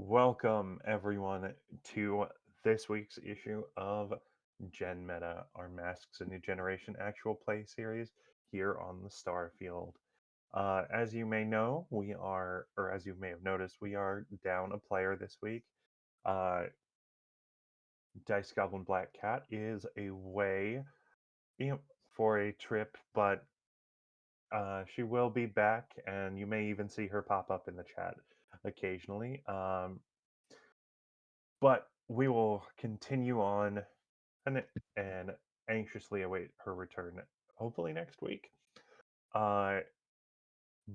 Welcome, everyone, to this week's issue of GenMeta, our Masks: A New Generation actual play series here on the Starfield. As you may know, or as you may have noticed, we are down a player this week. Uh, Dice Goblin Black Cat is away, you know, for a trip, but she will be back, and you may even see her pop up in the chat occasionally. But we will continue on and, and anxiously await her return, hopefully next week. Uh,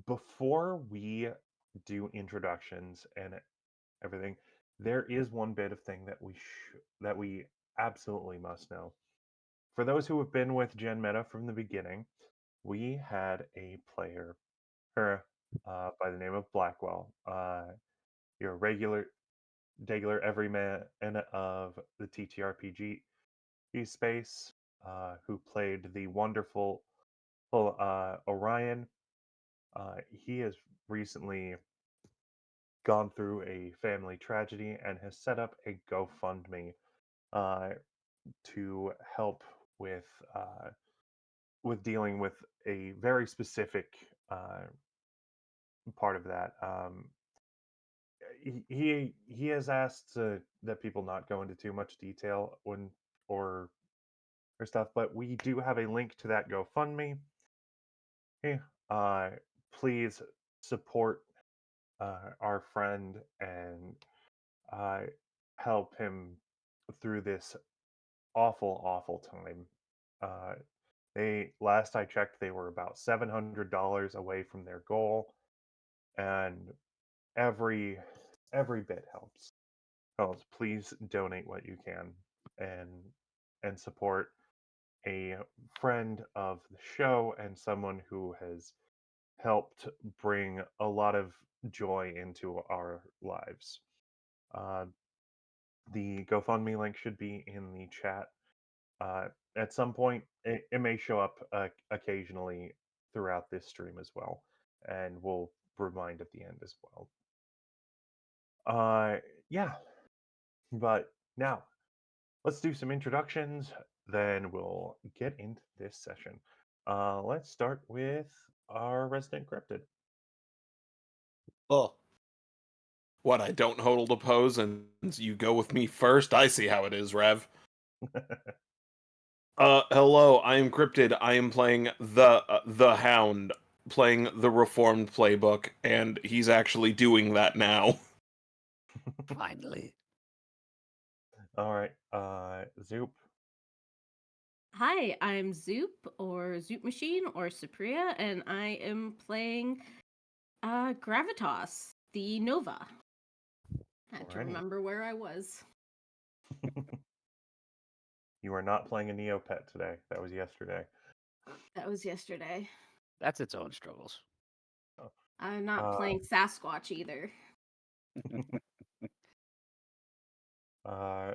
before we do introductions and everything, there is one bit of thing that we absolutely must know. For those who have been with Gen Meta from the beginning, we had a player, her, by the name of Blackwell. Your regular everyman of the TTRPG space, who played the wonderful Orion. He has recently gone through a family tragedy and has set up a GoFundMe uh, to help with uh, dealing with a very specific uh, part of that. He has asked that people not go into too much detail or or stuff, but we do have a link to that GoFundMe. Hey, please support our friend and uh, help him through this awful time. Uh, they last I checked, they were about $700 away from their goal, and every every bit helps. Helps. Please donate what you can and support a friend of the show and someone who has helped bring a lot of joy into our lives. Uh, the GoFundMe link should be in the chat. Uh, at some point, it may show up occasionally throughout this stream as well, and we'll remind at the end as well. Uh, yeah, but now let's do some introductions, then we'll get into this session. Let's start with our resident cryptid. Oh, what? I don't hold a pose, and you go with me first. I see how it is, Rev. Hello. I am Cryptid. I am playing the Hound, playing the Reformed playbook, and he's actually doing that now. Finally. All right, Zoop. Hi, I'm Zoup or Zoup Machine or Supriya, and I am playing Gravitas, the Nova. Had to Alrighty. remember where I was. You are not playing a Neopet today. That was yesterday. That was yesterday. That's its own struggles. Oh. I'm not Uh, playing Sasquatch either. uh,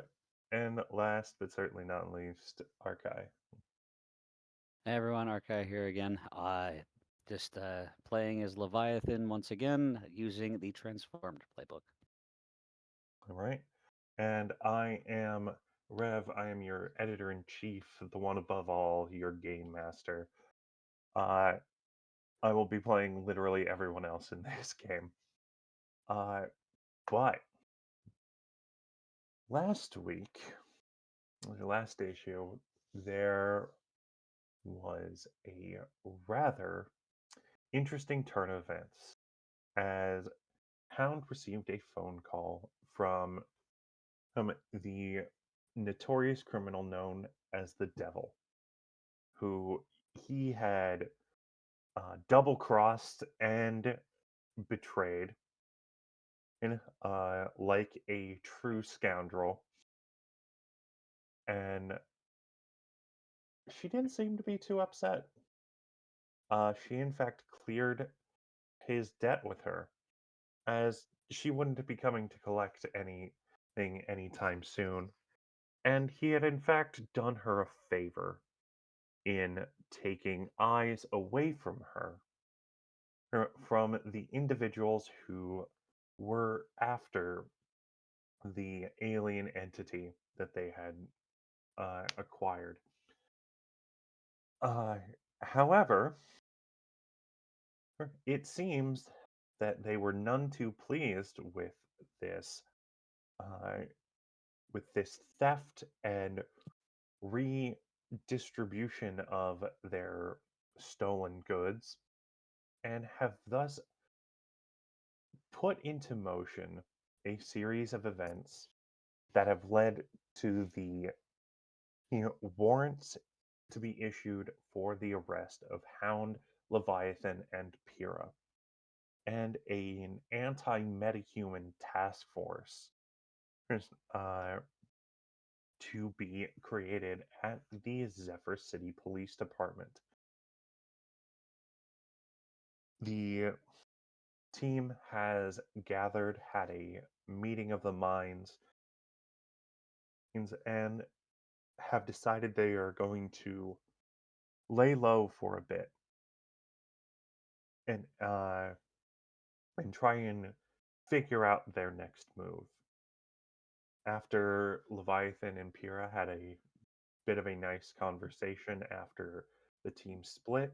and last but certainly not least, Arkai. Hey everyone, Arkai here again. Just playing as Leviathan once again, using the transformed playbook. All right. And I am Rev. I am your editor in chief, the one above all, your game master. Uh, I will be playing literally everyone else in this game. Uh, but last week, the last issue, there was a rather interesting turn of events as Hound received a phone call from the notorious criminal known as the Devil, who he had double crossed and betrayed in like a true scoundrel. And she didn't seem to be too upset. She, in fact, cleared his debt with her, as she wouldn't be coming to collect anything anytime soon. And he had, in fact, done her a favor in taking eyes away from her, from the individuals who were after the alien entity that they had acquired. Uh, However, it seems that they were none too pleased this uh, with this theft and redistribution of their stolen goods, and have thus put into motion a series of events that have led to the warrants to be issued for the arrest of Hound, Leviathan, and Pyrrha, and an anti-metahuman task force uh, to be created at the Zephyr City Police Department. The team has gathered, had a meeting of the minds, and have decided they are going to lay low for a bit and try and figure out their next move. After Leviathan and Pyrrha had a bit of a nice conversation after the team split,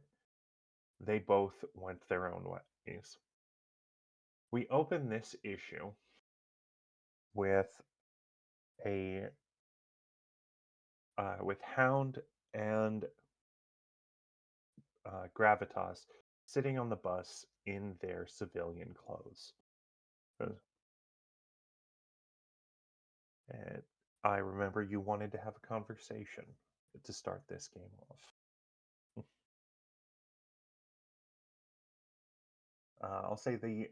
they both went their own ways. We open this issue with a with Hound and Gravitas sitting on the bus in their civilian clothes. And I remember you wanted to have a conversation to start this game off. I'll say the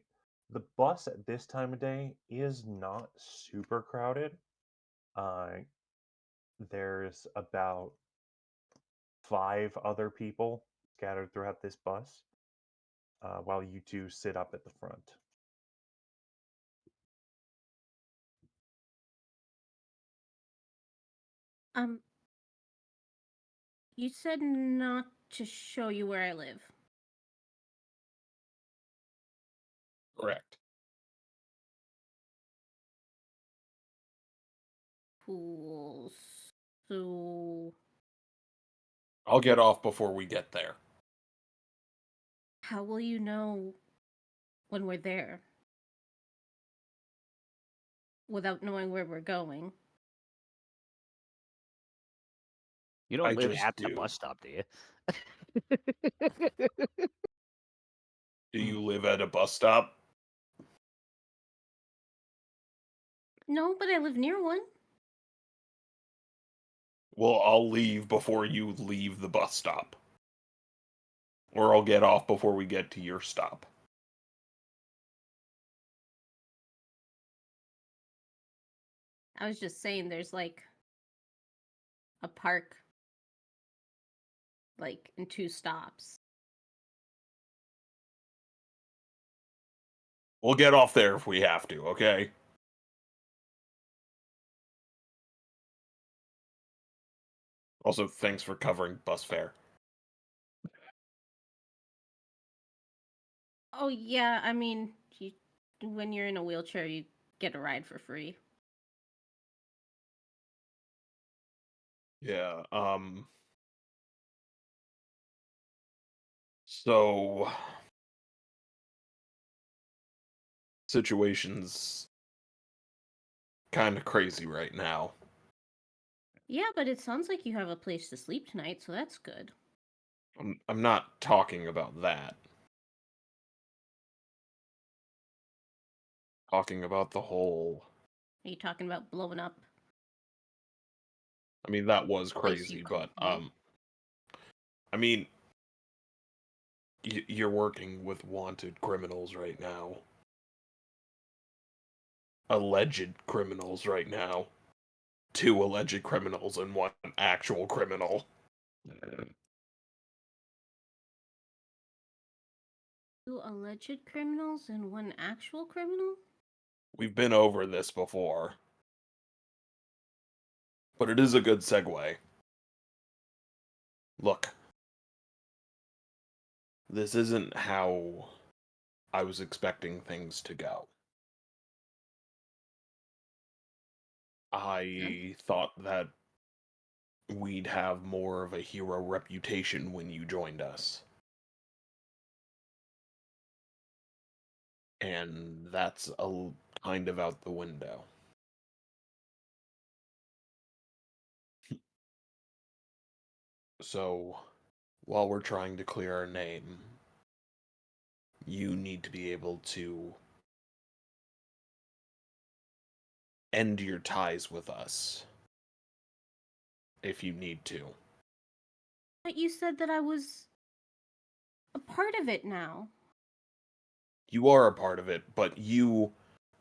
bus at this time of day is not super crowded. Uh, there's about 5 other people scattered throughout this bus, while you two sit up at the front. Um, you said not to show you where I live. Correct. Cool. So, I'll get off before we get there. how will you know when we're there without knowing where we're going? You don't I live just at the do. bus stop, do you? Do you live at a bus stop? No, but I live near one. Well, I'll leave before you leave the bus stop. Or I'll get off before we get to your stop. I was just saying there's like a park like in 2 stops. We'll get off there if we have to, okay? Also, thanks for covering bus fare. Oh yeah, I mean, when you're in a wheelchair, you get a ride for free. Yeah, so situation's kind of crazy right now. Yeah, but it sounds like you have a place to sleep tonight, so that's good. I'm not talking about that. Talking about the whole. Are you talking about blowing up? I mean, that was Place you crazy, but comfortable. I mean, you're working with wanted criminals right now. Alleged criminals right now. 2 alleged criminals and 1 actual criminal. 2 alleged criminals and 1 actual criminal? We've been over this before. But it is a good segue. Look. This isn't how I was expecting things to go. I thought that we'd have more of a hero reputation when you joined us. And that's kind of out the window. So, while we're trying to clear our name, you need to be able to end your ties with us if you need to. But you said that I was a part of it now. You are a part of it, but you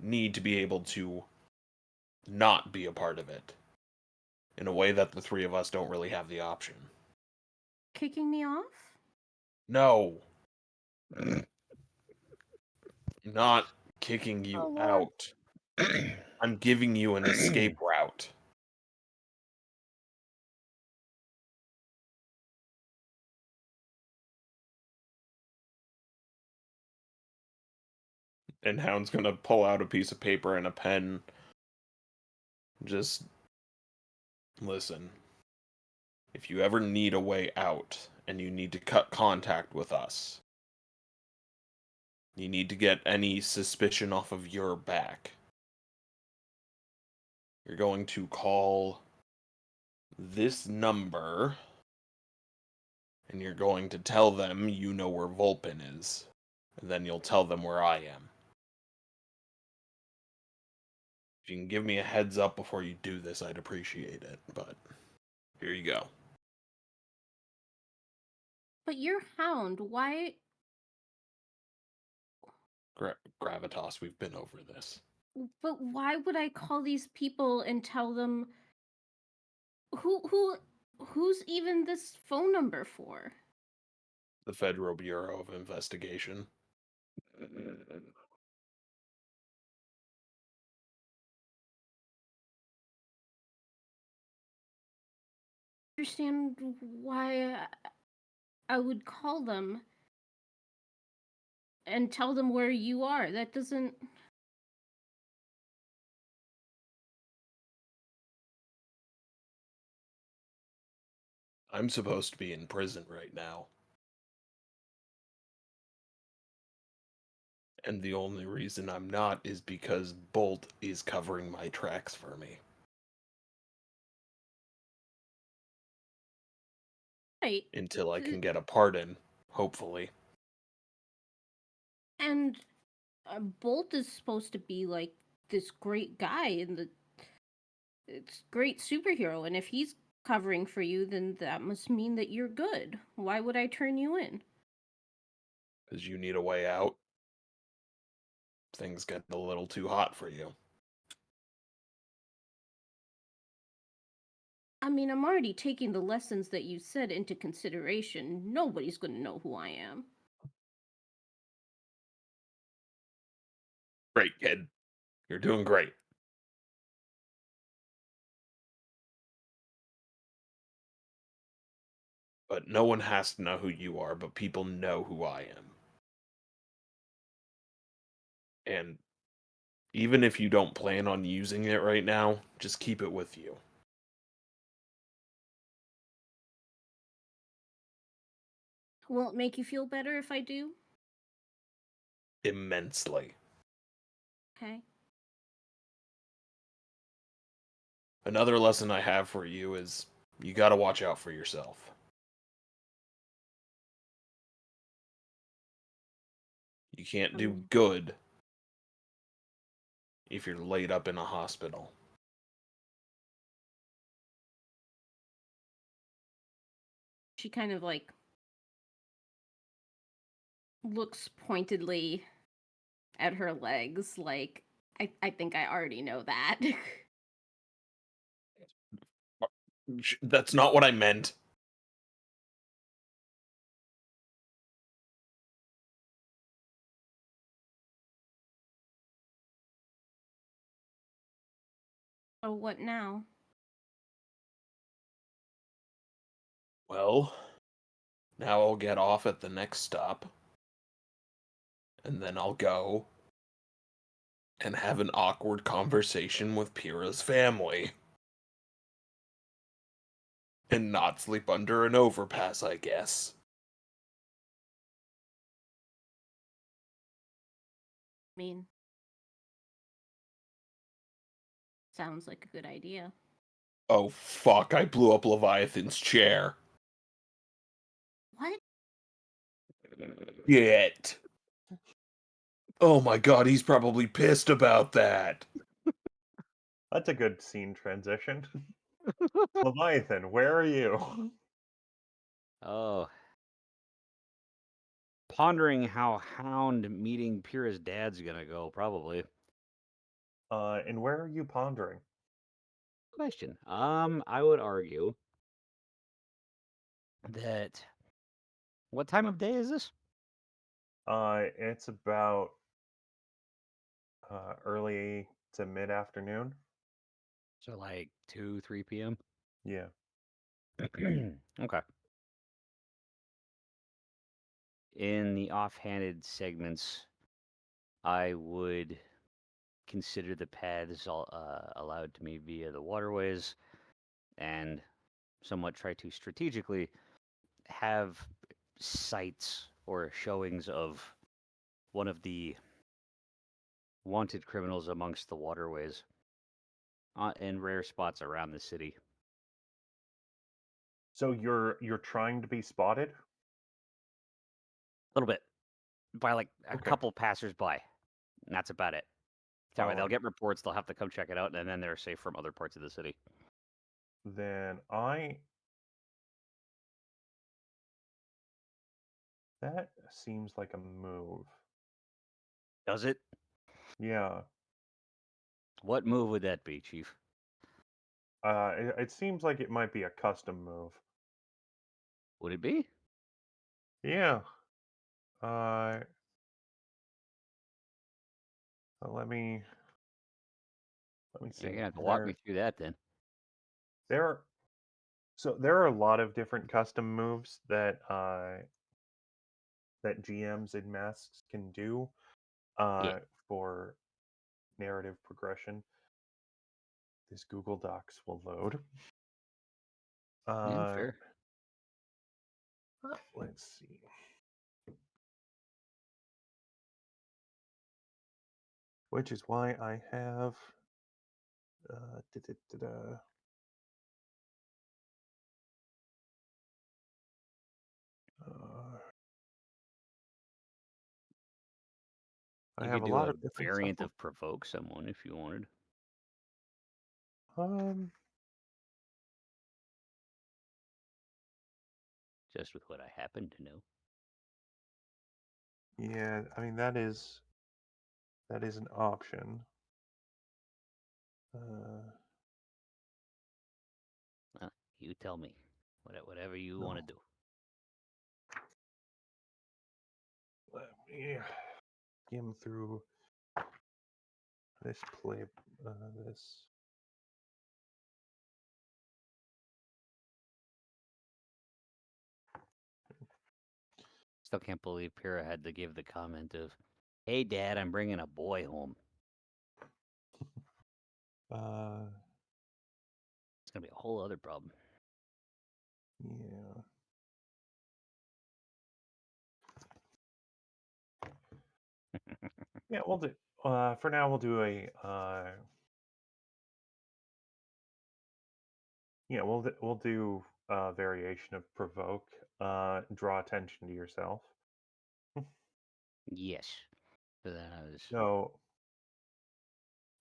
need to be able to not be a part of it in a way that the three of us don't really have the option. Kicking me off? No. Not kicking you Oh, Lord. out. I'm giving you an escape route. And Hound's gonna pull out a piece of paper and a pen. Just listen. If you ever need a way out and you need to cut contact with us, you need to get any suspicion off of your back. You're going to call this number and you're going to tell them you know where Vulpin is. And then you'll tell them where I am. If you can give me a heads up before you do this, I'd appreciate it. But here you go. But you're Hound. Why? Gravitas, we've been over this. But why would I call these people and tell them who's even this phone number for? The Federal Bureau of Investigation. Understand why I would call them and tell them where you are. That doesn't. I'm supposed to be in prison right now. And the only reason I'm not is because Bolt is covering my tracks for me. Right. Until I can get a pardon, hopefully. And Bolt is supposed to be like this great guy and it's great superhero. And if he's covering for you, then that must mean that you're good. Why would I turn you in? Because you need a way out. Things get a little too hot for you. I mean, I'm already taking the lessons that you said into consideration. Nobody's going to know who I am. Great, kid. You're doing great. But no one has to know who you are, but people know who I am. And even if you don't plan on using it right now, just keep it with you. Will it make you feel better if I do? Immensely. Okay. Another lesson I have for you is you gotta watch out for yourself. You can't do good if you're laid up in a hospital. She kind of like looks pointedly at her legs like, I think I already know that. That's not what I meant. So what now? Well, now I'll get off at the next stop. And then I'll go and have an awkward conversation with Pyrrha's family. And not sleep under an overpass, I guess. I mean, sounds like a good idea. Oh fuck, I blew up Leviathan's chair. What? Shit. Oh my god, he's probably pissed about that. That's a good scene transition. Leviathan, where are you? Oh. Pondering how Hound meeting Pyrrha's dad's gonna go, probably. And where are you pondering? Question. I would argue that what time of day is this? It's about early to mid-afternoon. So like 2, 3 p.m. Yeah. Okay. In the offhanded segments, I would consider the paths allowed to me via the waterways, and somewhat try to strategically have sites or showings of one of the wanted criminals amongst the waterways in rare spots around the city. So you're trying to be spotted? A little bit by like a Okay. couple passersby. And that's about it. That way they'll Alright. get reports, they'll have to come check it out, and then they're safe from other parts of the city. Then that seems like a move. Does it? Yeah. What move would that be, Chief? It seems like it might be a custom move. Would it be? Yeah. Uh, let me You're see. gonna have to walk me through that then. There there are a lot of different custom moves that that GMs in masks can do Yeah. for narrative progression. This Google Docs will load. Yeah, fair. Let's see. Which is why I have I You have could a do lot a of different stuff. variant of provoke someone if you wanted. Just with what I happen to know. Yeah, I mean that is an option. You tell me. Whatever you No. want to do. Let me skim through this this. Still can't believe Pyrrha had to give the comment of, "Hey, Dad, I'm bringing a boy home." It's gonna be a whole other problem. Yeah. Yeah, we'll do. For now, we'll do a. Yeah, we'll do a variation of provoke. Draw attention to yourself. Yes. So then I was. So,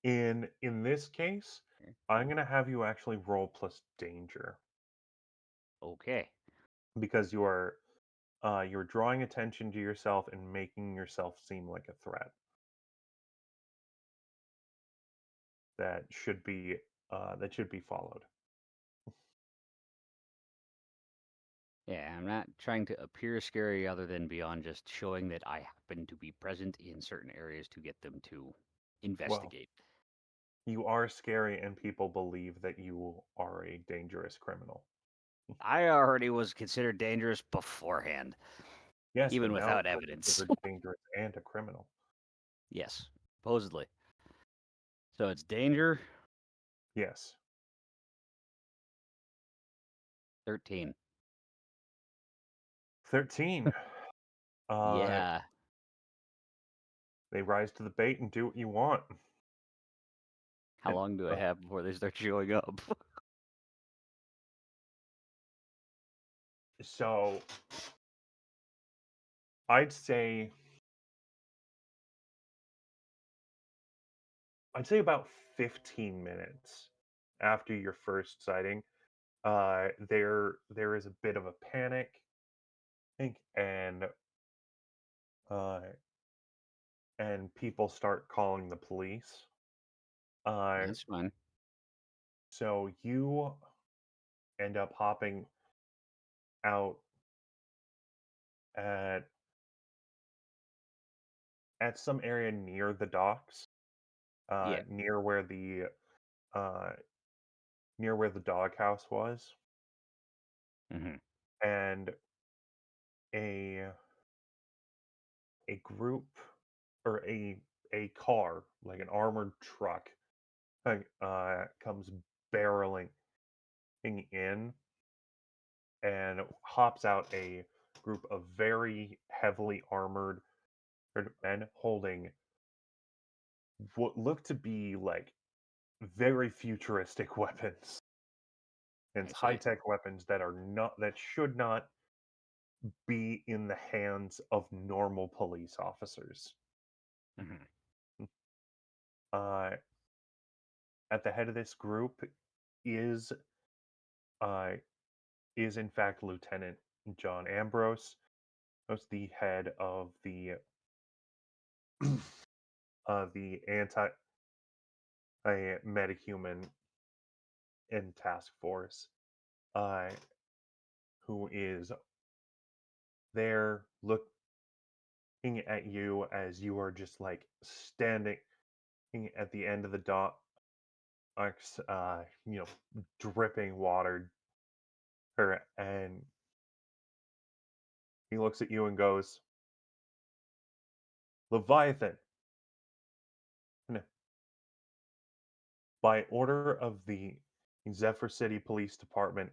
in this case, I'm gonna have you actually roll plus danger Okay. because you're drawing attention to yourself and making yourself seem like a threat. That should be followed. Yeah, I'm not trying to appear scary other than beyond just showing that I happen to be present in certain areas to get them to investigate. You are scary, and people believe that you are a dangerous criminal. I already was considered dangerous beforehand, Yes, even but now without you're evidence. considered dangerous and a criminal. Yes, supposedly. So it's danger. Yes. 13. 13. Yeah. They rise to the bait and do what you want. How And, long do I have before they start showing up? So I'd say about 15 minutes after your first sighting, there is a bit of a panic, I think, uh, and people start calling the police. Uh, That's fine. so you end up hopping out at some area near the docks, Yeah. near where uh, the doghouse was, Hmm. and a group or a car, like an armored truck, comes barreling in and hops out a group of very heavily armored men holding what look to be like very futuristic weapons. And I it's see. high-tech weapons that should not be in the hands of normal police officers. Hmm. Uh, at the head of this group is uh, in fact Lieutenant John Ambrose, who's the head of the anti metahuman in task force, uh, who is there looking at you as you are just like standing at the end of the dock, dripping water, and he looks at you and goes, "Leviathan, by order of the Zephyr City Police Department,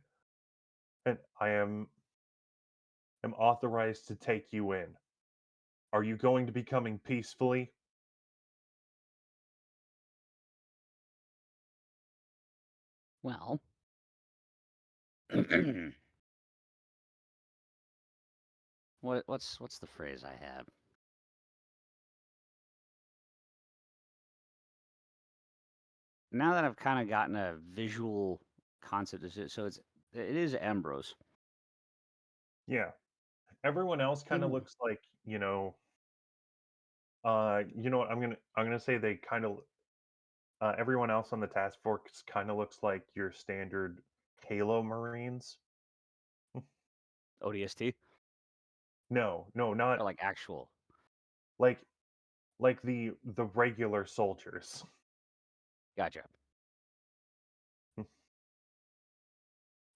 and am authorized to take you in. Are you going to be coming peacefully?" Well, what's the phrase I have? Now that I've kind of gotten a visual concept of it, so it is Ambrose. Yeah. Everyone else kind of He looks like, you know what? I'm gonna say they kind of everyone else on the task force kind of looks like your standard Halo Marines. ODST No, no, or not like actual. like the regular soldiers. Gotcha.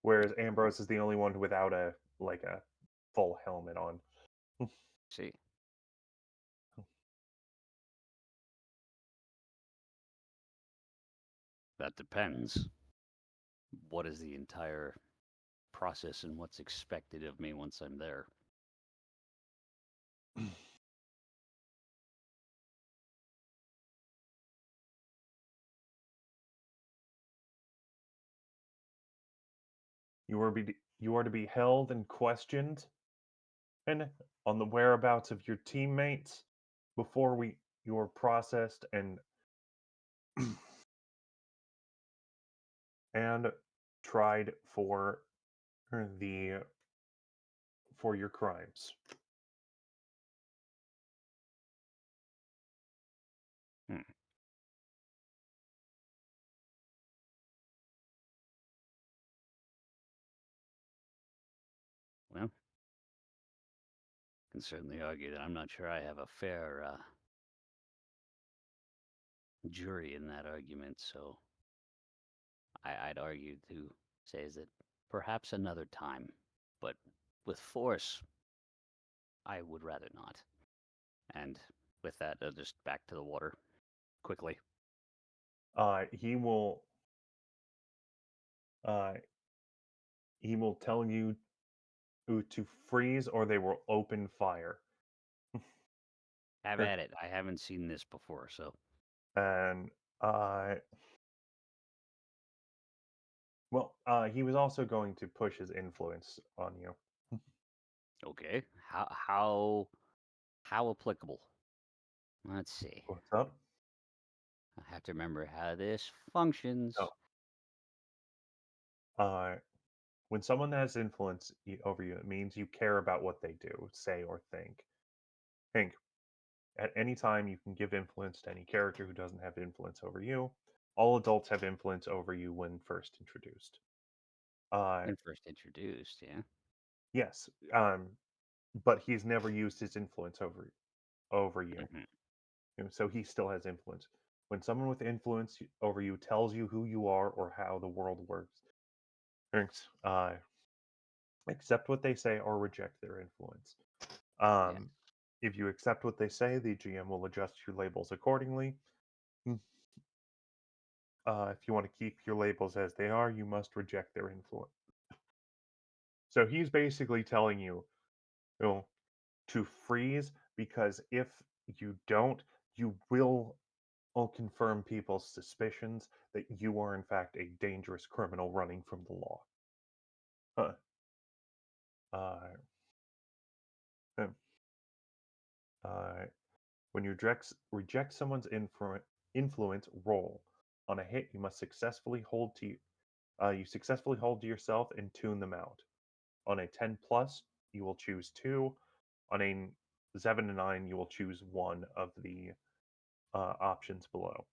Whereas Ambrose is the only one without a full helmet on. See, that depends. What is the entire process and what's expected of me once I'm there? You are to be held and questioned, and on the whereabouts of your teammates before you are processed and tried the for your crimes. Hmm. Well, can certainly argue that I'm not sure I have a fair jury in that argument, so I'd argue to say is that perhaps another time, but with force, I would rather not. And with that, just back to the water quickly. He will uh, he will tell you to freeze, or they will open fire. Have at it. I haven't seen this before, so And he was also going to push his influence on you. okay. How applicable? Let's see. What's up? I have to remember how this functions. Oh, when someone has influence over you, it means you care about what they do, say, or think. Think. At any time, you can give influence to any character who doesn't have influence over you. All adults have influence over you when first introduced. When first introduced, yeah. Yes, but he's never used his influence over you. Mhm. So he still has influence. When someone with influence over you tells you who you are or how the world works, accept what they say or reject their influence. Yeah. If you accept what they say, the GM will adjust your labels accordingly. Mm, if you want to keep your labels as they are, you must reject their influence. So he's basically telling you, you know, to freeze, because if you don't, you will confirm people's suspicions that you are in fact a dangerous criminal running from the law. Huh. Uh, hmm. uh, when you reject someone's influence, roll. On a hit, you must successfully hold to you successfully hold to yourself and tune them out. On a 10 plus, you will choose two. On a 7 to 9, you will choose one of the options below.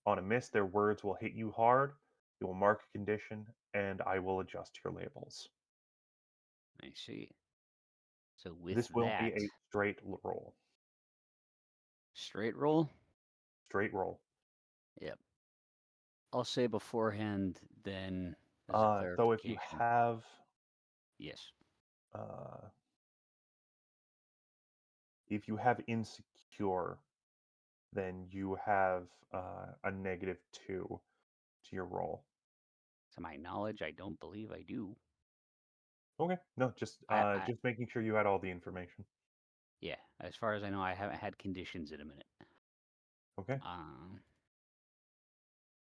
On a miss, their words will hit you hard. You will mark a condition, and I will adjust your labels. I see. So with This will be that, a straight roll. straight roll? Straight roll. Yep. I'll say beforehand then as a Though if you clarification. have Yes. uh, insecure, then you have a -2 to your roll. To my knowledge, I don't believe I do. Okay. No, I just making sure you had all the information. yeah, as far as I know, I haven't had conditions in a minute. Okay. Um,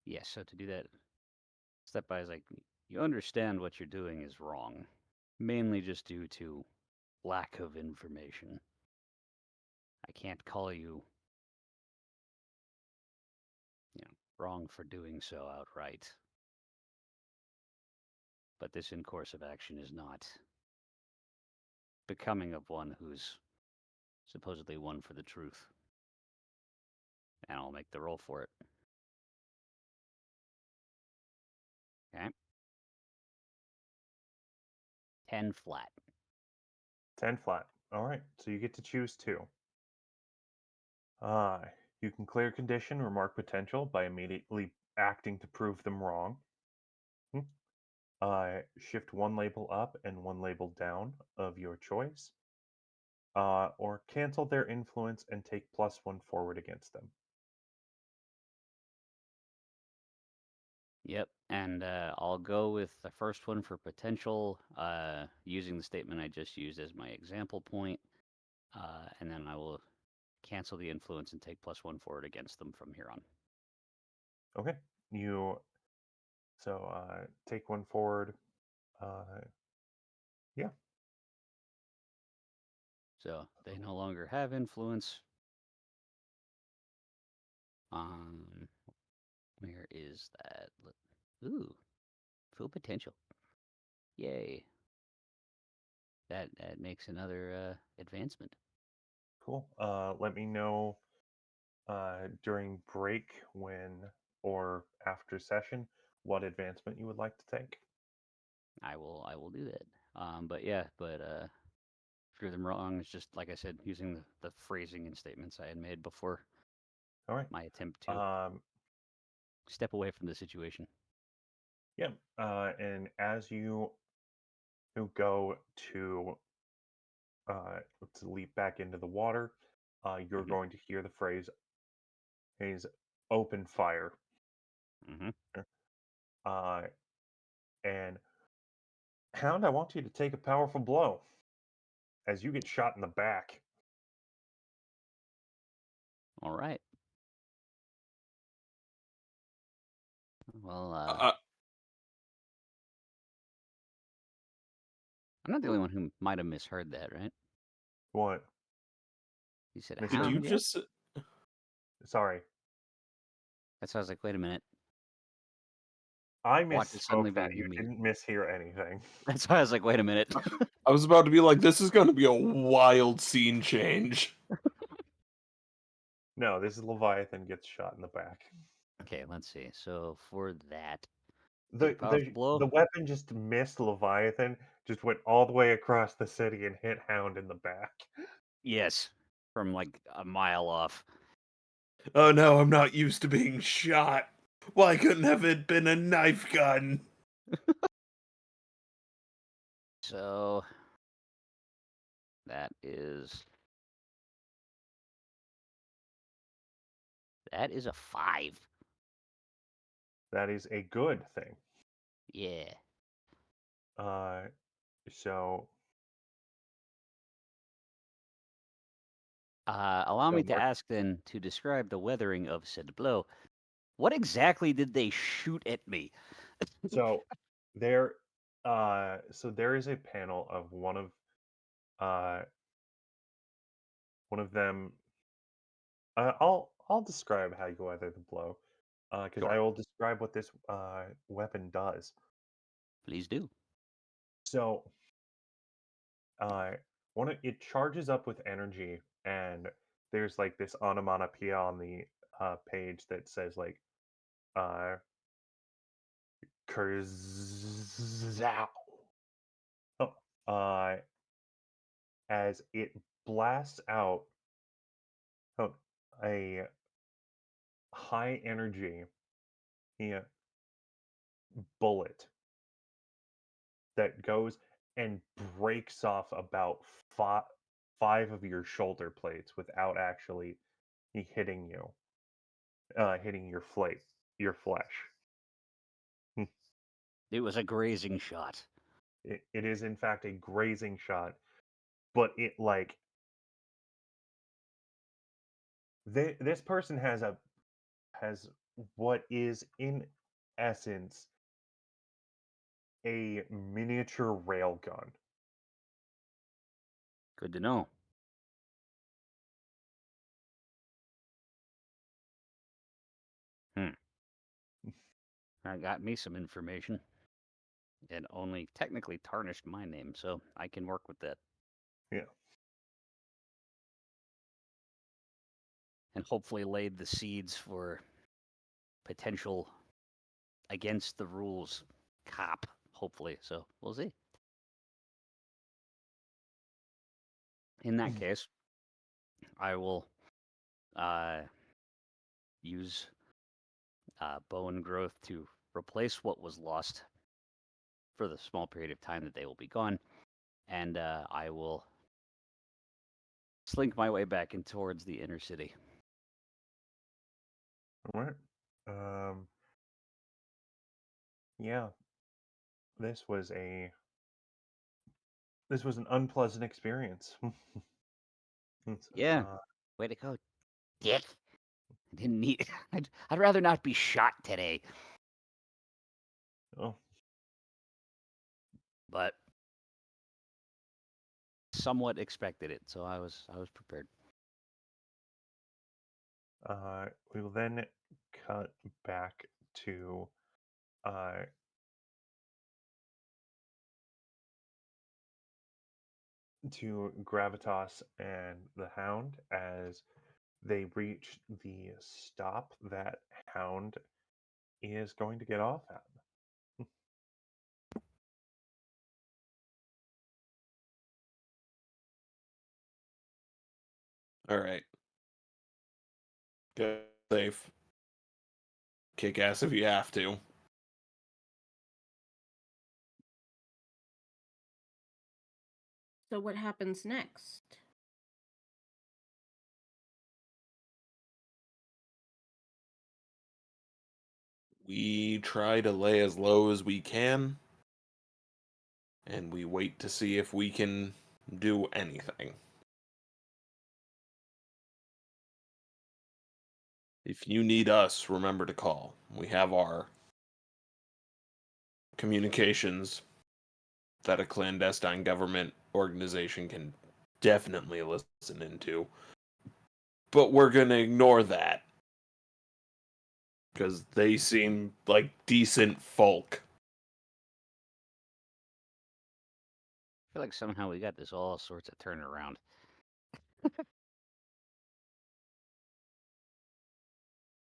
yeah, so to do that step by is like you understand what you're doing is wrong, mainly just due to lack of information. I can't call you, wrong for doing so outright. But this in course of action is not becoming of one who's supposedly one for the truth. And I'll make the roll for it. Okay. 10 flat. 10 flat. All right. So you get to choose two. Uh, you can clear condition or mark potential by immediately acting to prove them wrong. Hmm. Shift one label up and one label down of your choice. Or cancel their influence and take +1 forward against them. Yep, and I'll go with the first one for potential, using the statement I just used as my example point, and then I will cancel the influence and take +1 forward against them from here on. Okay. You take one forward. Uh, yeah. So they no longer have influence. Where is that? Ooh, full potential. Yay. That makes another advancement. Cool. Let me know during break or after session what advancement you would like to take. I will do that. But prove them wrong is just like I said, using the phrasing and statements I had made before All right. my attempt to Um, step away from the situation. yeah. And as you go to leap back into the water, you're Mhm. going to hear the phrase is open fire. Mm-hmm. Uh, and Hound, I want you to take a powerful blow as you get shot in the back. All right. Well, Uh, I'm not the only one who might have misheard that, right? What? You said Did did you Hound, yeah? just? Sorry, That's why I was like, wait a minute. I Watch it suddenly misspoke be that. you You me. didn't mishear anything. That's why I was like, wait a minute. I was about to be like, this is going to be a wild scene change. No, this is Leviathan gets shot in the back. Okay, let's see. So for that, The take a powerful blow. the weapon just missed Leviathan, just went all the way across the city and hit Hound in the back. Yes, from like a mile off. Oh no, I'm not used to being shot. Why couldn't have it been a knife gun? So that is a 5. That is a good thing. Yeah. So Allow so me to ask then to describe the weathering of said blow. What exactly did they shoot at me? so there so there is a panel of uh one of them. I'll describe how you weather the blow, because I Sure. will describe what this weapon does. Please do. So uh it charges up with energy, and there's like this onomatopoeia on the page that says like uh Kurzow. Oh, as it blasts out oh, a high energy, yeah, bullet that goes and breaks off about five of your shoulder plates without actually hitting you, hitting your flesh. Hmm. It was a grazing shot. It is in fact a grazing shot, but it like this person has what is in essence a miniature railgun. Good to know. Hmm. That got me some information. It only technically tarnished my name, so I can work with that. Yeah. And hopefully laid the seeds for potential against the rules cop, hopefully. So we'll see. In that case, I will use bone growth to replace what was lost for the small period of time that they will be gone. And I will slink my way back in towards the inner city. All right. Yeah. This was a this was an unpleasant experience. It's, Yeah. Way to go, dick. I didn't need. I'd rather not be shot today. oh, But somewhat expected it, so I was prepared. we will then cut back uh, to Gravitas and the Hound as they reach the stop that Hound is going to get off at. All right. Go safe. Kick ass if you have to. So what happens next? We try to lay as low as we can, and we wait to see if we can do anything. If you need us, remember to call. We have our communications that a clandestine government organization can definitely listen into. But we're going to ignore that. Because they seem like decent folk. I feel like somehow we got this all sorts of turnaround.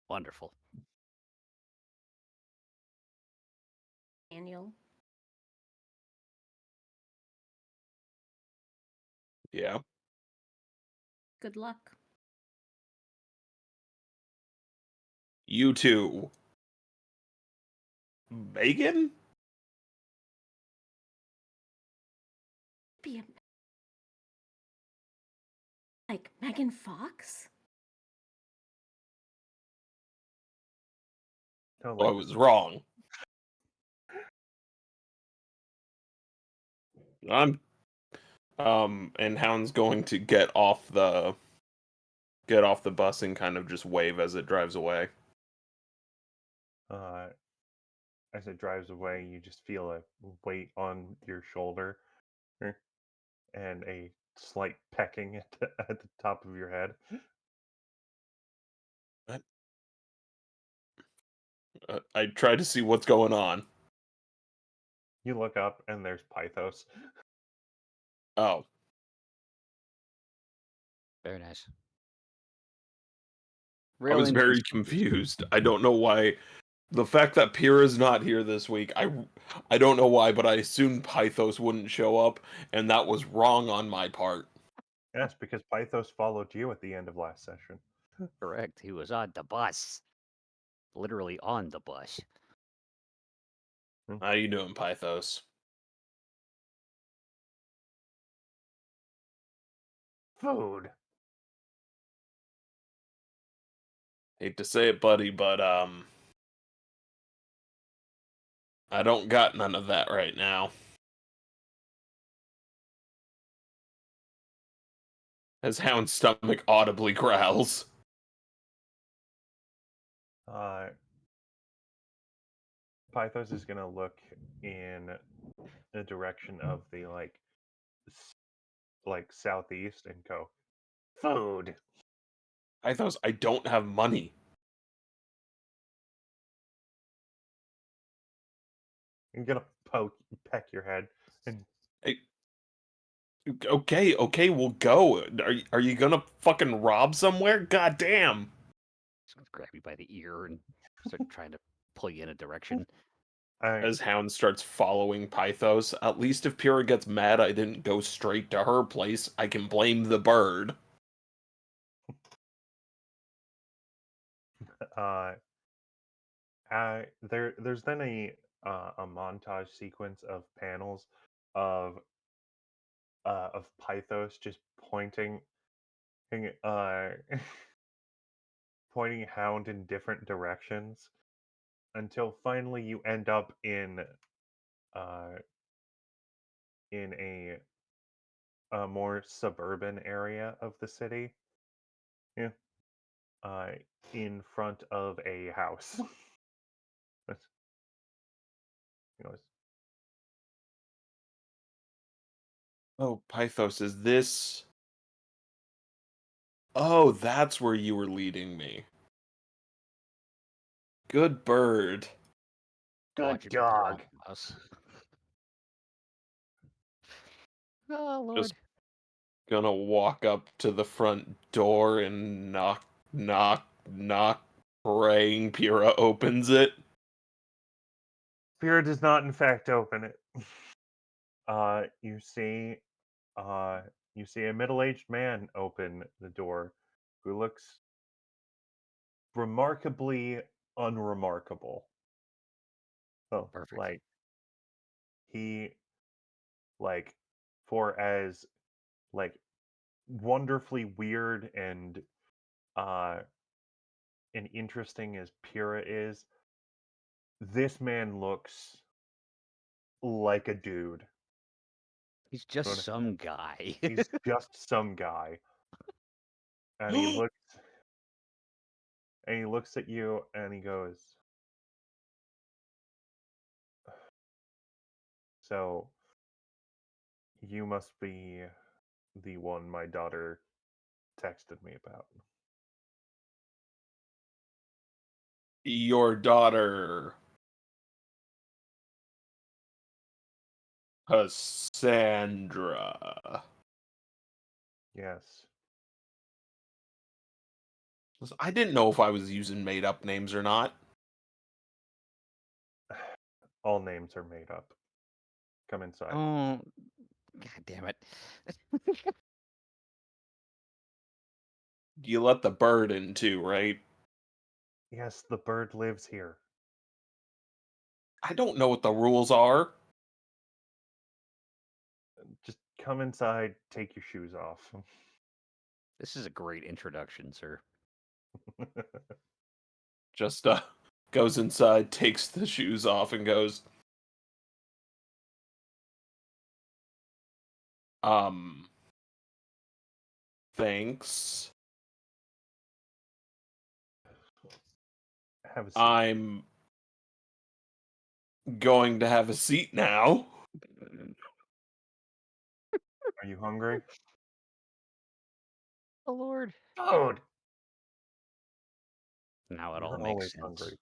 Wonderful. Daniel. Yeah. Good luck. You two. Megan? Be a... Like Megan Fox? No, Oh, I like was wrong. I'm and Hound's going to get off the bus and kind of just wave as it drives away. as it drives away, you just feel a weight on your shoulder and a slight pecking at the top of your head. What? I try to see what's going on. You look up and there's Pythos. Oh, Very nice. I Real was very interesting. confused. I don't know why. The fact that Pyrrha's not here this week, I don't know why, but I assumed Pythos wouldn't show up, and that was wrong on my part. Yes, because Pythos followed you at the end of last session. Correct. He was on the bus. Literally on the bus. How you doing, Pythos? Food. Hate to say it, buddy, but I don't got none of that right now. As Hound's stomach audibly growls. Pythos is gonna look in the direction of the like southeast and go, food. Pythos, I don't have money. You're gonna peck your head, and Hey, okay, we'll go. Are you gonna fucking rob somewhere? God damn. He's gonna grab you by the ear and start trying to pull you in a direction. I As Hound starts following Pythos, at least if Pyrrha gets mad I didn't go straight to her place, I can blame the bird. uh, there's then a montage sequence of panels of Pythos just pointing uh pointing Hound in different directions until finally you end up uh in a more suburban area of the city. Yeah. Uh in front of a house. That's- you know, Oh, Pythos, is this... Oh, that's where you were leading me. Good bird. Watch good it be the dog. wrong mouse. Oh Just Lord. gonna walk up to the front door and knock, knock, knock, praying Pyrrha opens it. Fear does not in fact open it. Uh you see uh you see a middle-aged man open the door who looks remarkably unremarkable. Oh, Perfect. like he like for as like wonderfully weird uh and interesting as Pyrrha is, this man looks like a dude. He's just Sort of- some guy. He's just some guy. And he looks at you and he goes, "So you must be the one my daughter texted me about." Your daughter, Cassandra. Yes. I didn't know if I was using made up names or not. All names are made up. Come inside. Oh, god damn it. You let the bird in too, right? Yes, the bird lives here. I don't know what the rules are. Just come inside, take your shoes off. This is a great introduction, sir. Just goes inside, takes the shoes off, and goes, thanks. Have a seat. I'm going to have a seat now. Are you hungry? Oh Lord. Food! Now it You're all makes always sense. hungry.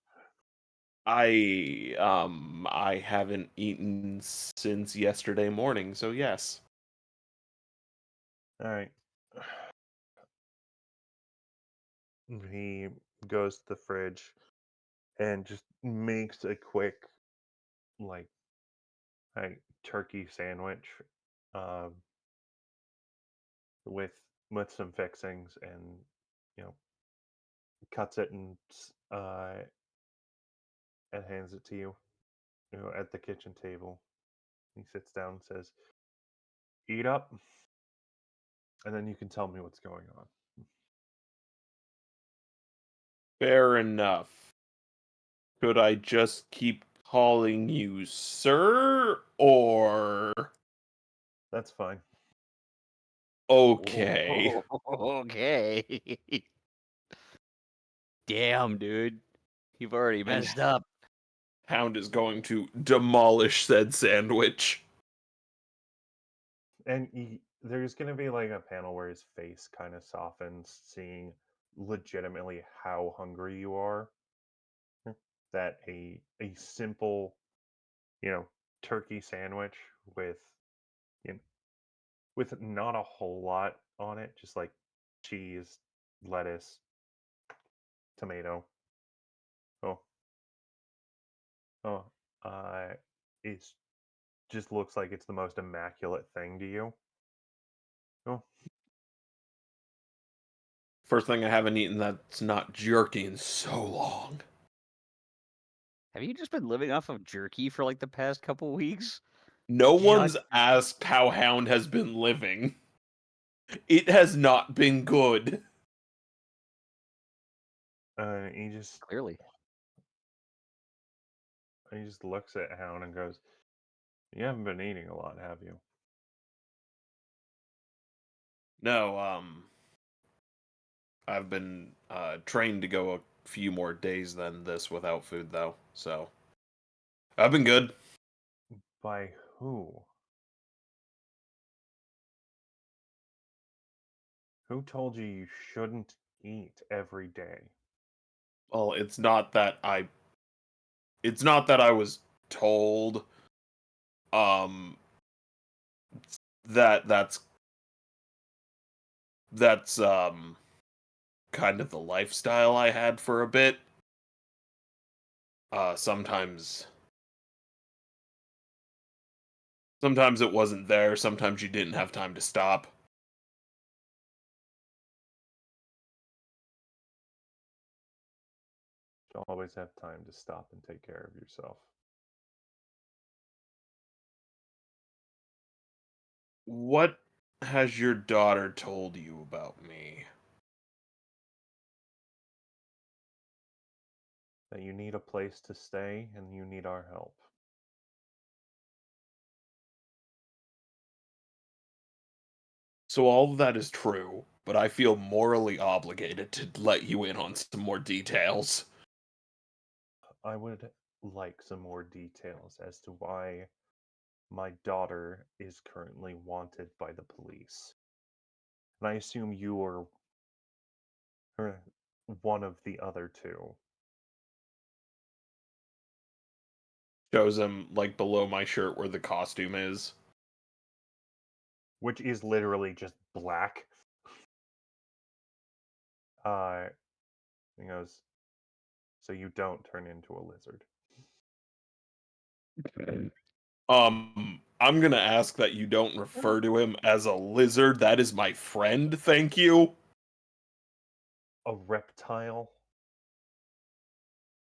I haven't eaten since yesterday morning, so yes. Alright. He goes to the fridge and just makes a quick, like turkey sandwich, um, with some fixings, and you know cuts it and hands it to you. At the kitchen table. He sits down and says, "Eat up, and then you can tell me what's going on." Fair enough. Could I just keep calling you sir, or That's fine. okay? Okay. Damn, dude. You've already And messed up. Hound is going to demolish said sandwich. And there's going to be like a panel where his face kind of softens, seeing legitimately how hungry you are. That a simple, turkey sandwich with, you know, with not a whole lot on it, just like cheese, lettuce, tomato. Oh, oh, it's just looks like it's the most immaculate thing to you. Oh, First thing I haven't eaten that's not jerky in so long. Have you just been living off of jerky for like the past couple weeks? No one's God. asked how Hound has been living. It has not been good. he just Clearly. looks at Hound and goes, "You haven't been eating a lot, have you?" No, I've been trained to go a few more days than this without food, though. So I've been good. By who? Who told you you shouldn't eat every day? Well, it's not that I was told. Um, that's kind of the lifestyle I had for a bit. Sometimes it wasn't there. Sometimes you didn't have time to stop. You always have time to stop and take care of yourself. What has your daughter told you about me? that you need a place to stay and you need our help. So all of that is true, but I feel morally obligated to let you in on some more details. I would like some more details as to why my daughter is currently wanted by the police. And I assume you are one of the other two. Shows him, like, below my shirt where the costume is. Which is literally just black. He goes, so you don't turn into a lizard. I'm gonna ask that you don't refer to him as a lizard. That is my friend, thank you. A reptile?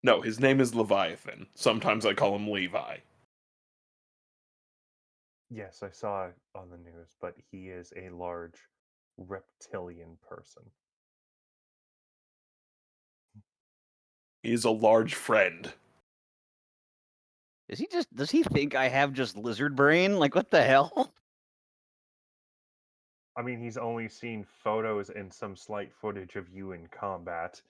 No, his name is Leviathan. Sometimes I call him Levi. Yes, I saw it on the news, but he is a large reptilian person. He is a large friend. Does he think I have just lizard brain? Like, what the hell? I mean, he's only seen photos and some slight footage of you in combat.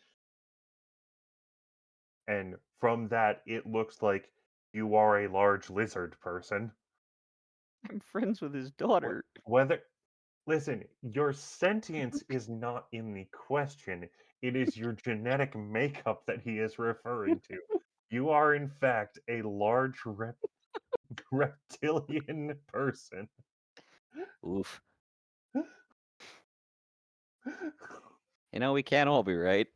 And from that, it looks like you are a large lizard person. I'm friends with his daughter. Whether, listen, your sentience is not in the question. It is your genetic makeup that he is referring to. You are, in fact, a large reptilian person. Oof. You know, we can't all be right.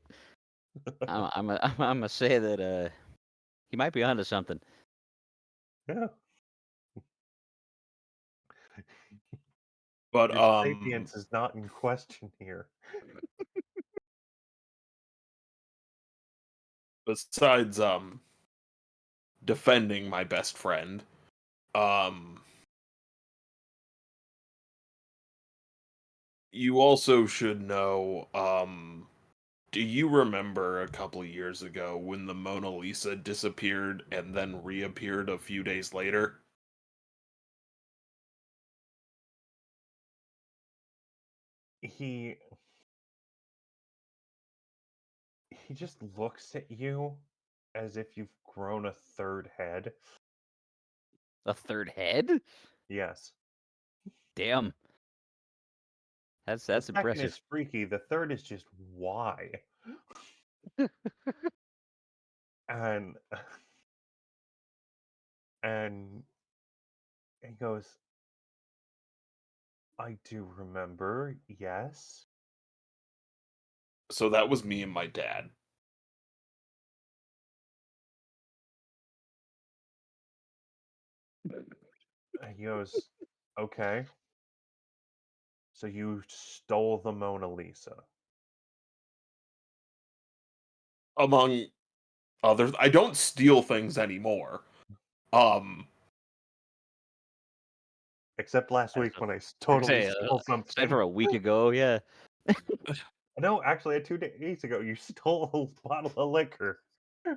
I'm gonna say that he might be onto something. Yeah. But Your sapience is not in question here. besides defending my best friend, you also should know, do you remember a couple of years ago when the Mona Lisa disappeared and then reappeared a few days later? He just looks at you as if you've grown a third head. A third head? Yes. Damn. The That's second impressive. is freaky, the third is just why. And and he goes, I do remember, yes. So that was me and my dad. And he goes, okay. So you stole the Mona Lisa. Among others, I don't steal things anymore. Um, Except last I week when I would totally say, stole aside something. from a week ago, yeah. No, actually, 2 days ago, you stole a bottle of liquor. Yeah.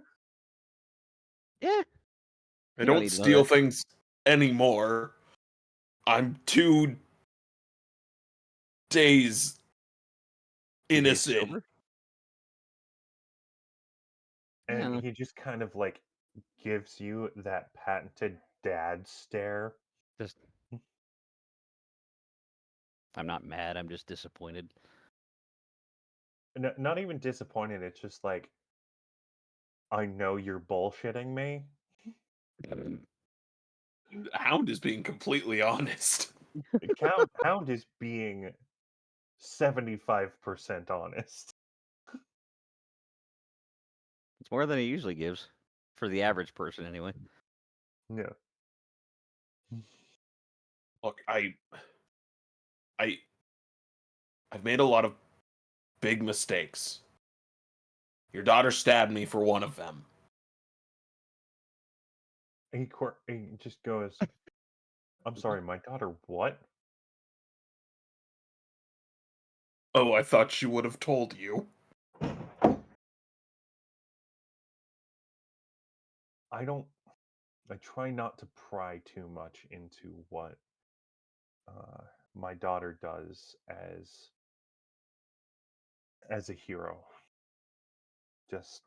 I You don't don't need to know steal that. things anymore. I'm 2 days 2 days innocent. sober? And Yeah. he just kind of like gives you that patented dad stare. Just I'm not mad, I'm just disappointed. Not even disappointed, it's just like, I know you're bullshitting me. Hound is being completely honest. Hound is being 75% honest. It's more than he usually gives. For the average person anyway. Yeah. Look, I I've made a lot of big mistakes. Your daughter stabbed me for one of them. He just goes, I'm sorry, my daughter what? Oh, I thought she would have told you. I don't. I try not to pry too much into what my daughter does as a hero, just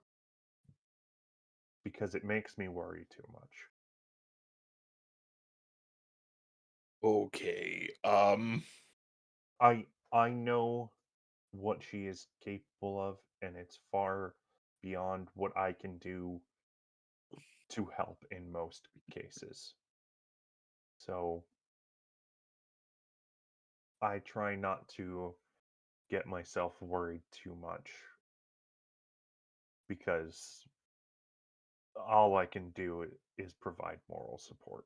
because it makes me worry too much. Okay. I know what she is capable of, and it's far beyond what I can do to help in most cases. So I try not to get myself worried too much because all I can do is provide moral support.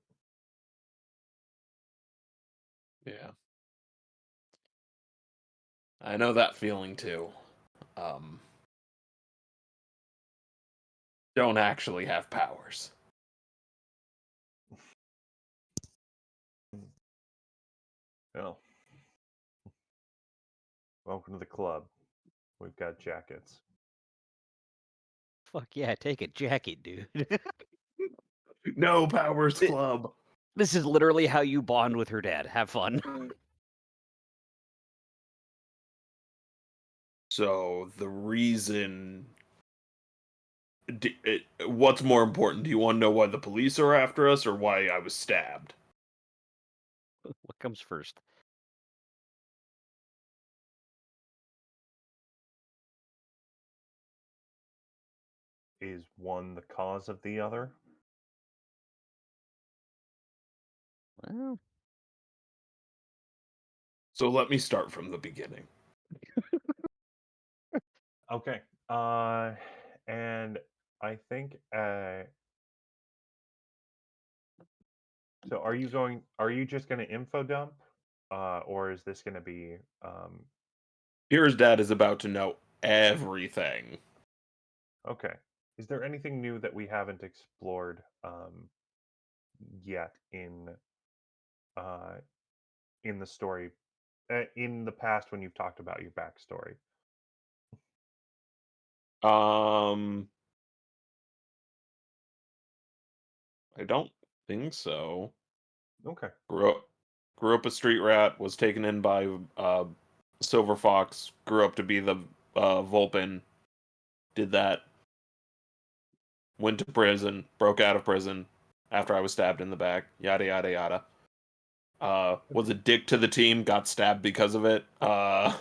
Yeah. I know that feeling too. Um, don't actually have powers. Well, welcome to the club. We've got jackets. Fuck yeah, take a jacket, dude. No powers Th- club. This is literally how you bond with her dad. Have fun. So the reason, what's more important? Do you want to know why the police are after us, or why I was stabbed? What comes first? Is one the cause of the other? Well, So let me start from the beginning. Okay. And I think so are you just going to info dump or is this going to be Pyrrha's dad is about to know everything. okay. Is there anything new that we haven't explored yet uh in the story in the past when you've talked about your backstory? Um, I don't think so. Okay. Grew up a street rat. Was taken in by Silver Fox. Grew up to be the Vulpin. Did that. Went to prison. Broke out of prison after I was stabbed in the back. Yada yada yada. Was a dick to the team. Got stabbed because of it. Yeah.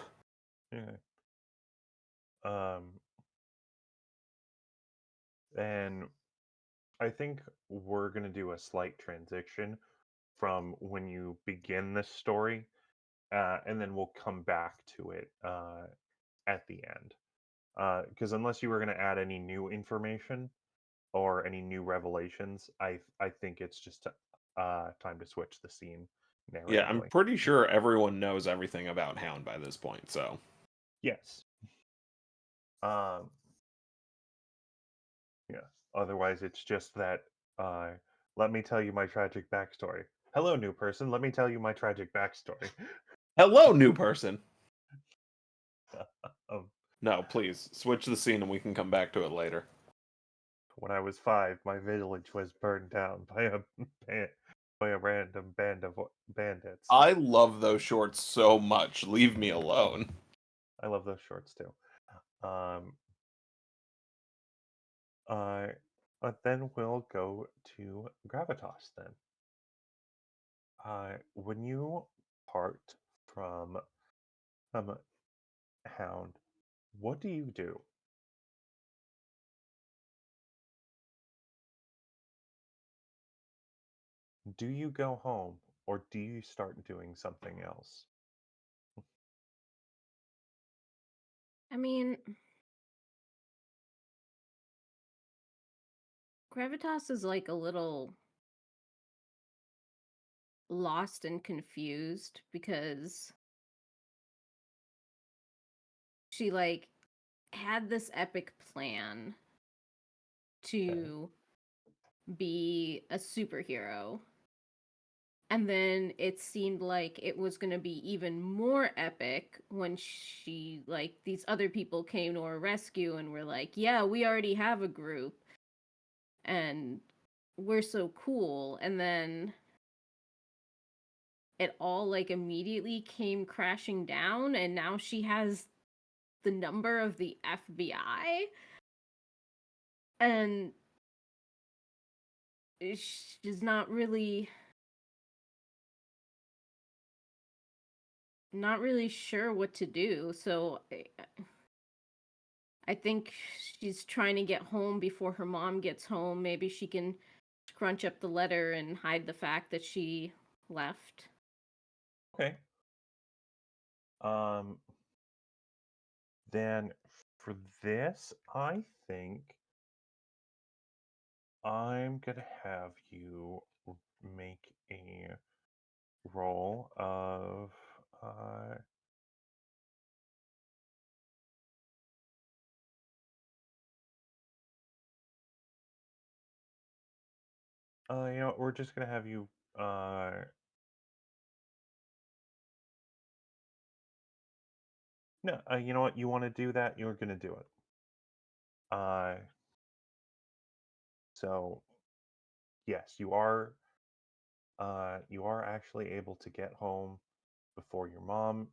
Um and I think we're going to do a slight transition from when you begin this story, and then we'll come back to it at the end. Because unless you were going to add any new information or any new revelations, I think it's just time to switch the scene Yeah, I'm narratively. pretty sure everyone knows everything about Hound by this point. So Yes. Um, yeah. Otherwise, it's just that. Uh, Let me tell you my tragic backstory. Hello, new person. Let me tell you my tragic backstory. hello, new person. Um, No, please switch the scene and we can come back to it later. When I was 5, my village was burned down by by a random band of bandits. I love those shorts so much. Leave me alone. I love those shorts too. Um, uh, but then we'll go to Gravitas then. When you part from Hound, what do you do? Do you go home or do you start doing something else? I mean, Gravitas is like a little lost and confused because she like had this epic plan Okay. to be a superhero. And then it seemed like it was going to be even more epic when she, like, these other people came to her rescue and were like, yeah, we already have a group. And we're so cool, and then it all like immediately came crashing down, and now she has the number of the FBI, and she's not really sure what to do. So I think she's trying to get home before her mom gets home. Maybe she can scrunch up the letter and hide the fact that she left. Okay. Um, then for this, I think I'm gonna have you make a roll of you know, we're just gonna have you no, you know what, you want to do that, you're gonna do it. Uh, so yes, you are actually able to get home before your mom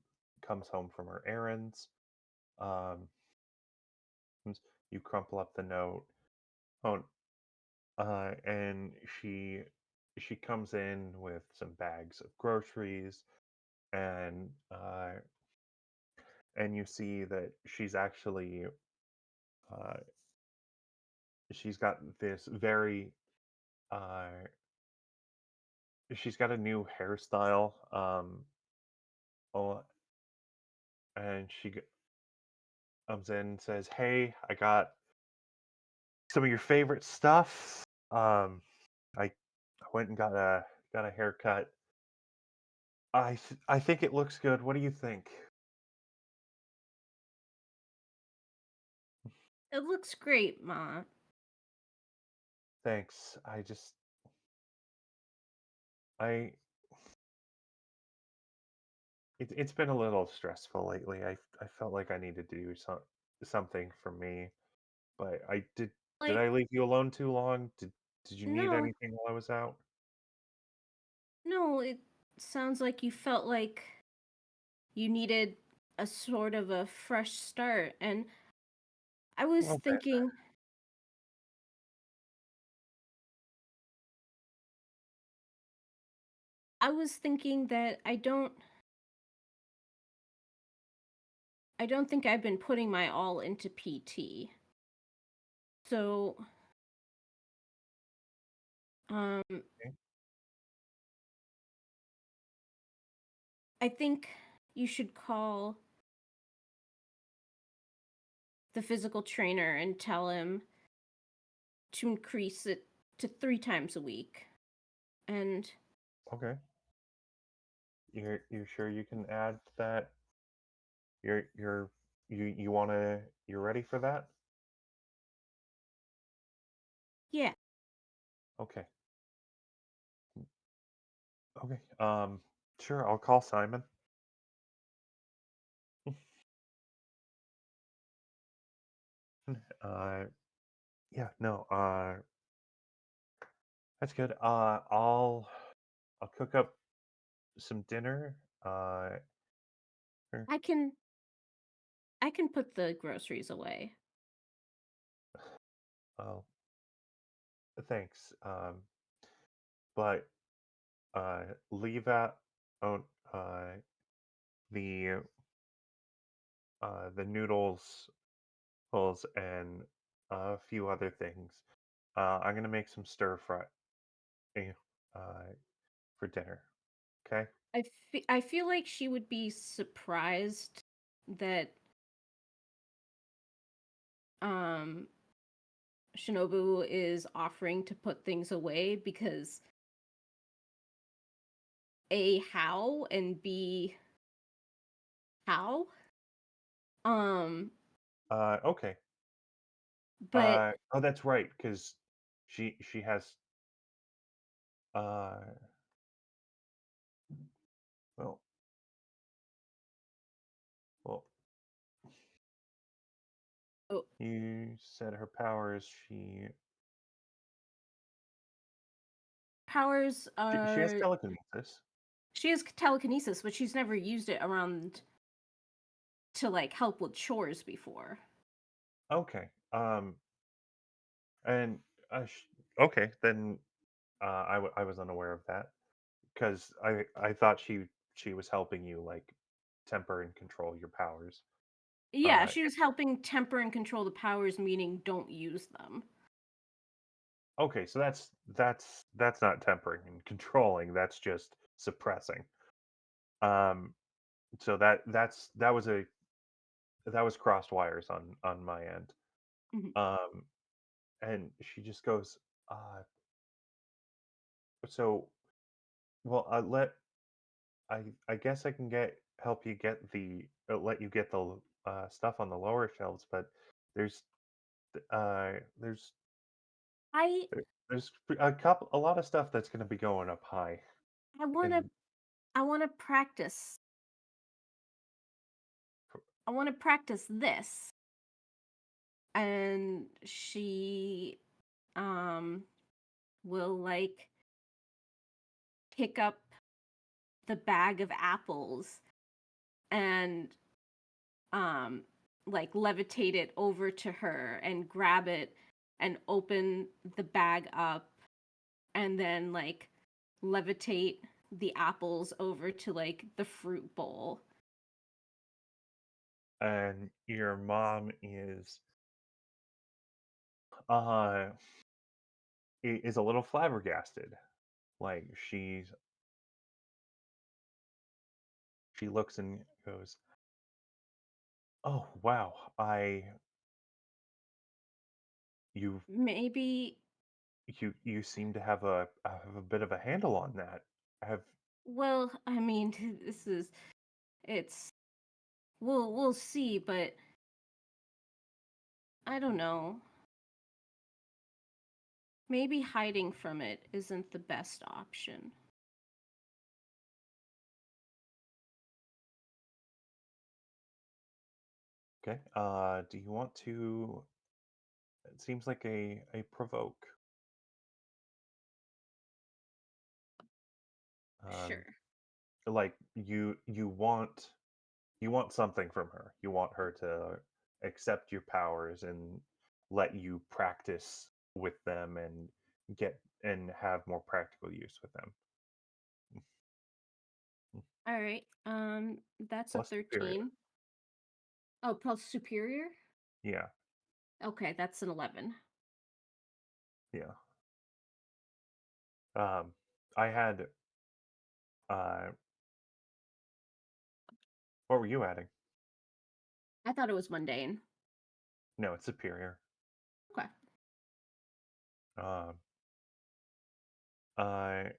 comes home from her errands. Um, you crumple up the note. Oh, and she comes in with some bags of groceries, and you see that uh, she's got this very uh, she's got a new hairstyle. Oh, and comes in and says, "Hey, I got some of your favorite stuff. I went and got a haircut. I think it looks good. What do you think?" It looks great, Ma. Thanks. I it's been a little stressful lately. I felt like I needed to do something for me, but did Like, I leave you alone too long? Did you need no, anything while I was out? no, it sounds like you felt like you needed a sort of a fresh start. And I was Okay. thinking, that I don't think I've been putting my all into PT. So, um, Okay. I think you should call the physical trainer and tell him to increase it to 3 times a week. And Okay. You sure you can add that? You're you wanna you're ready for that? yeah, Okay. Okay. Sure, I'll call Simon. Uh yeah, no, that's good. I'll cook up some dinner. Er, I can put the groceries away. oh, thanks. But leave out oh, uh the the noodles and a few other things. I'm gonna make some stir fry uh for dinner. Okay? I feel like she would be surprised that um Shinobu is offering to put things away because A, how, and B, how. Um, Okay. but Oh, that's right, because she has uh well well oh, you said her powers powers She has are. telekinesis. She has telekinesis, but she's never used it around to like help with chores before. Okay. And okay, then I was unaware of that because I thought she was helping you like temper and control your powers. Yeah, Uh, she was helping temper and control the powers, meaning don't use them. okay, so that's not tempering and controlling. That's just suppressing. Um, so that was crossed wires on my end. Mhm. Um, and she just goes, uh, so well, I guess I can help you get let you get the stuff on the lower shelves, but there's there's I there's a lot of stuff that's going to be going up high, I wanna and I wanna practice. I wanna practice this. And she um will like pick up the bag of apples and um like levitate it over to her and grab it and open the bag up and then like levitate the apples over to like the fruit bowl. and your mom uh is a little flabbergasted. Like she looks and goes, "Oh wow, I you Maybe, you seem to have a bit of a handle on that. Have well, I mean, this is it's we'll see, but I don't know. Maybe hiding from it isn't the best option. okay? Do you want to? It seems like a provoke. Um, Sure. like you want something from her. You want her to accept your powers and let you practice with them and have more practical use with them. All right. That's a Plus superior. 13. Oh, plus superior? Yeah, Okay, that's an 11. yeah. Um, I had uh, what were you adding? I thought it was mundane. No, it's superior. Okay. Um, I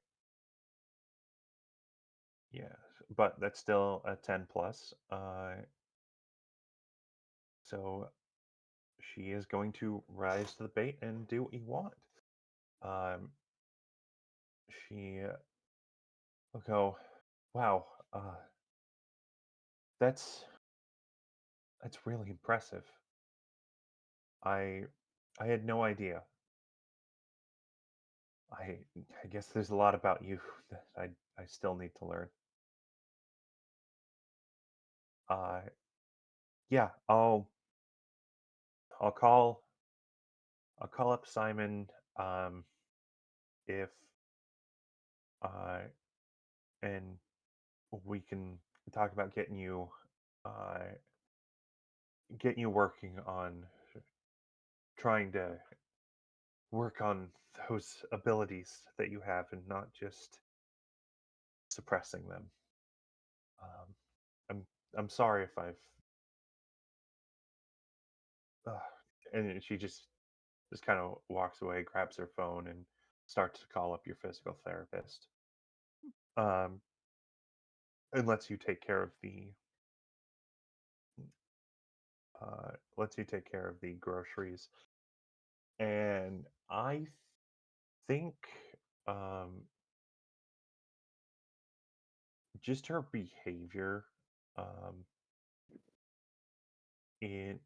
yeah, but that's still a 10 plus. So she is going to rise to the bait and do what you want. Um, she will go, wow, that's that's really impressive. I I had no idea. I I guess there's a lot about you that I still need to learn. Uh, yeah, I'll call I'll call up Simon if uh and we can talk about uh getting you working on trying to work on those abilities that you have and not just suppressing them. Um, I'm I'm sorry if I've uh, and she just kind of walks away, grabs her phone, and starts to call up your physical therapist. Um, and lets you take care of the groceries. And I think um, just her behavior, um, it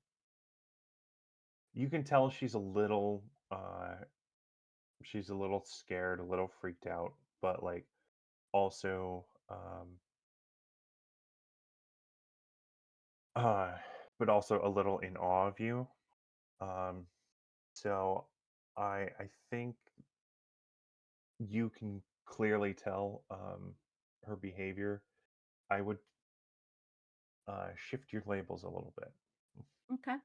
you can tell she's a little she's a little scared, a little freaked out, but like also uh but also a little in awe of you. Um so I think you can clearly tell her behavior. I would shift your labels a little bit. Okay.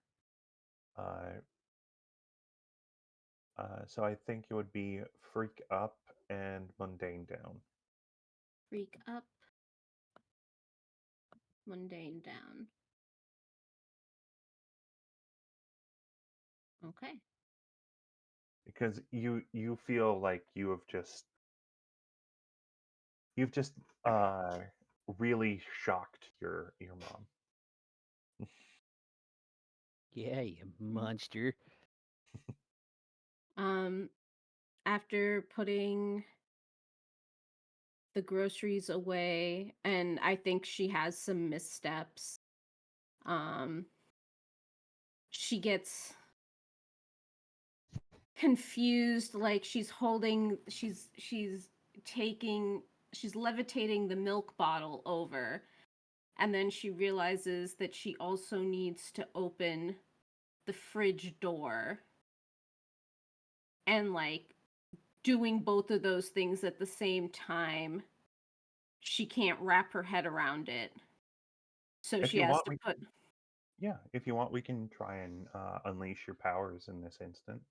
Uh, so I think it would be freak up and mundane down. Freak up, mundane down. Okay. Because you feel like you've just uh really shocked your mom. Yeah, you monster. After putting the groceries away, and I think she has some missteps. She gets confused, like she's levitating the milk bottle over, and then she realizes that she also needs to open the fridge door, and like doing both of those things at the same time, she can't wrap her head around it. So If she you has want, to put if you want, we can try and unleash your powers in this instance.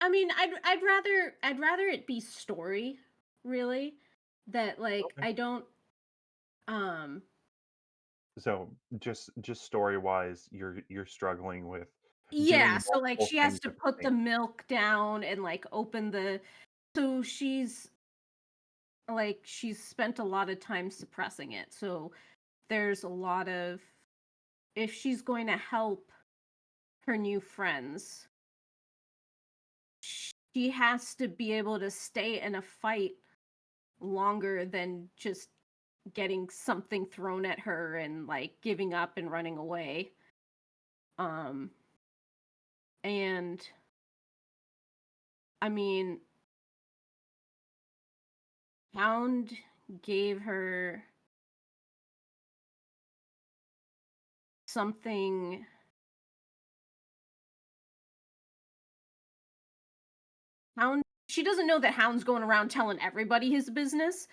I mean, I'd rather it be story, really. That like Okay. I don't um So just story wise, you're struggling with yeah, doing so like multiple she has things to at the put same. the milk down and like open the so she's spent a lot of time suppressing it. So there's a lot of if she's going to help her new friends, she has to be able to stay in a fight longer than just getting something thrown at her and like giving up and running away. Um and I mean, Hound gave her something. Hound, she doesn't know that Hound's going around telling everybody his business.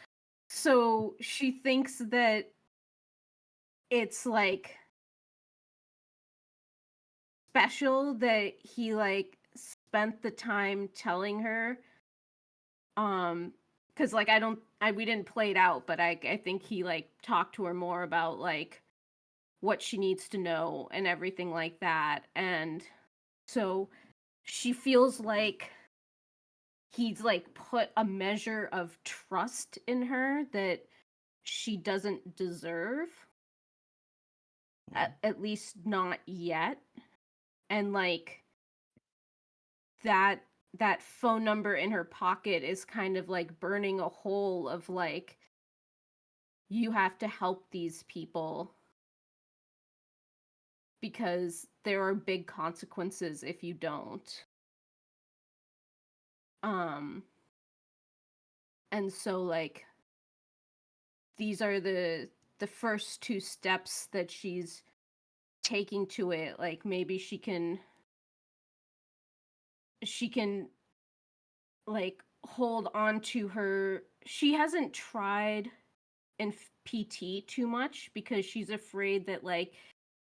So she thinks that it's like special that he like spent the time telling her. Cuz like we didn't play it out, but I think he like talked to her more about like what she needs to know and everything like that. And so she feels like he's like put a measure of trust in her that she doesn't deserve, at least not yet. And like that that phone number in her pocket is kind of like burning a hole of like you have to help these people because there are big consequences if you don't. um and so like these are the first two steps that she's taking to it. Like maybe she can like hold on to her. She hasn't tried in PT too much because she's afraid that like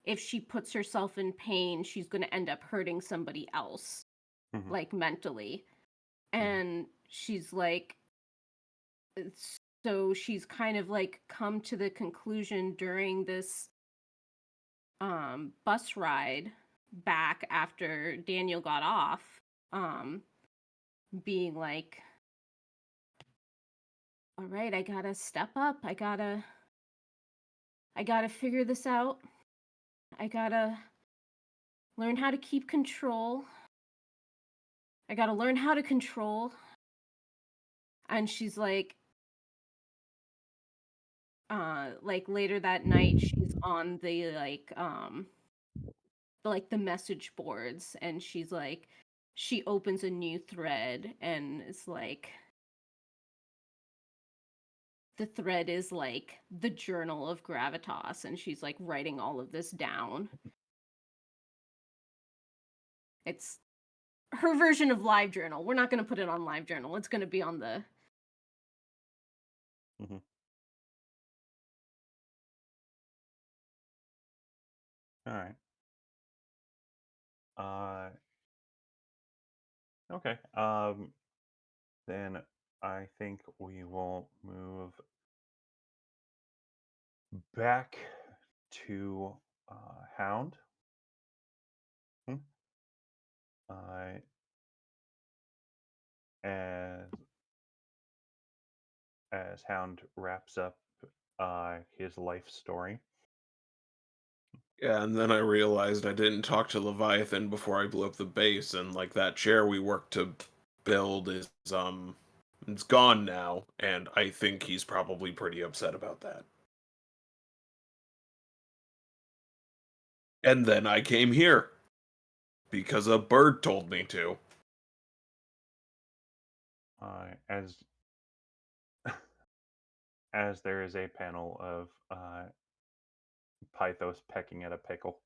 if she puts herself in pain, she's going to end up hurting somebody else, Mhm. like mentally. Mhm. And she's like, so she's kind of like come to the conclusion during this bus ride back after Daniel got off, um, being like, all right, I gotta step up. I gotta figure this out. I gotta learn how to keep control. I gotta learn how to control. And she's like later that night, she's on the like the message boards, and she opens a new thread and it's like the thread is like the journal of Gravitas, and she's like writing all of this down. It's her version of LiveJournal. We're not going to put it on LiveJournal. It's going to be on the. Mm-hmm. All right. Okay. Then I think we will move back to Hound. Hmm? As Hound wraps up his life story. Yeah, and then I realized I didn't talk to Leviathan before I blew up the base, and like that chair we worked to build is it's gone now, and I think he's probably pretty upset about that. And then I came here because a bird told me to. As as there is a panel of Pythos pecking at a pickle.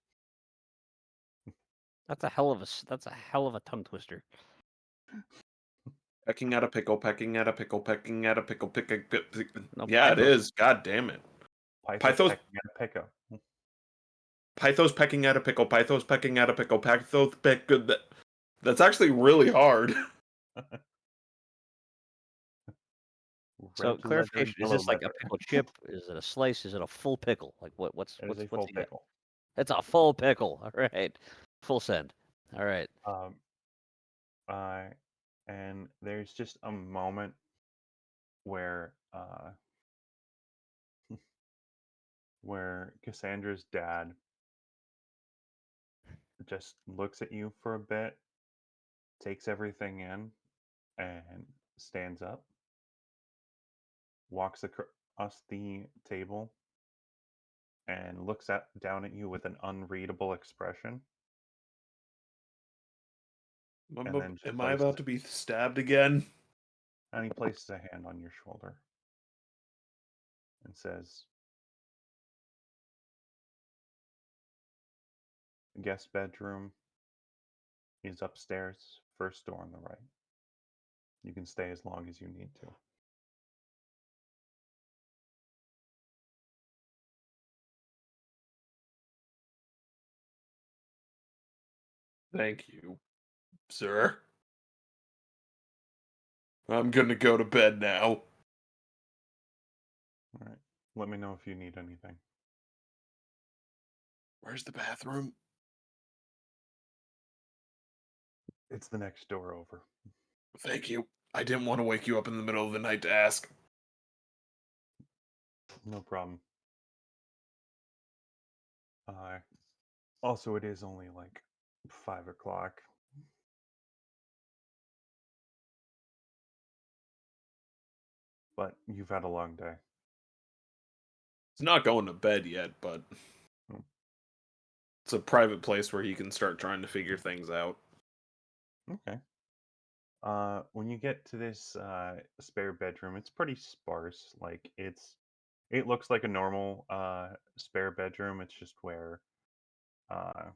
That's a hell of a tongue twister. Pecking at a pickle, pecking at a pickle, pecking at a pickle, No, yeah, it Pythos. is. God damn it. Pythos Pythos, pecking at a pickle. Pythos pecking at a pickle, Pythos pecking at a pickle, Pythos peck. That's actually really hard. So Red leather, clarification: is yellow this like a leather. pickle chip? Is it a slice? Is it a full pickle? Like what's It is a what's full he got? pickle. It's a full pickle. All right, full send. All right. And there's just a moment where where Cassandra's dad just looks at you for a bit, takes everything in, and stands up, walks across the table, and looks down at you with an unreadable expression, and then just Am I about to be stabbed again? and he places a hand on your shoulder and says, "The guest bedroom is upstairs, first door on the right. You can stay as long as you need to." Thank you, sir. I'm gonna go to bed now. All right. Let me know if you need anything. Where's the bathroom? It's the next door over. Thank you. I didn't want to wake you up in the middle of the night to ask. No problem. Also, it is only like 5 o'clock. But you've had a long day. He's not going to bed yet, but Hmm. it's a private place where he can start trying to figure things out. Okay. When you get to this spare bedroom, it's pretty sparse. Like it looks like a normal spare bedroom. It's just where uh,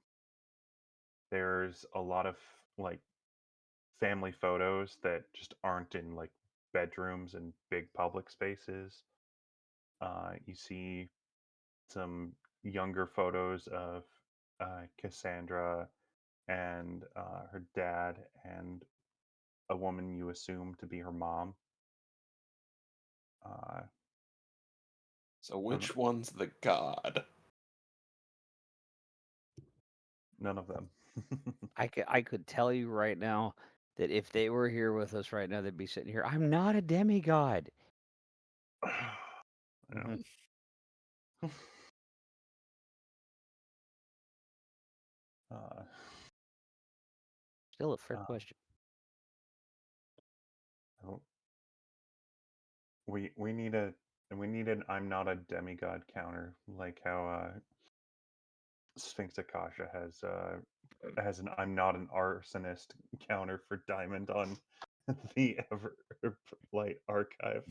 there's a lot of like family photos that just aren't in like bedrooms and big public spaces. You see some younger photos of Cassandra and her dad and a woman you assume to be her mom. Uh, So none, which one's the god? none of them. I could tell you right now that if they were here with us right now, they'd be sitting here. I'm not a demigod. Yeah. Mhm. Uh, Still a fair uh, question. oh, we need a we need an I'm not a demigod counter, like how Sphinx Akasha has an "I'm not an arsonist" counter for Diamond on the Everlight archive.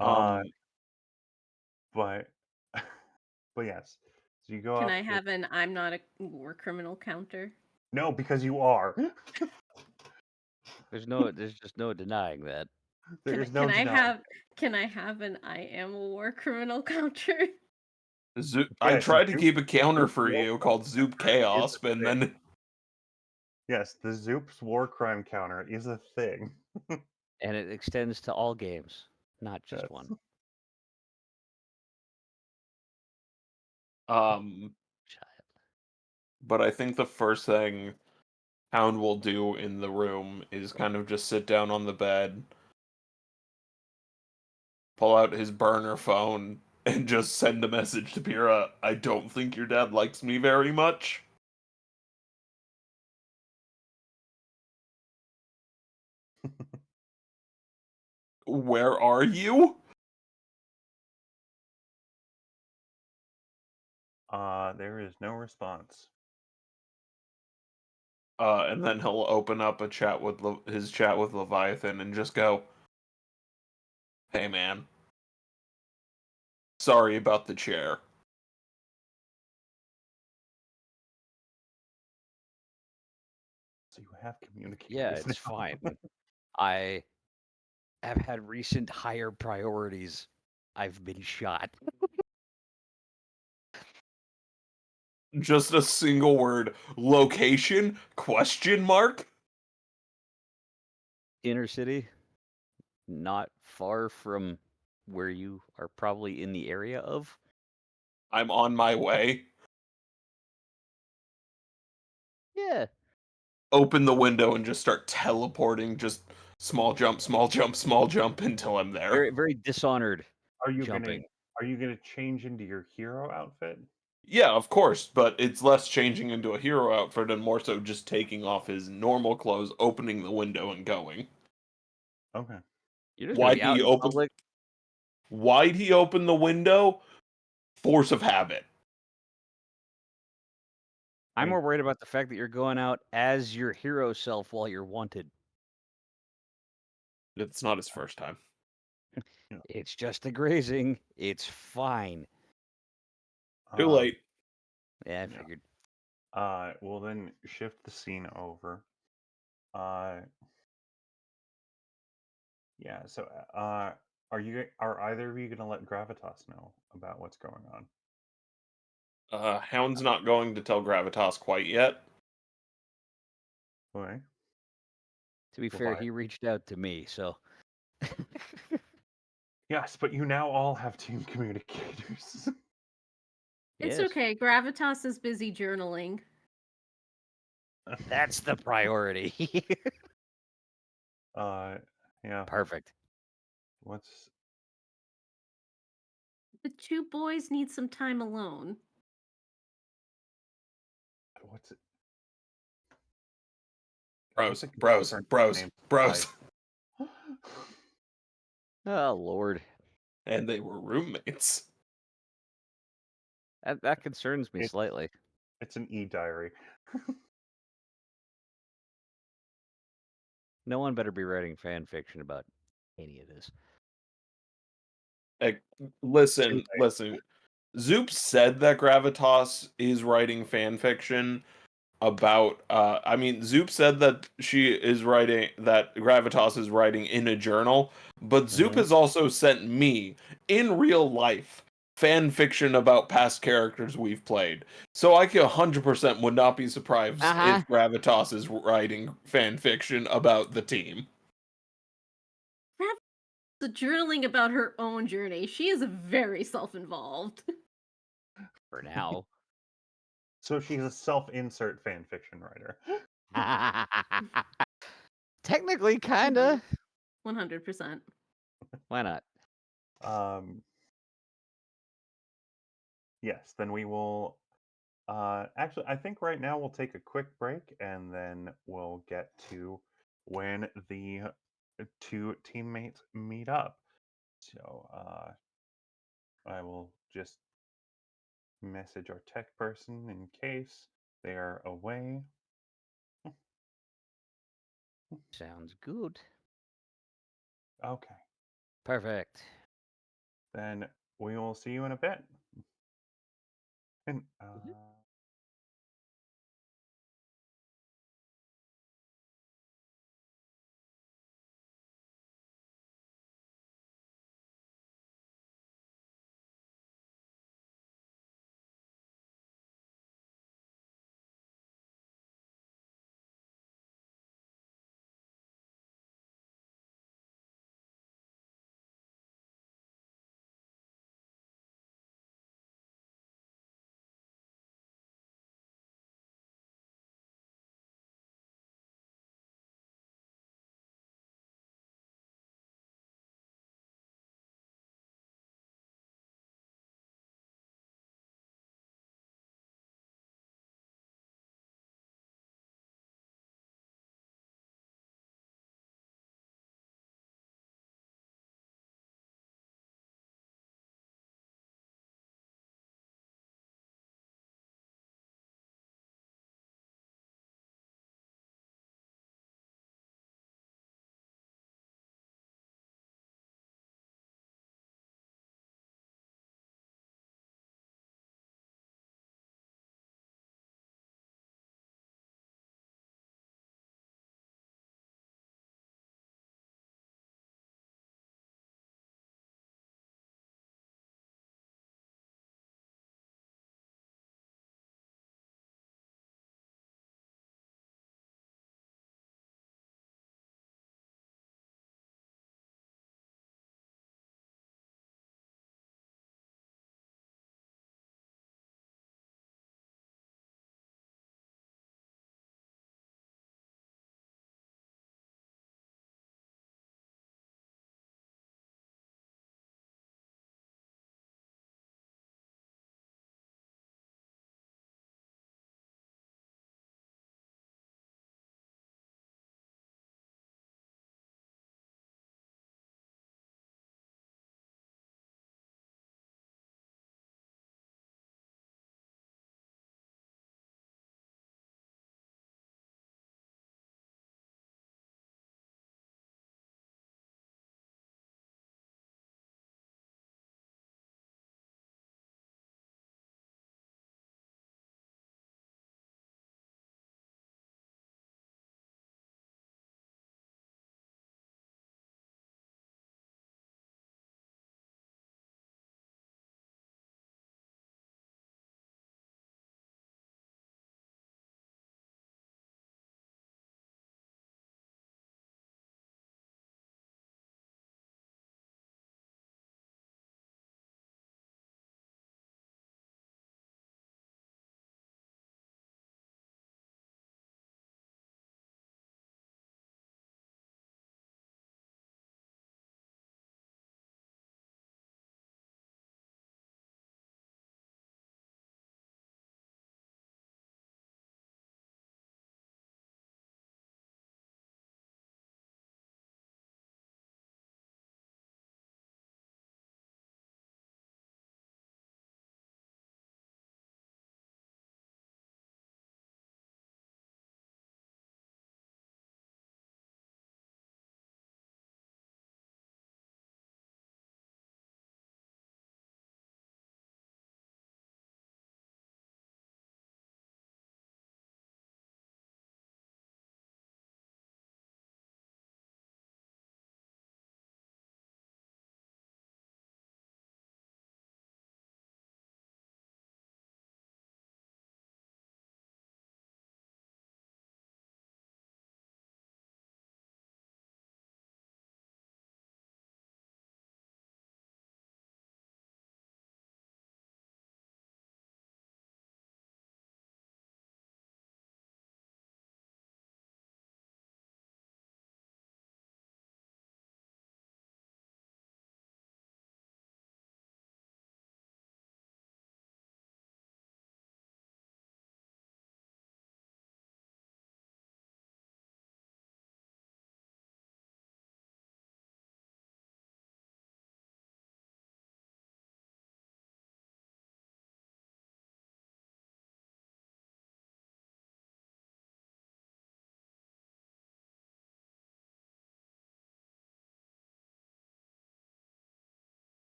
Um, But but yes. So you go Can up. I have an I'm not a war criminal counter? No, because you are. There's just no denying that. There is Can no I denying. have an I am a war criminal counter? I Yes, tried to Zoup- keep a counter Zoup's for war you crime called Zoup counter is Chaos, a but thing. then Yes, the Zoup's war crime counter is a thing. And it extends to all games, not just Yes. one. um Child. but I think the first thing Hound will do in the room is kind of just sit down on the bed, pull out his burner phone, and just send a message to Pyrrha. I don't think your dad likes me very much. Where are you? There is no response. And then he'll open up a chat with his chat with Leviathan and just go, "Hey man, sorry about the chair." So you have communicators. Yeah, it's now. fine. I have had recent higher priorities. I've been shot. Just a single word. Location? Question mark? Inner city, not far from where you are probably in the area of. I'm on my way. Yeah. Open the window and just start teleporting, just small jump, small jump, small jump until I'm there. Very, very dishonored Are you jumping. gonna change into your hero outfit? Yeah, of course, but it's less changing into a hero outfit and more so just taking off his normal clothes, opening the window and going. Okay. You're just gonna Why'd be out he in open public. why'd he open the window? Force of habit. I'm more worried about the fact that you're going out as your hero self while you're wanted. It's not his first time. Yeah. It's just a grazing. It's fine. Too late. Yeah, I Yeah. figured. We'll then shift the scene over. Yeah. So, are either of you gonna let Gravitas know about what's going on? Hound's not going to tell Gravitas quite yet. Okay. To be fair, he reached out to me, so Yes, but you now all have team communicators. It's yes, okay. Gravitas is busy journaling. that's the priority. Yeah. Perfect. What's The two boys need some time alone. what's it? Bros, What's a bros, concerned bros, name? bros. Oh Lord, And they were roommates. that concerns me It- slightly. It's an e-diary. No one better be writing fan fiction about any of this. Listen. Zoup said that Gravitas is writing fan fiction about. Zoup said that Gravitas is writing in a journal, but Zoup Mhm. has also sent me in real life fan fiction about past characters we've played. So I 100% would not be surprised if Gravitas is writing fan fiction about the team. The journaling about her own journey. She is very self-involved. For now. So she's a self-insert fan fiction writer. Technically, kinda. 100%. Why not? Yes, then we will actually I think right now we'll take a quick break and then we'll get to when the two teammates meet up. So I will just message our tech person in case they are away. Sounds good. Okay, Perfect. then we will see you in a bit. And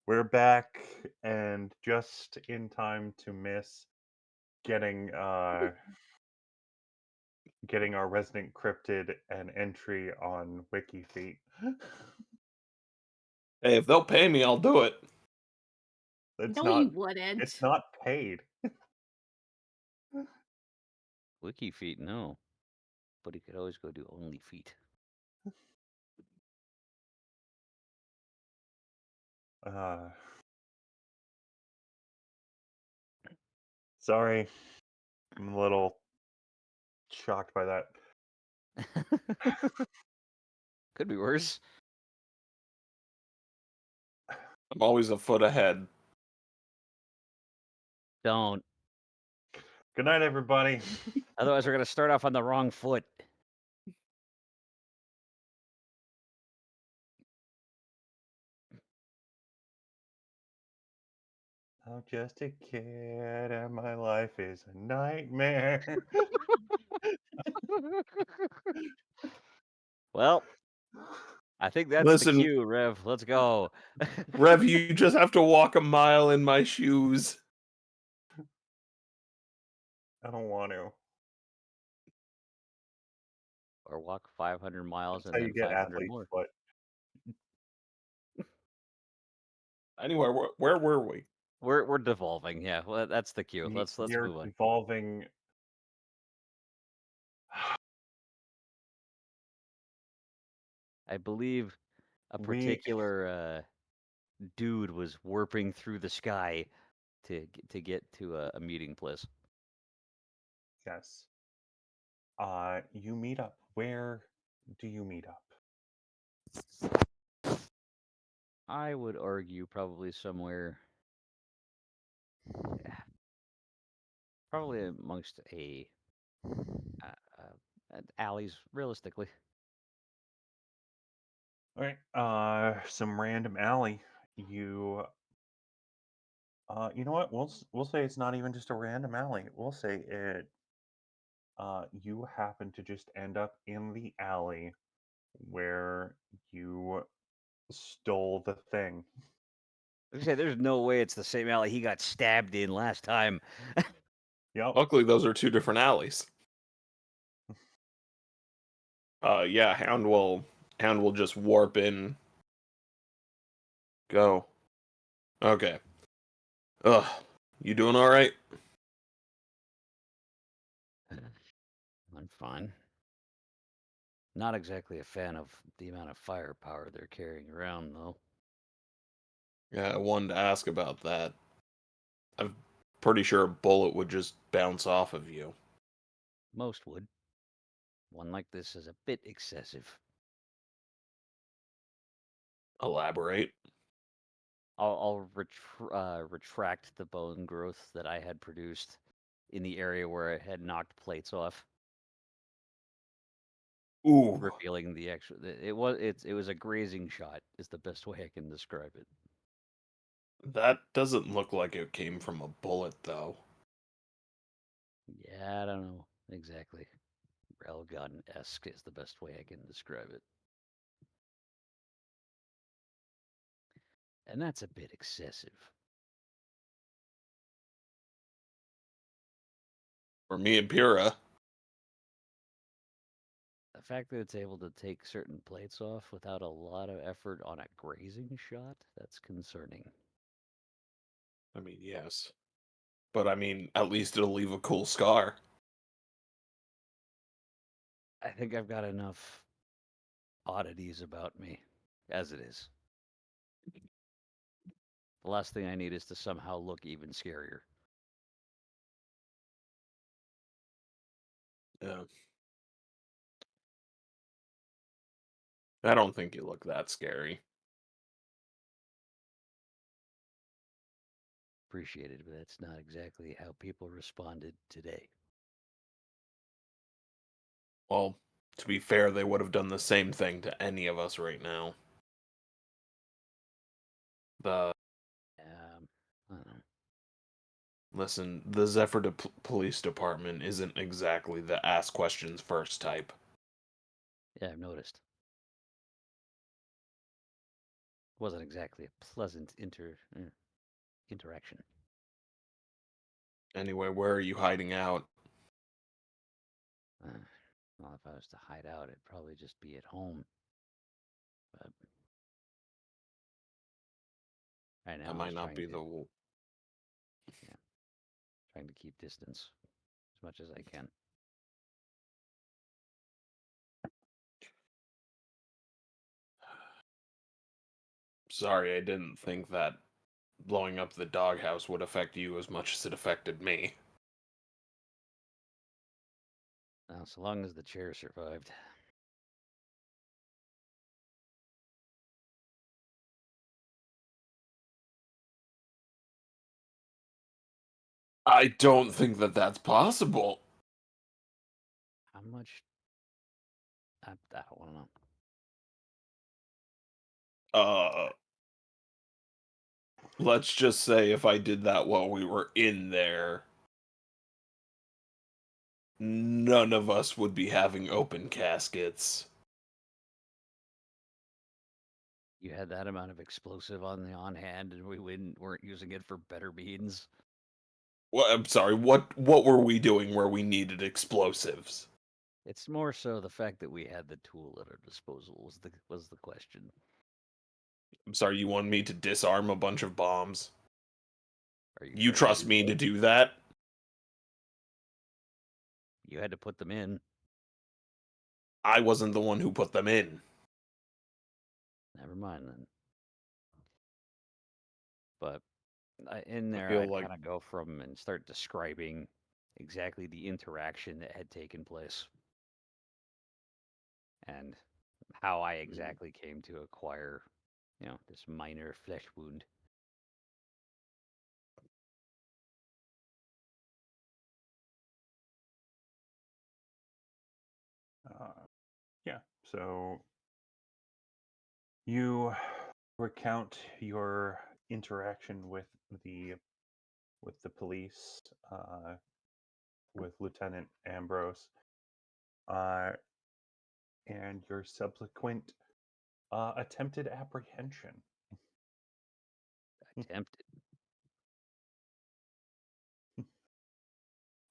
We're back, and just in time to miss getting getting our resident cryptid an entry on WikiFeet. Hey, if they'll pay me, I'll do it. It's No, not. you wouldn't. It's not paid. Wiki feet, no. But he could always go do only feet. Sorry, I'm a little shocked by that. Could be worse. I'm always a foot ahead. Don't. Good night, everybody. Otherwise, we're gonna start off on the wrong foot. I'm just a kid, and my life is a nightmare. Well, I think that's the Listen, cue, Rev. Let's go. Rev, you just have to walk a mile in my shoes. I don't want to. Or walk 500 miles That's and how then you get 500 athlete's more. foot. Anyway, where were we? We're devolving. Yeah, well, that's the cue. Let's You're move on. evolving. I believe a We particular dude was warping through the sky to get to a meeting place. yes. You meet up. Where do you meet up? I would argue probably somewhere, probably amongst alleys, realistically. All right. Some random alley. You. You know what? We'll say it's not even just a random alley. We'll say it. You happen to just end up in the alley where you stole the thing. Like I say, there's no way it's the same alley he got stabbed in last time. Yep. Luckily, those are two different alleys. Yeah, Hound will just warp in. Go. Okay. Ugh. You doing all right? I'm fine. Not exactly a fan of the amount of firepower they're carrying around, though. Yeah, I wanted to ask about that. I'm pretty sure a bullet would just bounce off of you. Most would. One like this is a bit excessive. Elaborate. I'll retract the bone growth that I had produced in the area where I had knocked plates off, Ooh. revealing the actual. It was a grazing shot. Is the best way I can describe it. That doesn't look like it came from a bullet, though. Yeah, I don't know exactly. Railgun-esque is the best way I can describe it. And that's a bit excessive. For me and Pyrrha. The fact that it's able to take certain plates off without a lot of effort on a grazing shot, that's concerning. I mean, yes. But I mean, at least it'll leave a cool scar. I think I've got enough oddities about me as it is. The last thing I need is to somehow look even scarier. Yeah. I don't think you look that scary. Appreciated, but that's not exactly how people responded today. Well, to be fair, they would have done the same thing to any of us right now. The I don't know. Listen, the Police Department isn't exactly the ask questions first type. Yeah, I've noticed. Wasn't exactly a pleasant interaction. Anyway, where are you hiding out? Well, if I was to hide out, it'd probably just be at home. But right now, That I'm might just not be the. trying to keep distance as much as I can. Sorry, I didn't think that blowing up the doghouse would affect you as much as it affected me. Now, so long as the chair survived. I don't think that that's possible. How much? I don't want to know. Let's just say if I did that while we were in there, none of us would be having open caskets. You had that amount of explosive on hand, and we weren't using it for better means. Well, I'm sorry. What were we doing where we needed explosives? It's more so the fact that we had the tool at our disposal was the question. I'm sorry. You want me to disarm a bunch of bombs? Are you You trying trust do me so? to do that? You had to put them in. I wasn't the one who put them in. Never mind then. But in I there, feel I'd like kind of go from and start describing exactly the interaction that had taken place and how I exactly came to acquire, this minor flesh wound. Yeah. So you recount your interaction with the police, with Lieutenant Ambrose, uh, and your subsequent attempted apprehension, Attempted.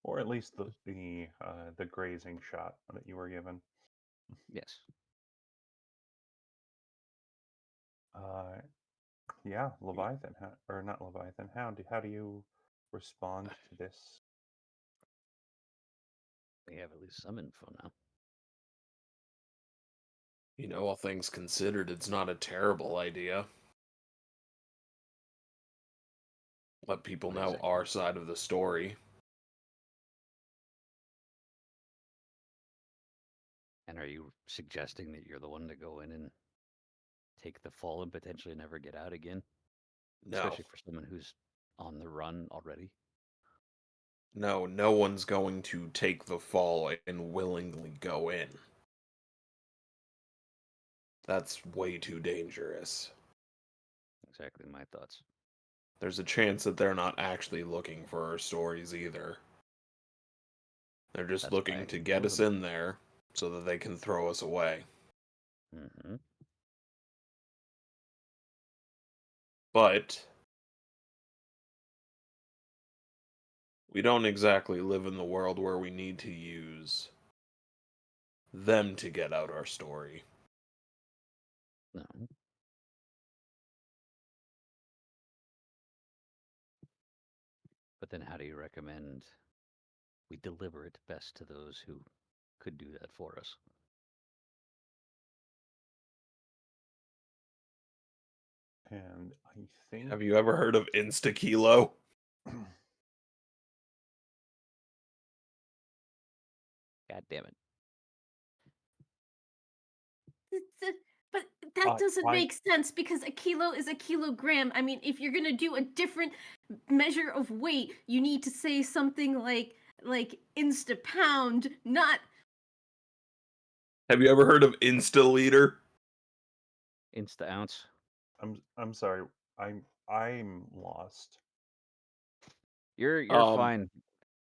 or at least the grazing shot that you were given. Yes. Yeah, Leviathan, or not Leviathan, Hound. How do you respond to this? We have at least some info now. all things considered, it's not a terrible idea. Let people What is know it? our side of the story. And are you suggesting that you're the one to go in and take the fall and potentially never get out again? No. Especially for someone who's on the run already. No, no one's going to take the fall and willingly go in. That's way too dangerous. Exactly my thoughts. There's a chance that they're not actually looking for our stories either. They're just That's why looking I to can get kill us them. in there so that they can throw us away. Mm-hmm. But we don't exactly live in the world where we need to use them to get out our story. No. But then how do you recommend we deliver it best to those who could do that for us? And I think Have you ever heard of Insta-Kilo? God damn it. But that doesn't I make sense because a kilo is a kilogram. I mean, if you're gonna do a different measure of weight, you need to say something like insta pound, not. Have you ever heard of Insta-Liter? Insta ounce. I'm sorry. I'm lost. You're fine.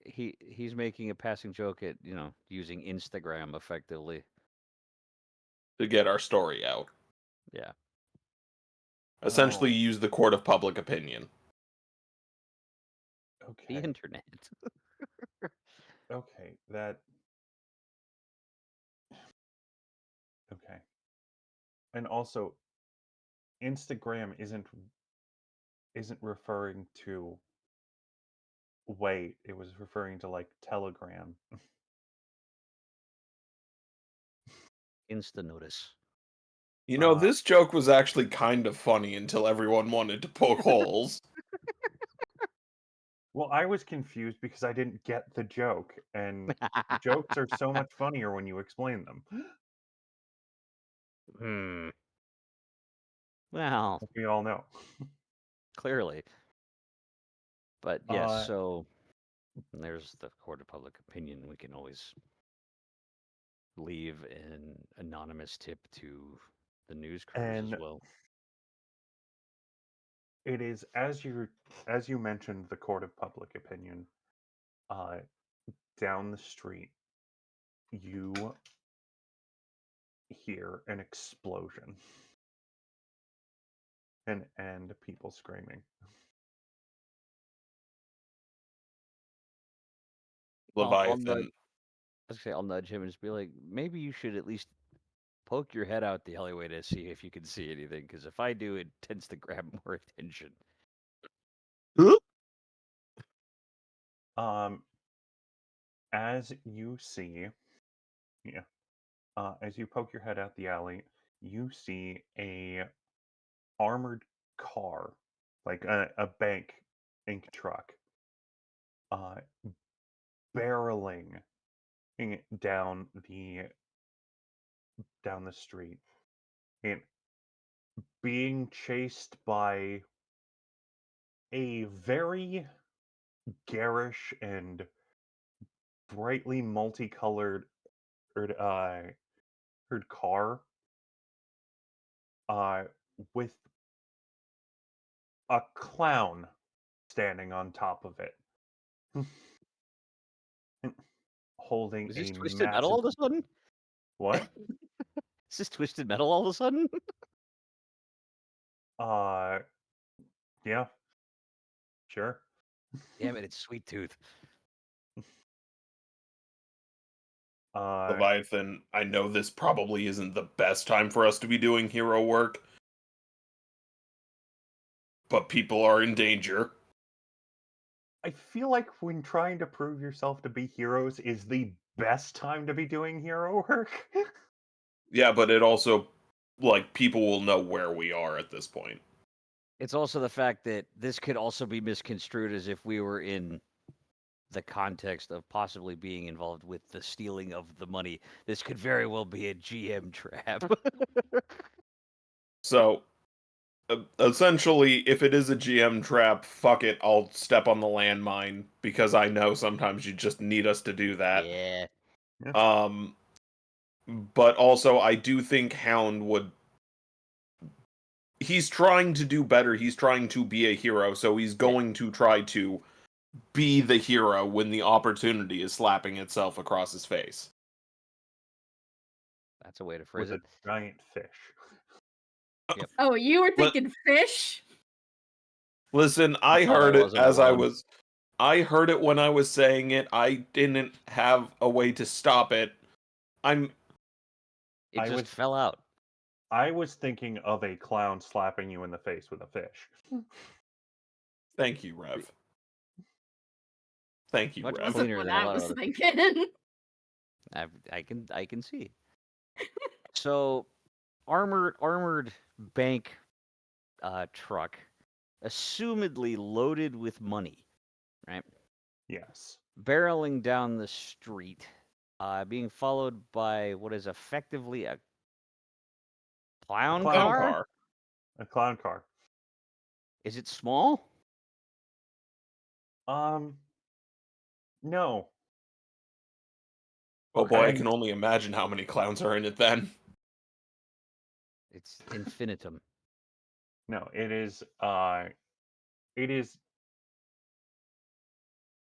He's making a passing joke at, using Instagram effectively. To get our story out. Yeah. Essentially, Oh, use the court of public opinion. The okay. internet. Okay, that. Okay. And also, Instagram isn't referring to wait, it was referring to like Telegram. Insta notice. You know, Uh, this joke was actually kind of funny until everyone wanted to poke holes. well, I was confused because I didn't get the joke, and jokes are so much funnier when you explain them. Hmm. Well, As we all know. clearly. But yes, Uh, so there's the court of public opinion. We can always leave an anonymous tip to the news crews as and well. it is as you mentioned the court of public opinion. Uh, down the street, you hear an explosion and people screaming. I'll nudge. Leviathan. I'll nudge him and just be like, maybe you should at least poke your head out the alleyway to see if you can see anything. Because if I do, it tends to grab more attention. Um, as you see, yeah, as you poke your head out the alley, you see a armored car, like a bank ink truck, uh, barreling down the street, and being chased by a very garish and brightly multicolored uh, car, uh, with a clown standing on top of it, holding Is this a Twisted Metal all massive of a sudden? what? Is this Twisted Metal all of a sudden? Uh, yeah, sure. Damn it, it's Sweet Tooth. Uh, Leviathan, I know this probably isn't the best time for us to be doing hero work, but people are in danger. I feel like when trying to prove yourself to be heroes is the best time to be doing hero work. Yeah, but it also, like, people will know where we are at this point. It's also the fact that this could also be misconstrued as if we were in the context of possibly being involved with the stealing of the money. This could very well be a GM trap. So, essentially, if it is a GM trap, fuck it, I'll step on the landmine, because I know sometimes you just need us to do that. Yeah. Um, but also, I do think Hound would... He's trying to do better, he's trying to be a hero, so he's going to try to be the hero when the opportunity is slapping itself across his face. That's a way to phrase With a it. giant fish. Yep. Oh, you were Let- thinking fish? Listen, I Glad I heard it wasn't as alone. I heard it when I was saying it. I didn't have a way to stop it. It I just was fell out. I was thinking of a clown slapping you in the face with a fish. Thank you, Rev. Thank you, Much Rev. cleaner What than a I lot of was other. thinking. I can see. So, armored bank truck, assumedly loaded with money, right? Yes. Barreling down the street, being followed by what is effectively a A clown clown car. car. A clown car. Is it small? No. Oh boy, I Okay. can only imagine how many clowns are in it then. It's infinitum. No, it is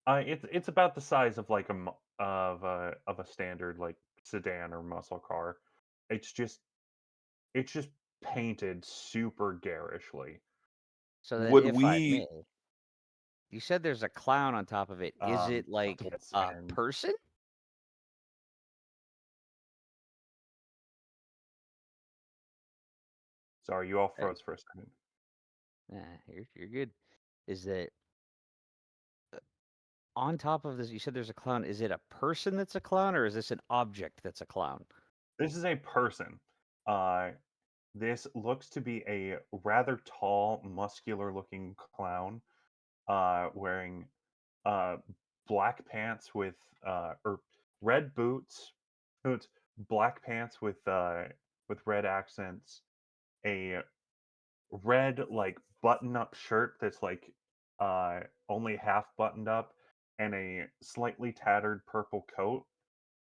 it's about the size of like of a standard like sedan or muscle car. It's just painted super garishly. So then, Would if I may, we? you said there's a clown on top of it. Is it like Yes, a and person? sorry, you all Uh, froze for a second. you're good. Is that on top of this? You said there's a clown. Is it a person that's a clown, or is this an object that's a clown? This is a person. This looks to be a rather tall, muscular-looking clown, wearing uh, black pants or red boots, black pants with red accents, a red like button-up shirt that's like only half buttoned up, and a slightly tattered purple coat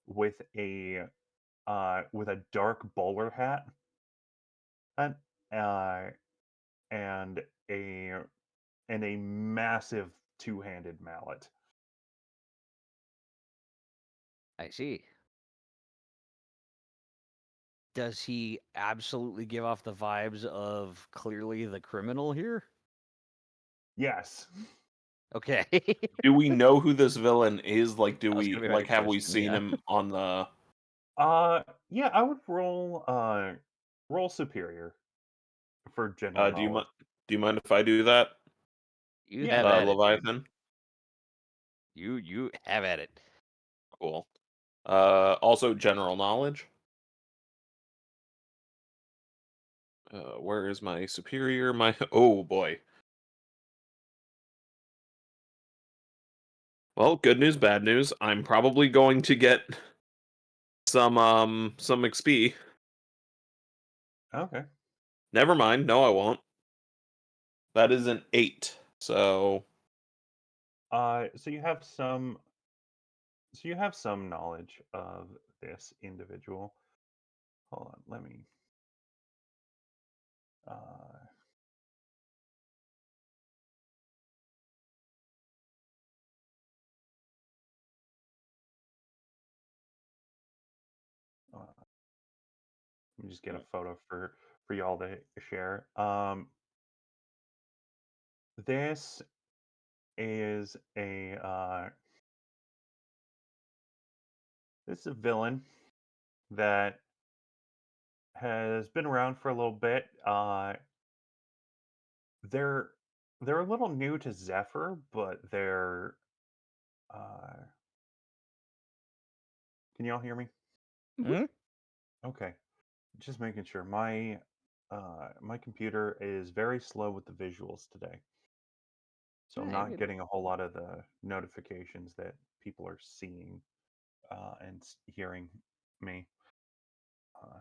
with a dark bowler hat, and uh, and a and a massive two-handed mallet. I see. Does he absolutely give off the vibes of clearly the criminal here? Yes. Okay. Do we know who this villain is? Like, do That was we gonna be my like have we question. seen Yeah. him on the? Yeah, I would roll superior for general Do you knowledge. mind? Do you mind if I do that, You Yeah, have go at ahead. it, dude. Leviathan? You have at it. Cool. Also general knowledge. Where is my superior? My oh boy. Well, good news, bad news. I'm probably going to get some XP. Okay. Never mind. No, I won't. That is an 8. So So you have some knowledge of this individual. Hold on, let me. Uh, uh, Let me just get a photo for y'all to share. This is a villain that has been around for a little bit. They're they're a little new to Zephyr, but they're uh, can y'all hear me? Hmm? Okay, just making sure. My computer is very slow with the visuals today, so I'm Yeah, you're not good. getting a whole lot of the notifications that people are seeing and hearing me. Uh,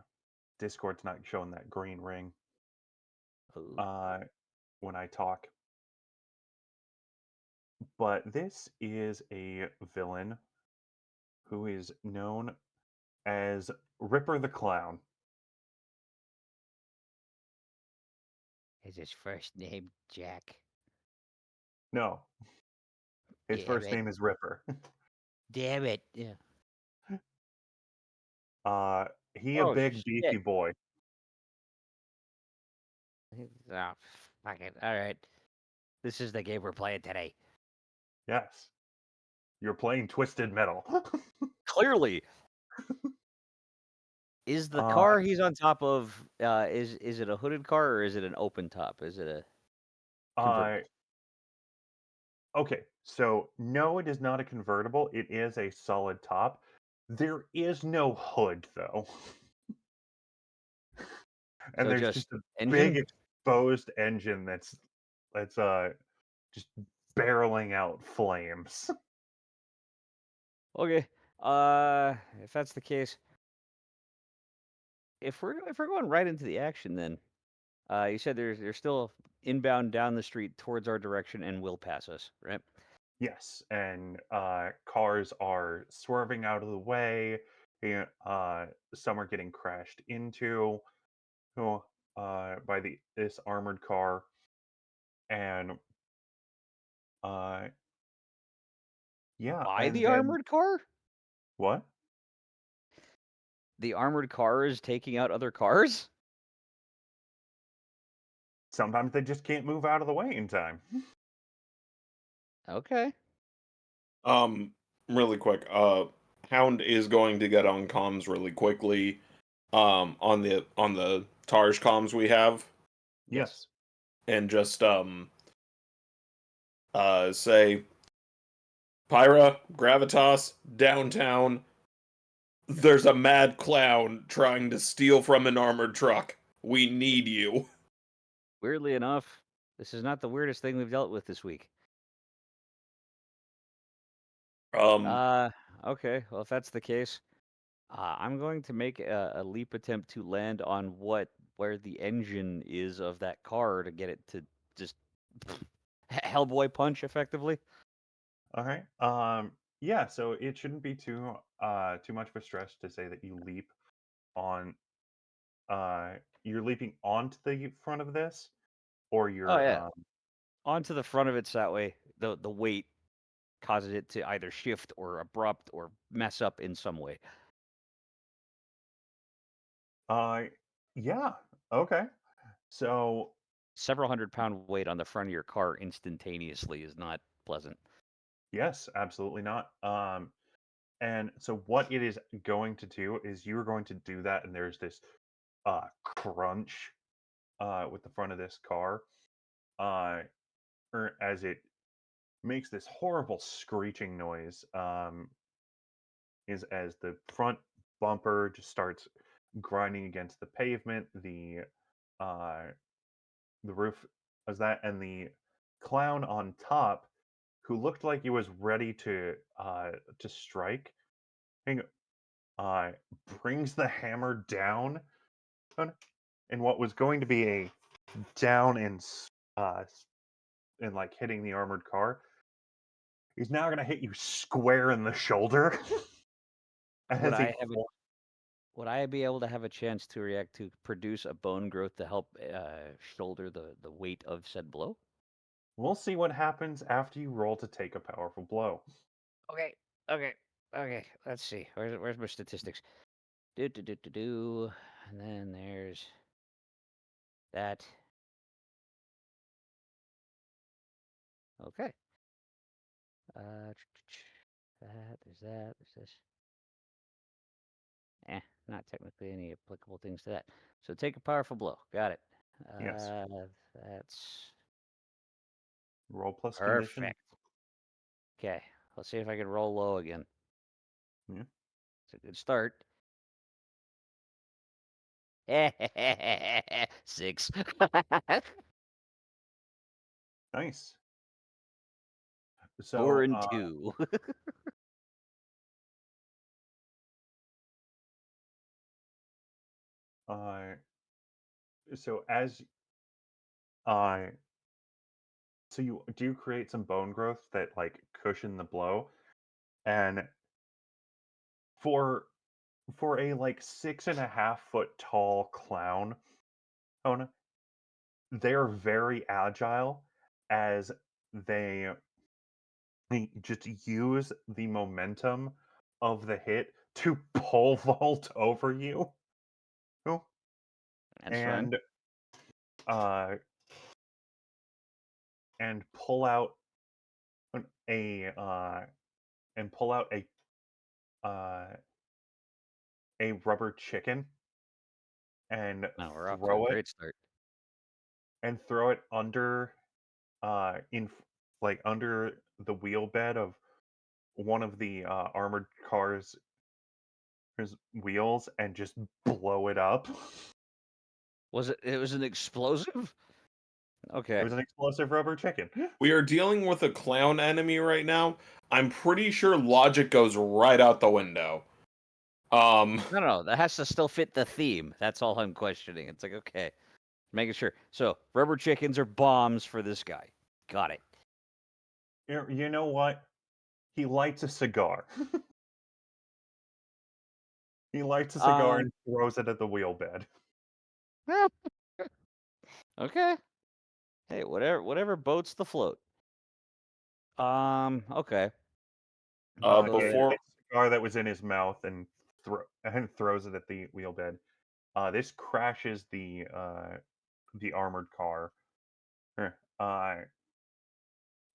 Discord's not showing that green ring Oh, uh, when I talk. But this is a villain who is known as Ripper the Clown. is his first name Jack? No, his Damn first it. name is Ripper. Damn it. Yeah. He a Oh, big beefy shit. boy. Oh, fuck it. All right. This is the game we're playing today. Yes, you're playing Twisted Metal. Clearly. Is the uh, car he's on top of is it a hooded car or is it an open top? Is it a uh, convertible? okay, so no, it is not a convertible. It is a solid top. There is no hood though, and So there's just just a big engine? exposed engine that's just barreling out flames. Okay. If that's the case, if we're going right into the action then, you said there's still inbound down the street towards our direction and will pass us, right? Yes, and cars are swerving out of the way. Some are getting crashed into oh, by this armored car, and uh, yeah, By and the then armored car? what? The armored car is taking out other cars? sometimes they just can't move out of the way in time. Okay. Really quick. Hound is going to get on comms really quickly. On the Tarj comms we have, Yes. and just say, Pyrrha, Gravitas, downtown. There's a mad clown trying to steal from an armored truck. We need you. Weirdly enough, this is not the weirdest thing we've dealt with this week. Okay. Well, if that's the case, I'm going to make a leap attempt to land on where the engine is of that car to get it to just Hellboy punch effectively. All right. Yeah, so it shouldn't be too much of a stress to say that you leap on you're leaping onto the front of this, or Oh you're yeah, onto the front of it, so that way the weight causes it to either shift or abrupt or mess up in some way. uh yeah, okay. So Several 100-pound weight on the front of your car instantaneously is not pleasant. yes, absolutely not. And so what it is going to do is you're going to do that, and there's this crunch with the front of this car, as it makes this horrible screeching noise. Is as the front bumper just starts grinding against the pavement, uh, the roof as that, and the clown on top, who looked like he was ready to strike, hang- uh, brings the hammer down in what was going to be a down and like hitting the armored car. He's now going to hit you square in the shoulder Would as he I have a Would I be able to have a chance to react to produce a bone growth to help shoulder the weight of said blow? We'll see what happens after you roll to take a powerful blow. Okay, okay, okay. Let's see. Where's my statistics? Do. And then there's that. Okay. There's that. There's this. Not technically any applicable things to that. So take a powerful blow. Got it. Yes. That's Roll plus condition. perfect. Okay. Let's see if I can roll low again. Yeah. It's a good start. 6. Nice. 4 So, and 2. uh, so as uh, so you do create some bone growth that like cushion the blow, and for a like 6.5 foot tall clown, Kona, they're very agile as they just use the momentum of the hit to pole vault over you. That's fine. and uh and pull out a and pull out uh a rubber chicken and Now we're off to a throw it great start. under like under the wheel bed of one of the armored cars his wheels and just blow it up. It was an explosive? Okay. It was an explosive rubber chicken. We are dealing with a clown enemy right now. I'm pretty sure logic goes right out the window. No, that has to still fit the theme. That's all I'm questioning. It's like, okay, making sure. So, rubber chickens are bombs for this guy. Got it. You know what? He lights a cigar. He lights a cigar Um, and throws it at the wheel bed. okay. Hey, whatever boats the float. Okay. So, Before Lights a cigar that was in his mouth and throws it at the wheel bed. This crashes the armored car,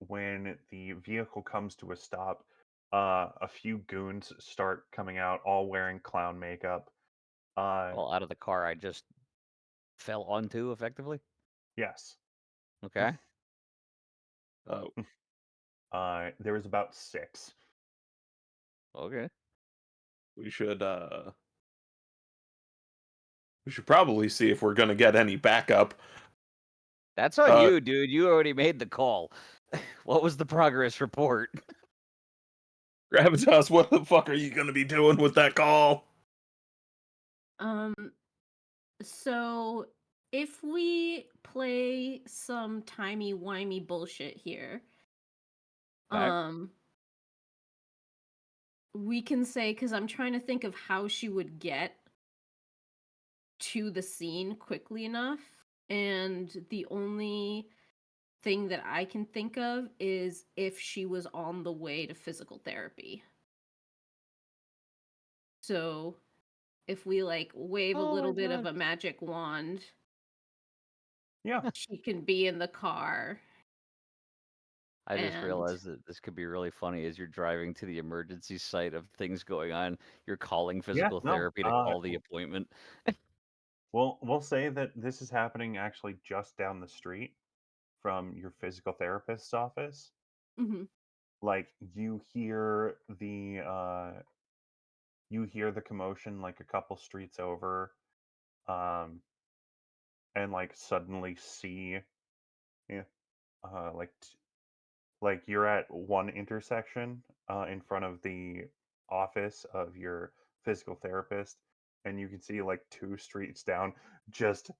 when the vehicle comes to a stop, a few goons start coming out, all wearing clown makeup. Well, out of the car I just fell onto, effectively. Yes. Okay. There was about 6. Okay. We should probably see if we're gonna get any backup. That's on you, dude. You already made the call. What was the progress report? Gravitas, what the fuck are you gonna be doing with that call? So if we play some timey-wimey bullshit here, Okay. we can say, because I'm trying to think of how she would get to the scene quickly enough, and the only thing that I can think of is if she was on the way to physical therapy. So if we like wave a Oh my little bit of God. a magic wand, Yeah. she can be in the car. I just And realized that this could be really funny as you're driving to the emergency site of things going on. You're calling physical No. therapy to call the appointment. We'll say that this is happening actually just down the street from your physical therapist's office. mhm. Like you hear the commotion like a couple streets over, um, and like suddenly see, yeah, like like you're at one intersection in front of the office of your physical therapist, and you can see like 2 streets down, just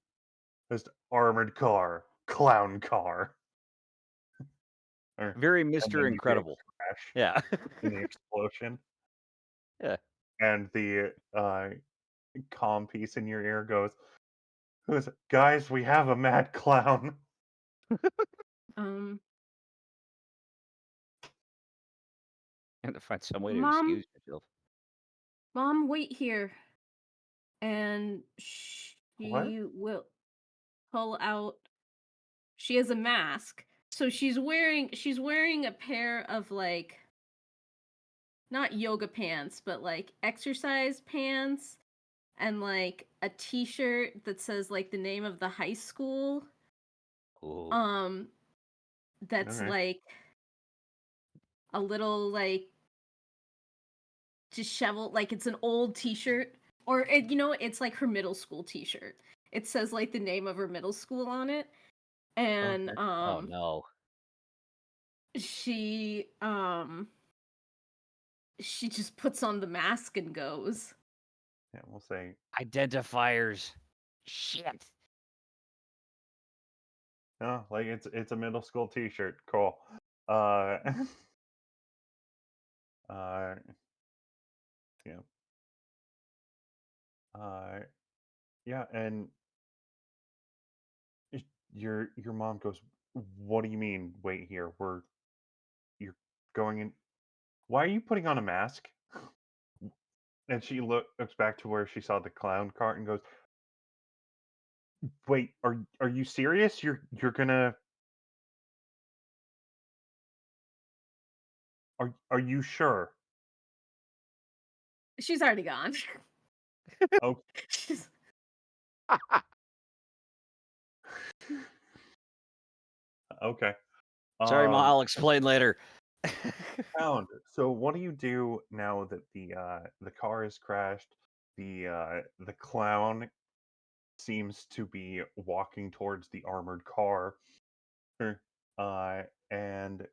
armored car, clown car, or, Very and Mr. then you hear a Incredible. crash Yeah. in the explosion, Yeah. and the calm piece in your ear goes, "Who's guys? We have a mad clown." Um, And to find some way to mom, excuse yourself. mom, wait here. And What? she will pull out. She has a mask, so she's wearing a pair of like not yoga pants, but like exercise pants, and like a t-shirt that says like the name of the high school. Ooh. That's Okay. like a little like disheveled, like it's an old t-shirt, or it's like her middle school t-shirt. It says like the name of her middle school on it, and Okay. Oh no. she she just puts on the mask and goes. Yeah, we'll say, Identifiers. Shit. oh, like it's a middle school T-shirt. Cool. Uh, uh, yeah. Uh, yeah, and your mom goes, "What do you mean? Wait here. You're going in. Why are you putting on a mask?" And she looks back to where she saw the clown cart and goes, "Wait, are you serious? You're gonna are you sure?" She's already gone. Oh, She's- okay. Sorry, Ma, Um, I'll explain later. Hound. So what do you do now that the car has crashed? The clown seems to be walking towards the armored car. Er, Uh, and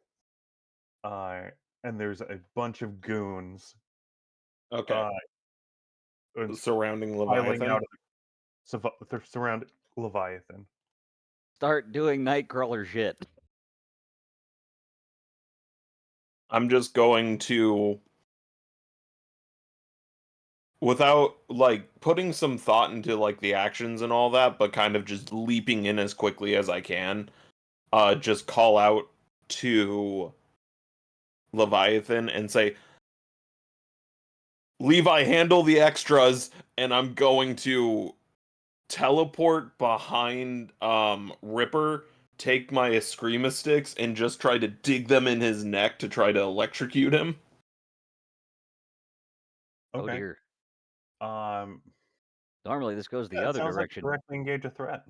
uh, and there's a bunch of goons Okay. uh and Surrounding piling out Leviathan. of they're surrounding Leviathan. Start doing Nightcrawler shit. I'm just going to, without like putting some thought into like the actions and all that, but kind of just leaping in as quickly as I can, just call out to Leviathan and say, Levi, handle the extras, and I'm going to teleport behind Ripper take my Eskrima sticks and just try to dig them in his neck to try to electrocute him. Oh Okay. dear. Um, Normally this goes the yeah, it other sounds like direction. directly engage a threat.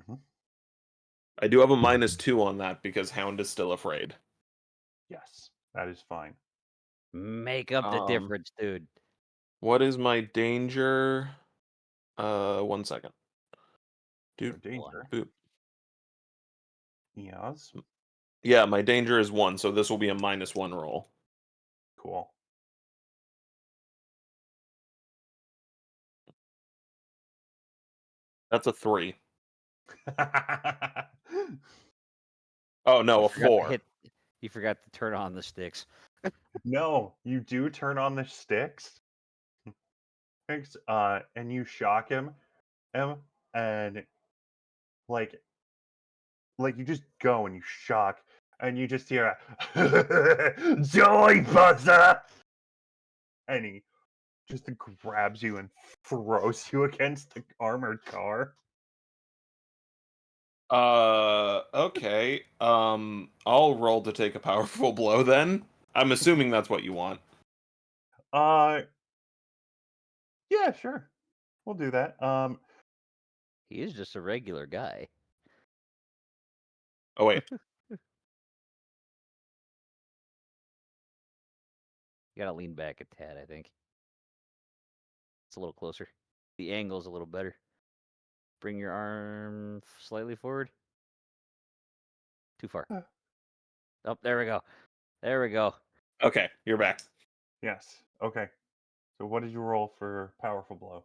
I do have a -2 on that because Hound is still afraid. Yes, that is fine. Make up the difference, dude. What is my danger? 1 second. So Dude, danger. boop. Yes. Yeah, my danger is 1, so this will be a -1 roll. Cool. That's a 3. Oh no, You a forgot to 4. hit. You forgot to turn on the sticks. No, you do turn on the sticks. Thanks. And you shock him, and like you just go and you shock, and you just hear a joy buzzer, and he just grabs you and throws you against the armored car. Okay. I'll roll to take a powerful blow then. I'm assuming that's what you want. Uh, yeah, sure, we'll do that. He is just a regular guy. Oh wait. You gotta lean back a tad, I think. It's a little closer. The angle's a little better. Bring your arm slightly forward. Too far. Oh, there we go. There we go. Okay, you're back. Yes. Okay. So what did you roll for powerful blow?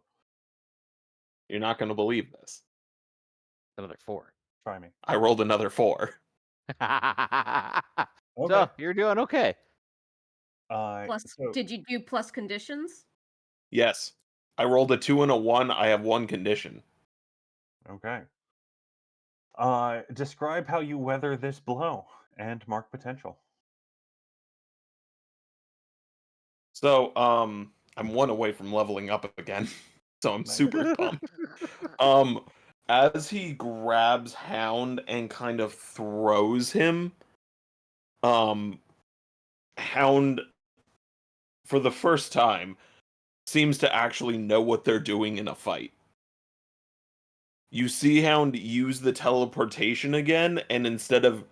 You're not going to believe this. Another 4. Try me. I rolled another 4. Okay. So you're doing okay. Plus, So did you do plus conditions? Yes. I rolled a 2 and a 1. I have 1 condition. okay. Describe how you weather this blow and mark potential. So, I'm 1 away from leveling up again. So I'm Nice. super pumped. As he grabs Hound and kind of throws him, Hound, for the first time, seems to actually know what they're doing in a fight. You see Hound use the teleportation again, and instead of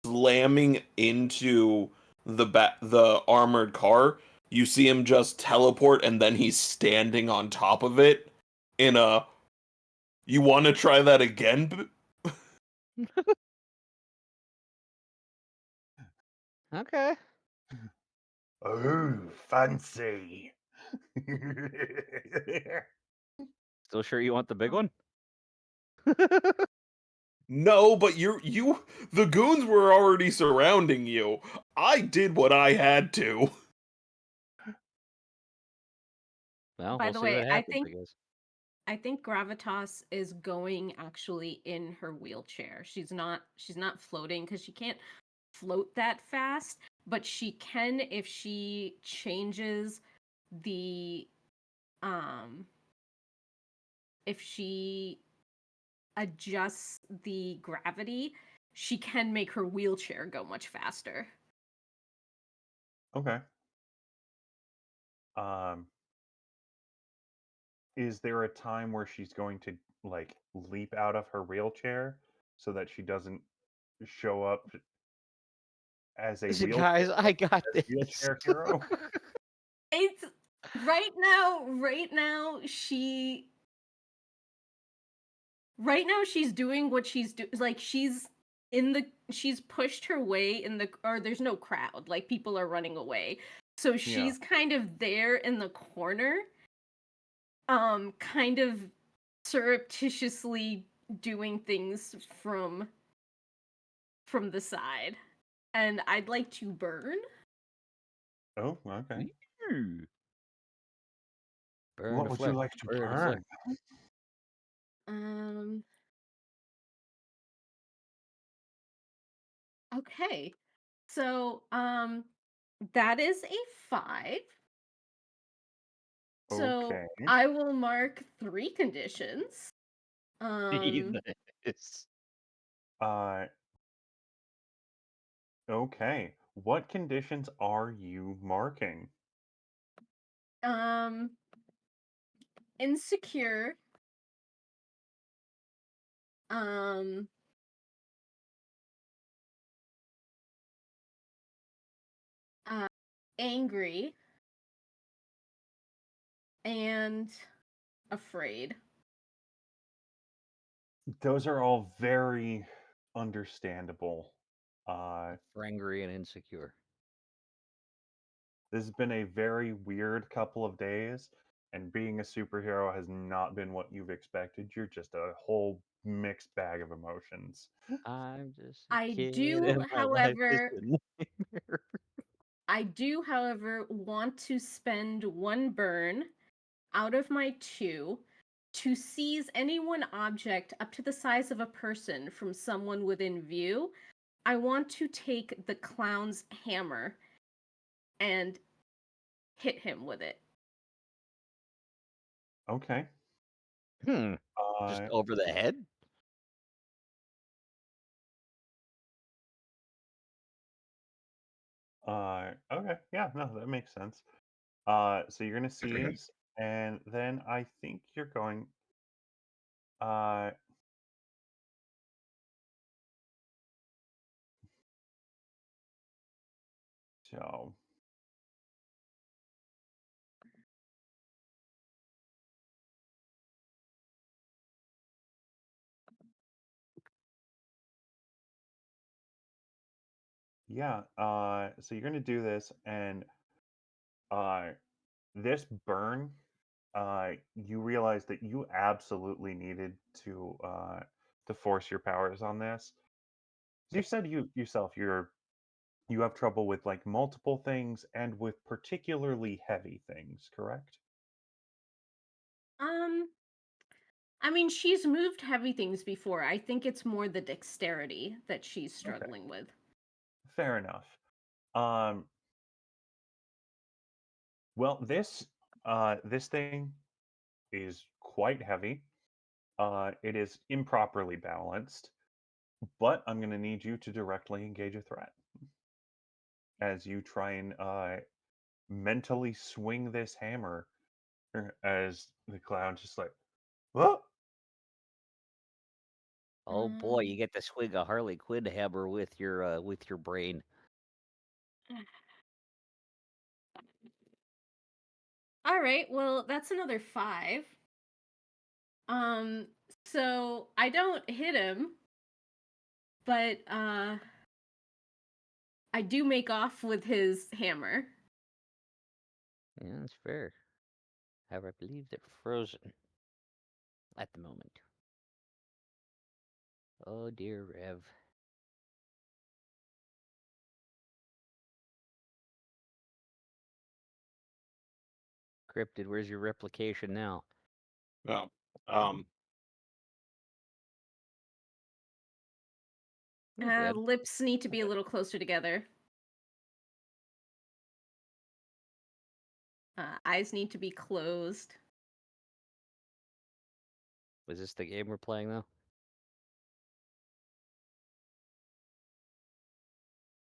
slamming into the armored car, you see him just teleport, and then he's standing on top of it in a. You want to try that again? Okay. Oh, fancy. Still sure you want the big one? No, but the goons were already surrounding you. I did what I had to. Well, By we'll the see way, what happens, I guess. I think Gravitas is going actually in her wheelchair. She's not floating because she can't float that fast, but she can if she changes the if she adjusts the gravity, she can make her wheelchair go much faster. Okay. Is there a time where she's going to like leap out of her wheelchair so that she doesn't show up as a Listen, guys, I got this. wheelchair hero? It's right now she's doing what she's like she's pushed her way in the or there's no crowd, like people are running away. So she's kind of there in the corner, kind of surreptitiously doing things from the side. And I'd like to burn. Oh, okay. Ooh. Burn What a would flesh. you like to Burn a flesh. burn? Okay. So, that is a 5. So Okay. I will mark 3 conditions. Jesus. Uh, Okay. What conditions are you marking? Um, insecure. Um, uh, angry and afraid. Those are all very understandable. Uh, Angry and insecure. this has been a very weird couple of days, and being a superhero has not been what you've expected. You're just a whole mixed bag of emotions. I'm just a I kid do, and my life is however, a nightmare. want to spend one burn out of my 2 to seize any one object up to the size of a person from someone within view. I want to take the clown's hammer and hit him with it. Okay. Just Uh, over the head? okay. Yeah, no, that makes sense. So you're gonna seize, and then I think you're going. Uh, so yeah. So you're gonna do this, and uh, this burn. You realize that you absolutely needed to force your powers on this. You said you yourself you have trouble with like multiple things and with particularly heavy things, correct? Um, I mean, she's moved heavy things before. I think it's more the dexterity that she's Okay, struggling with. fair enough. Um, well, this thing is quite heavy. It is improperly balanced, but I'm going to need you to directly engage a threat as you try and mentally swing this hammer as the clown just like, "Whoa!" Oh boy, Um, you get to swing a Harley Quinn hammer with your brain. all right, well, that's another 5. Um, so I don't hit him, but I do make off with his hammer. Yeah, that's fair. However, I believe they're frozen at the moment. Oh dear, Rev. Cryptid, where's your replication now? Oh, Um, Not bad. Lips need to be a little closer together. Eyes need to be closed. Was this the game we're playing though?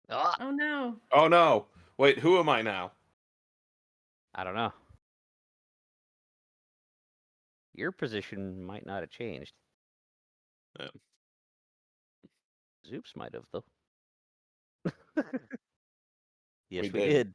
Ah, Oh no. oh no! Wait, who am I now? I don't know. Your position might not have changed. Yeah. Zoops might have though. We Yes, we did. did.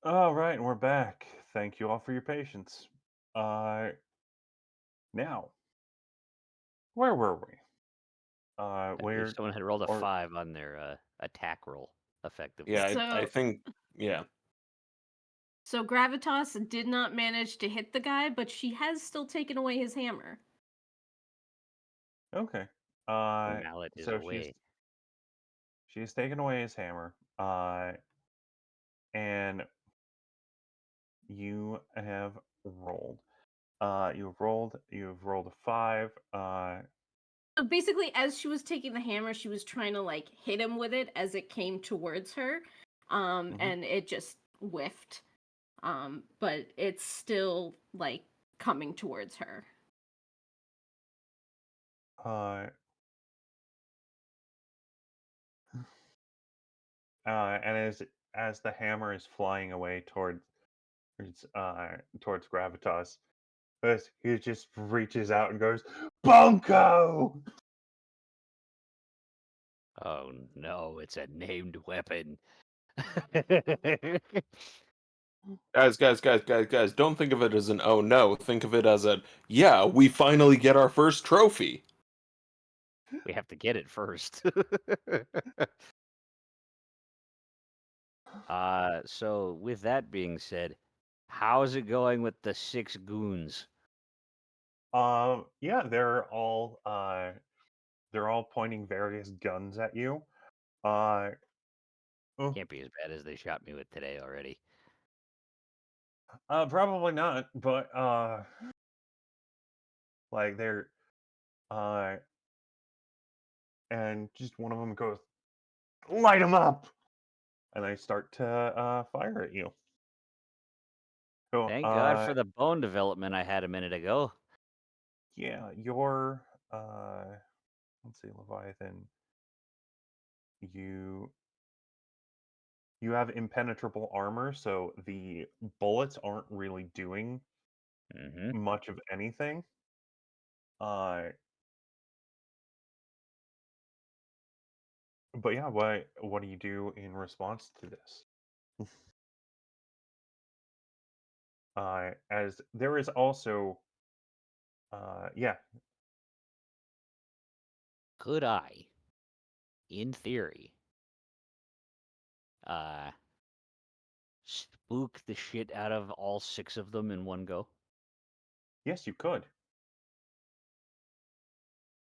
All right, and we're back. Thank you all for your patience. Now, where were we? I believe Where someone had rolled a or 5 on their attack roll, effectively. Yeah, I So think yeah. so Gravitas did not manage to hit the guy, but she has still taken away his hammer. okay. The mallet is So away. she's taken away his hammer. And you have rolled. You've rolled a 5. So basically, as she was taking the hammer, she was trying to like hit him with it as it came towards her, Mhm. and it just whiffed. But it's still like coming towards her. Uh, and as the hammer is flying away towards Gravitas, as he just reaches out and goes, "Bunko!" Oh no, it's a named weapon. Guys, don't think of it as an oh no. Think of it as a yeah, we finally get our first trophy. We have to get it first. So with that being said, how's it going with the 6 goons? Yeah, they're all pointing various guns at you. Uh, oh, Can't be as bad as they shot me with today already. Probably not, but like they're uh, and just one of them goes, "Light them up!" and they start to fire at you. So, Thank God for the bone development I had a minute ago. yeah, your let's see, Leviathan, you you have impenetrable armor, so the bullets aren't really doing Mm-hmm. much of anything. Uh, but yeah, what do you do in response to this? As there is also, yeah, Could I, in theory, uh, spook the shit out of all 6 of them in one go? yes, you could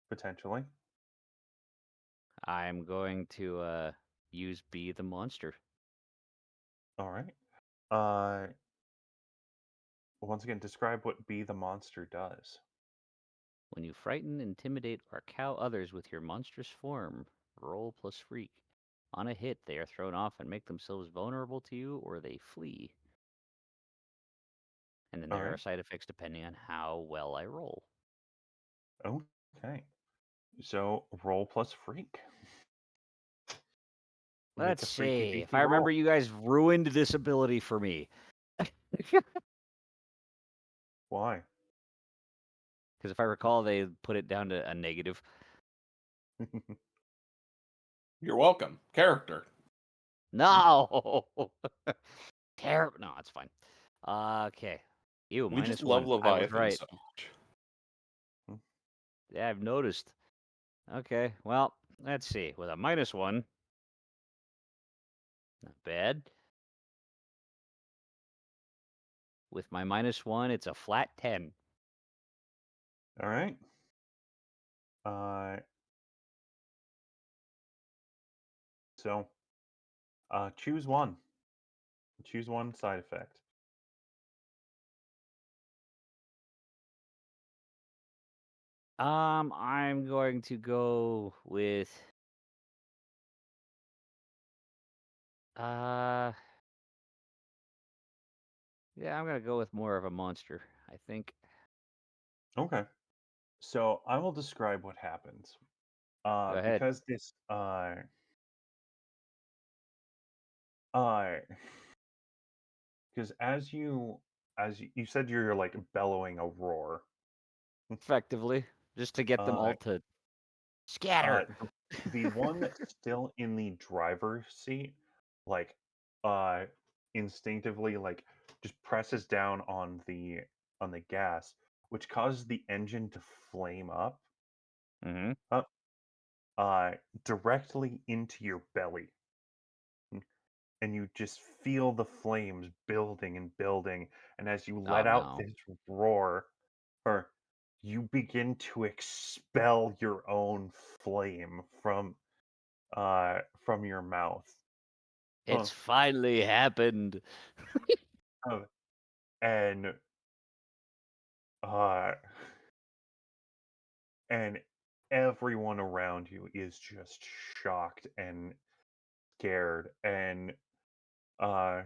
potentially. I'm going to use Be the Monster. All right. Uh, Once again, describe what Be the Monster does. When you frighten, intimidate, or cow others with your monstrous form, roll plus freak. On a hit, they are thrown off and make themselves vulnerable to you, or they flee. And then All there are right. side effects depending on how well I roll. Okay. So roll plus freak. Make Let's a freaky see. If deaky I remember, roll. you guys ruined this ability for me. Why? Because if I recall, they put it down to a negative. You're welcome. Character. No! Terrible. No, it's fine. Okay. Ew, We just -1. love I was Leviathan right. so much. Yeah, I've noticed. Okay, well, let's see. With a -1, not bad. With my -1, it's a flat 10. All right. Uh, so choose one. Choose one side effect. I'm going to go with uh yeah, I'm gonna go with more of a monster, I think. Okay. So I will describe what happens. Go ahead. Because this uh because you said you're like bellowing a roar. Effectively. Just to get them Uh all to scatter. the one that's still in the driver's seat, like uh instinctively like just presses down on the gas, which causes the engine to flame up, Mm-hmm. uh, directly into your belly. And you just feel the flames building and building. And as you Oh let out no. this roar, or you begin to expel your own flame from your mouth. Huh. It's finally happened. Oh, and uh and everyone around you is just shocked and scared and uh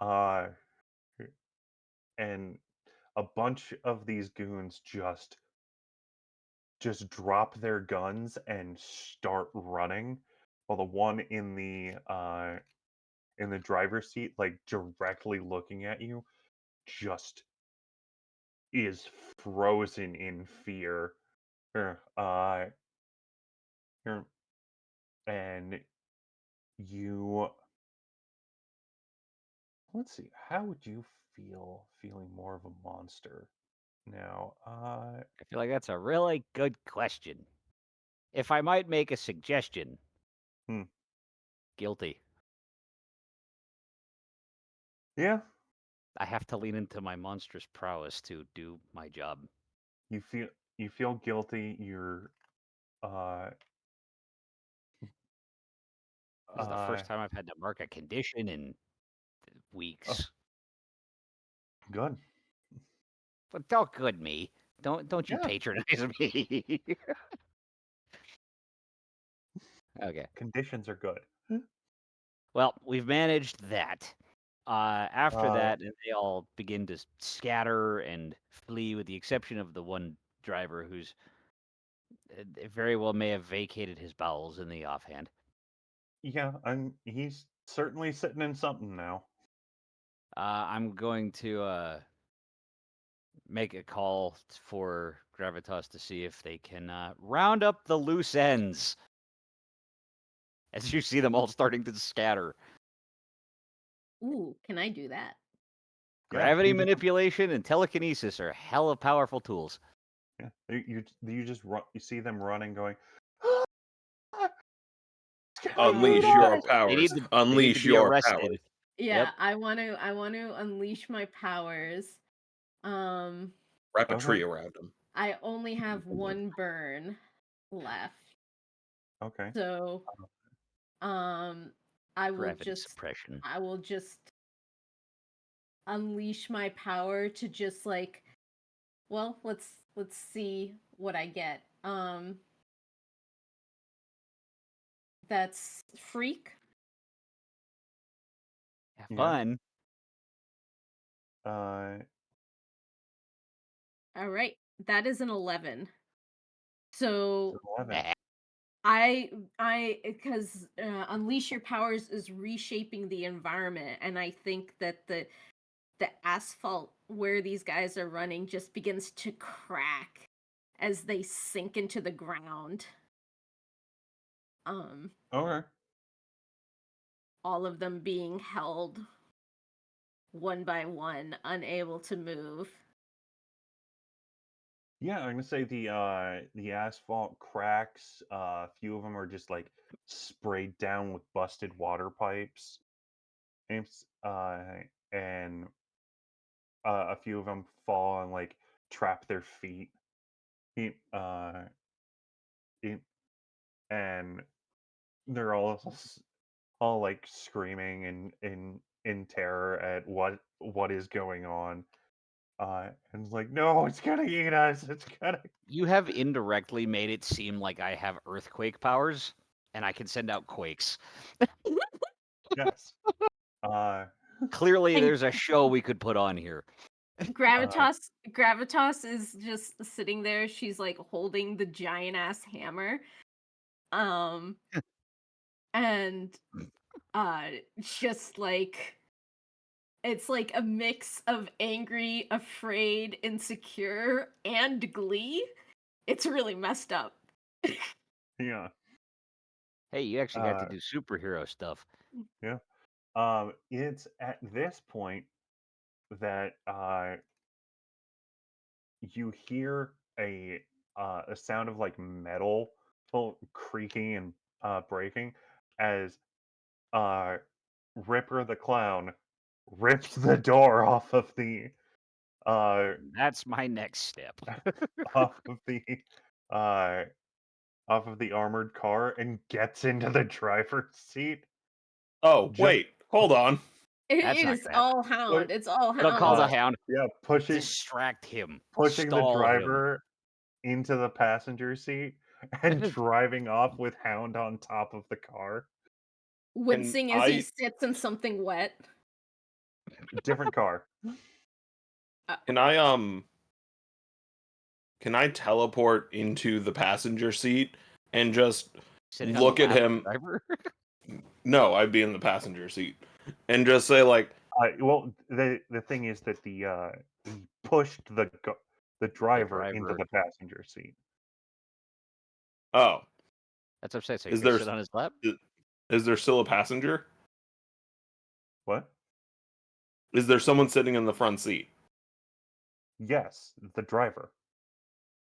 uh and a bunch of these goons just drop their guns and start running while the one in the driver's seat like directly looking at you just is frozen in fear. Er, er, and you let's see, how would you feel feeling more of a monster now? I feel like that's a really good question. If I might make a suggestion, Hmm, guilty. yeah, I have to lean into my monstrous prowess to do my job. you feel guilty. You're uh This is the uh first time I've had to mark a condition in oh, weeks. good. But don't good me. Don't you Yeah, patronize me. Okay. conditions are good. Well, we've managed that. After Uh, that, they all begin to scatter and flee, with the exception of the one driver who's very well may have vacated his bowels in the offhand. yeah, and he's certainly sitting in something now. I'm going to make a call for Gravitas to see if they can round up the loose ends as you see them all starting to scatter. Ooh, can I do that? Yeah, Gravity you just manipulation and telekinesis are hella powerful tools. yeah, you just run. You see them running, going. Can I do Unleash your that? They powers. need to Unleash be your powers. arrested. Yep. Yeah, I want to unleash my powers. Um, Wrap a Okay, tree around him. I only have one burn left. okay. So, I will Gravity just suppression. I will just unleash my power to just like, well, let's see what I get. That's freak. Have Yeah. fun. Uh, All right. That is an 11. So 11. because unleash your powers is reshaping the environment, and I think that the asphalt where these guys are running just begins to crack as they sink into the ground. Okay. All of them being held one by one, unable to move. Yeah, I'm gonna say the asphalt cracks. A few of them are just like sprayed down with busted water pipes. And and a few of them fall and like trap their feet. He- Uh, he- and they're all like screaming in terror at what is going on. And it's like, no, it's gonna eat us. It's gonna. You have indirectly made it seem like I have earthquake powers and I can send out quakes. Yes. Uh, Clearly, And there's a show we could put on here. uh, Gravitas is just sitting there. She's like holding the giant ass hammer. Um and just like it's like a mix of angry, afraid, insecure, and glee. It's really messed up. yeah. Hey, you actually got to Uh, do superhero stuff. yeah. It's at this point that you hear a sound of like metal creaking and breaking as uh Ripper the clown rips the door uh That's my next step. off of the uh off of the armored car and gets into the driver's seat. Oh, Just wait, hold on. That's It not is gonna happen. all Hound. It's all It'll call the Hound. hound. yeah, pushing Distract him. pushing the Stall him. driver into the passenger seat and driving off with Hound on top of the car. Wincing as he sits in something wet. Different car. Can I can I teleport into the passenger seat and just Sitting on the look at lap of the him? driver. No, I'd be in the passenger seat and just say like, Well, the thing is that he pushed the driver into driver. the passenger seat. "Oh, That's what I'm saying. So is you can there sit on his lap. is there still a passenger? What? Is there someone sitting in the front seat?" Yes, the driver.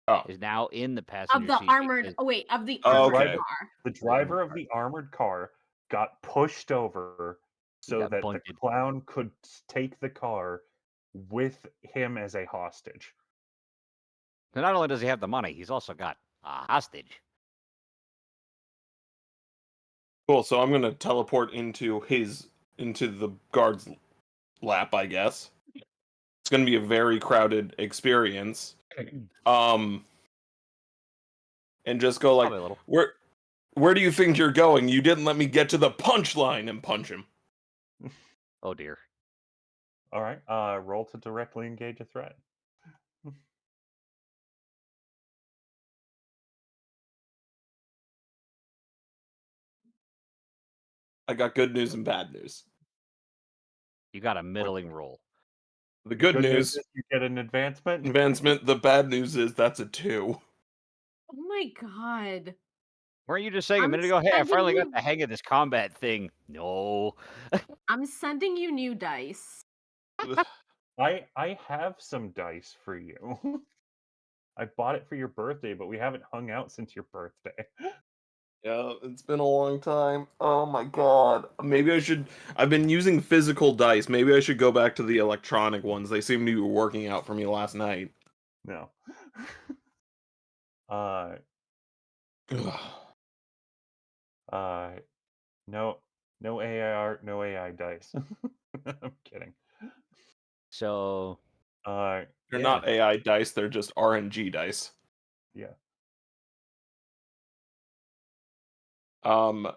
Oh, Is now in the Of passenger the seat. armored. because- Oh wait, of the Oh, armored okay. car. The The armored driver of car. the armored car got pushed over He so got that the bunted. clown could take the car with him as a hostage. So not only does he have the money, he's also got a hostage. cool. So I'm gonna teleport into the guard's lap, I guess. It's gonna be a very crowded experience. And just go like, Probably a little. where do you think you're going? You didn't let me get to the punchline, and punch him. Oh dear. All right. Roll to directly engage a threat. I got good news and bad news. You got a middling roll. The good Good news news, is you get an advancement. advancement. The bad news is that's a 2. Oh my god. Weren't you just saying a I'm minute ago, hey, I sending finally got you- the hang of this combat thing? No. I'm sending you new dice. I have some dice for you. I bought it for your birthday, but we haven't hung out since your birthday. Yeah, it's been a long time. Oh my god. Maybe I should. I've been using physical dice. Maybe I should go back to the electronic ones. They seem to be working out for me last night. No. uh Ugh. uh no no AI no AI dice. I'm kidding. So They're Yeah, not AI dice. They're just RNG dice. yeah.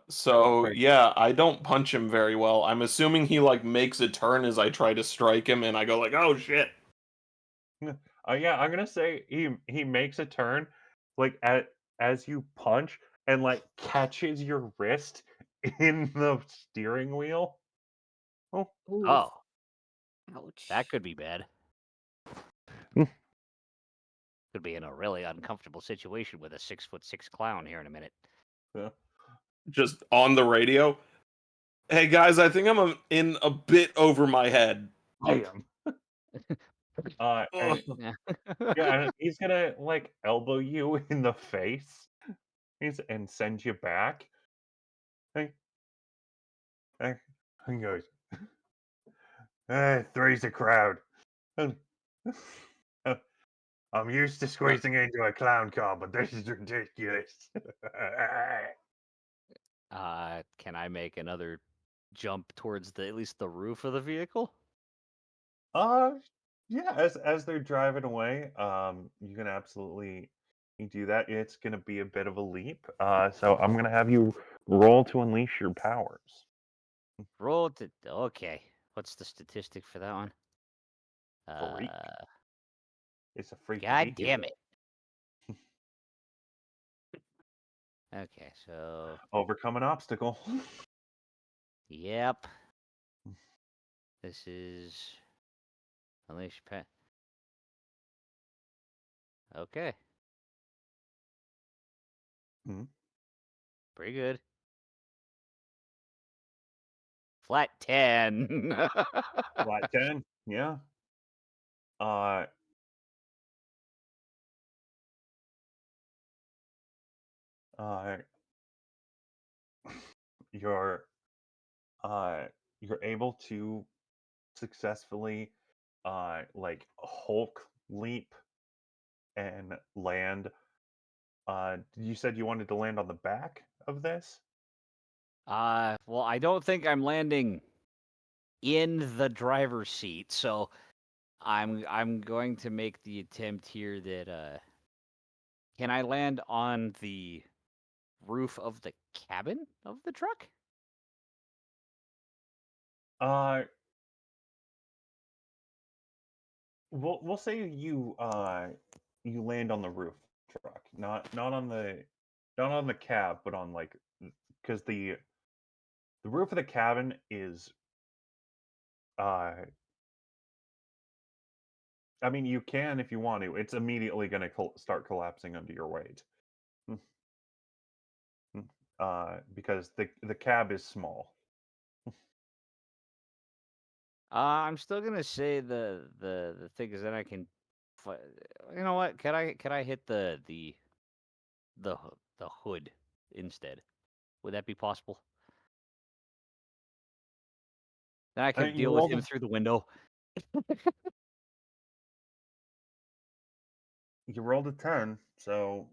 So Right. yeah, I don't punch him very well. I'm assuming he like makes a turn as I try to strike him, and I go like, "Oh shit!" Yeah, I'm gonna say he makes a turn, like as you punch, and like catches your wrist in the steering wheel. Oh, Ooh, oh, ouch. that could be bad. Could be in a really uncomfortable situation with a 6'6" clown here in a minute. yeah. Just on the radio. Hey guys, I think I'm in a bit over my head. Bam. And Ugh. yeah, and he's gonna like elbow you in the face. And send you back. Hey, hey, he goes, three's a crowd. And- I'm used to squeezing into a clown car, but this is ridiculous. Can I make another jump towards at least the roof of the vehicle? uh, yeah, as they're driving away, you can absolutely do that. It's gonna be a bit of a leap. So I'm gonna have you roll to unleash your powers. Roll to okay. What's the statistic for that one? Freak. It's a freak to God be damn here. it. Okay, so Overcome an obstacle. yep. This is unleash pet. Okay. Mhm. Pretty good. Flat 10. Flat 10. Yeah. Uh, uh, you're you're able to successfully like Hulk leap and land. You said you wanted to land on the back of this? Well, I don't think I'm landing in the driver's seat, so I'm going to make the attempt here that can I land on the roof of the cabin of the truck? Uh, we'll say you land on the roof truck, not on the cab, but on like because the roof of the cabin is uh I mean you can if you want to. It's immediately going to start collapsing under your weight. Mm, because the cab is small. I'm still gonna say the thing is that I can, you know what? Could I hit the hood instead? Would that be possible? Then I could You deal with rolled him a through the window. you rolled a 10, so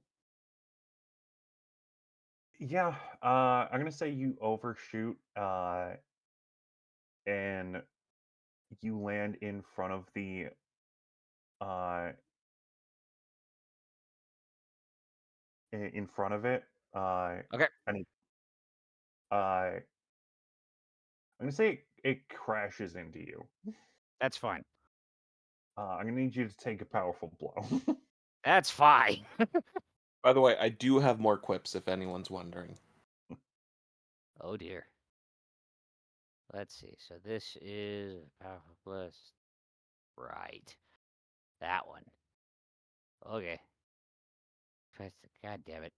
yeah, I'm gonna say you overshoot, and you land in front of uh, in front of it, Okay, and I'm gonna say it crashes into you. that's fine. I'm gonna need you to take a powerful blow. That's fine. By the way, I do have more quips if anyone's wondering. Oh dear. Let's see. So this is powerful plus. Right. That one. Okay. God damn it.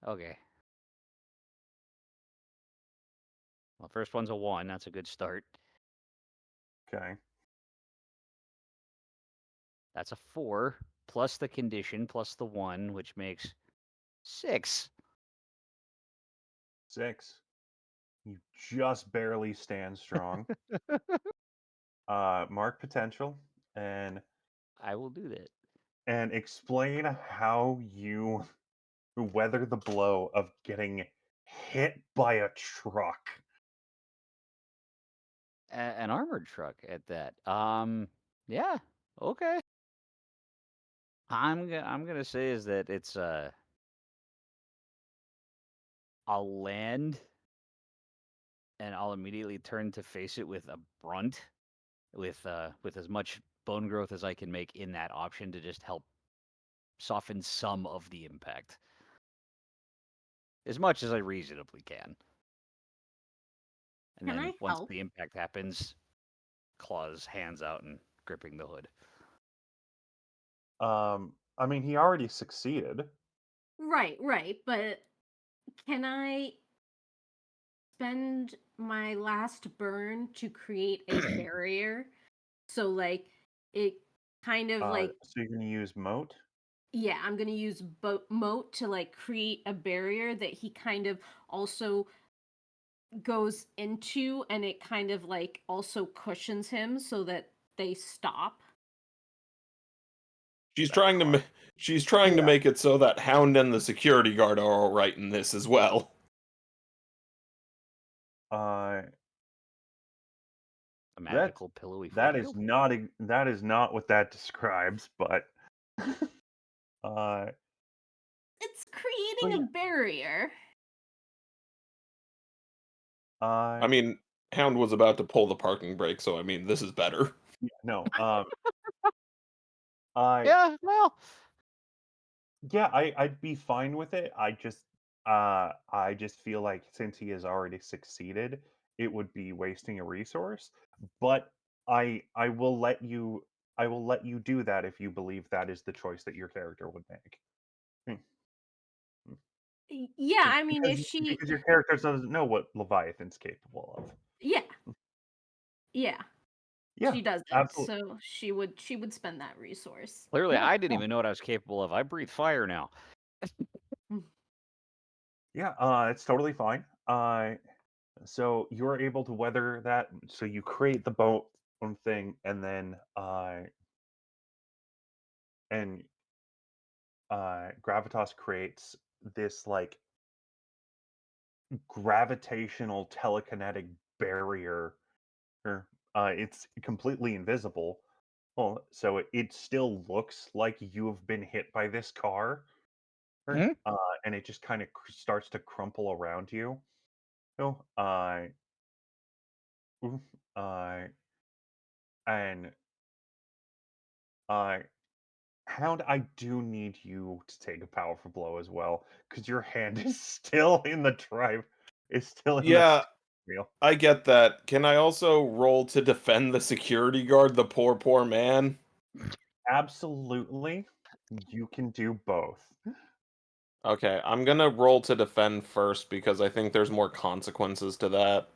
Okay. Well, first one's a 1. That's a good start. Okay, That's a 4 plus the condition plus the 1, which makes 6. 6. You just barely stand strong. Mark potential and I will do that. explain how you weather the blow of getting hit by a truck. An armored truck at that. Yeah. Okay. I'm gonna say is that it's I'll land and I'll immediately turn to face it with a brunt with as much bone growth as I can make in that option to just help soften some of the impact. As much as I reasonably can. And Can then I once help? the impact happens, claws, hands out and gripping the hood. I mean, he already succeeded. Right, but can I spend my last burn to create a barrier? So like it kind of like So you're gonna use moat. yeah, I'm gonna use moat to like create a barrier that he kind of also goes into, and it kind of like also cushions him so that they stop. She's That's trying to fine. she's trying to Yeah. make it so that Hound and the security guard are all right in this as well. Uh, A that's magical pillowy force field? that is not what that describes, but uh, It's but creating yeah. a barrier. I Uh, mean, Hound was about to pull the parking brake, so I mean, this is better. yeah, no. I Yeah, well. Yeah, I'd be fine with it. I just feel like since he has already succeeded, it would be wasting a resource. But I will let you do that if you believe that is the choice that your character would make. Hmm, hmm. Yeah, I mean, if Because she your character doesn't know what Leviathan's capable of. Yeah. Yeah. Yeah, She doesn't. absolutely. So she would spend that resource. Clearly, Yeah, I didn't yeah, even know what I was capable of. I breathe fire now. yeah. It's totally fine. So you're able to weather that. So you create the boat thing, and then and Gravitas creates this like gravitational telekinetic barrier. It's completely invisible. Well, so it still looks like you have been hit by this car, Mhm. and it just kind of starts to crumple around you. So, oof, uh, and uh, Hound, I do need you to take a powerful blow as well, because your hand is still in the drive. Is still in the Yeah, wheel. I get that. Can I also roll to defend the security guard, the poor man? Absolutely, you can do both. Okay, I'm gonna roll to defend first because I think there's more consequences to that.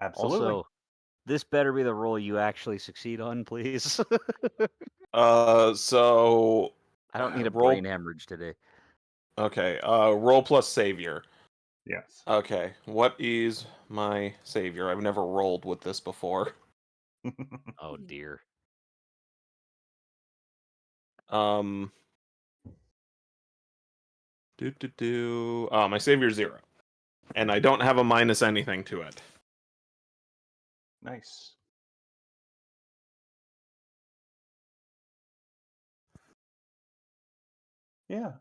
Absolutely. Also, this better be the role you actually succeed on, please. So I don't need a roll. brain hemorrhage today. Okay, roll plus savior. Yes. Okay, what is my savior? I've never rolled with this before. Oh dear. Um, my savior's 0, and I don't have a minus anything to it. Nice. Yeah.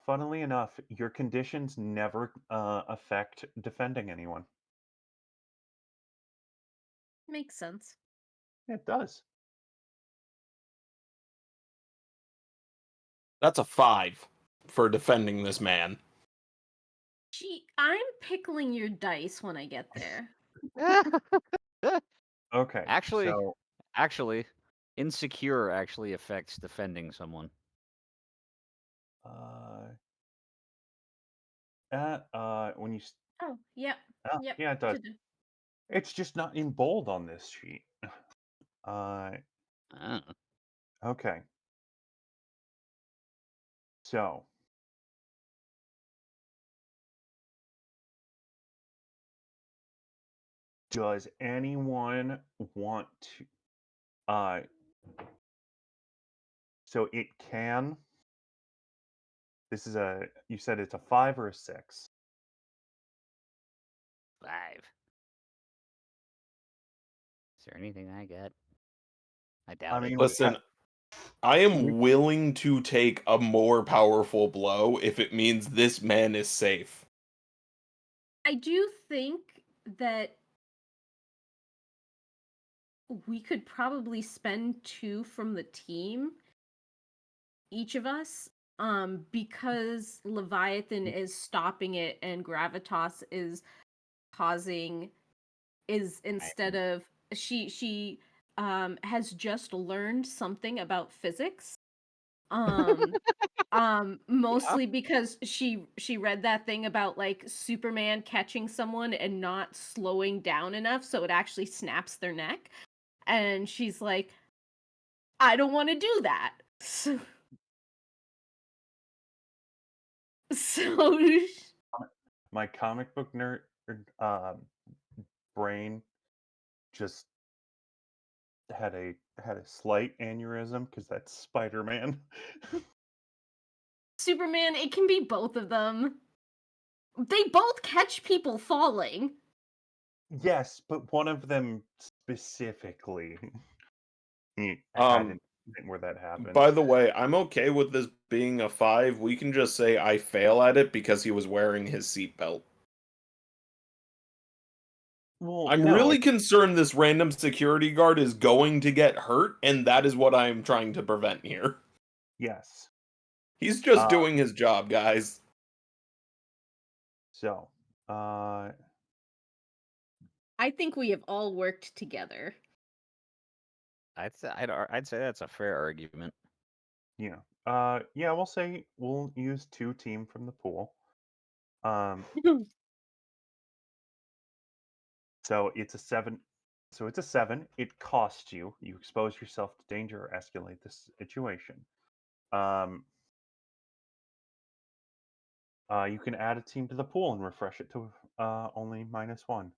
Funnily enough, your conditions never affect defending anyone. Makes sense. It does. That's a 5 for defending this man. I'm pickling your dice when I get there. Okay. Actually, So, actually, insecure actually affects defending someone. uh, when you Oh, yep. Yep. yeah, it does. It's just not in bold on this sheet. Uh, Uh, okay. So, does anyone want to? Uh, so it can. This is a. You said it's a 5 or a 6. 5. Is there anything I got? I doubt it. mean, Listen, I we am willing to take a more powerful blow if it means this man is safe. I do think that we could probably spend 2 from the team, each of us, because Leviathan is stopping it and Gravitas is causing is instead of she has just learned something about physics. Um Yeah. mostly because she read that thing about like Superman catching someone and not slowing down enough so it actually snaps their neck. And she's like, I don't want to do that. So my comic book nerd um, brain just had a slight aneurysm because that's Spider-Man. Superman, it can be both of them. They both catch people falling. Yes, but one of them specifically had Um, an incident where that happened. by the way, I'm okay with this being a 5. We can just say I fail at it because he was wearing his seatbelt. Well, I'm no, really concerned this random security guard is going to get hurt, and that is what I'm trying to prevent here. yes. He's just Uh, doing his job, guys. so, uh, I think we have all worked together. I'd say that's a fair argument. yeah, yeah, we'll say we'll use 2 team from the pool. Um, So it's a 7. So it's a 7. It costs you. You expose yourself to danger or escalate this situation. You can add a team to the pool and refresh it to only -1,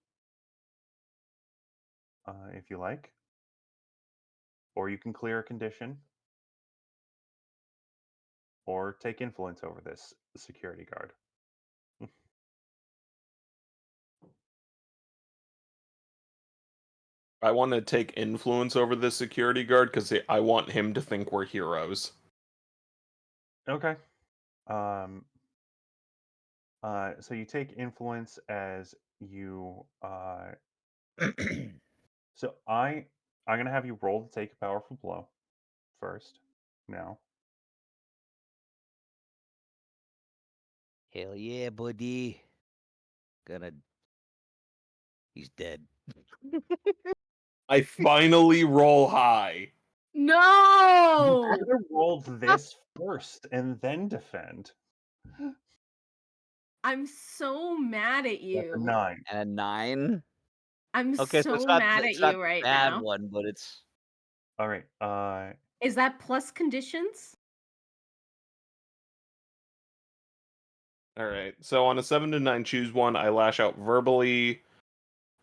if you like. Or you can clear a condition, or take influence over this security guard. I want to take influence over the security guard because I want him to think we're heroes. Okay. So you take influence as you. So I'm gonna have you roll to take a powerful blow first. Now. Hell yeah, buddy. Gonna. He's dead. I finally roll high. You No! could have rolled this first and then defend. I'm so mad at That's a you. 9. And a 9. I'm Okay, so so mad at it's not you the right bad now. one, but it's All right. Is that plus conditions? All right. So on a 7 to 9, choose one. I lash out verbally.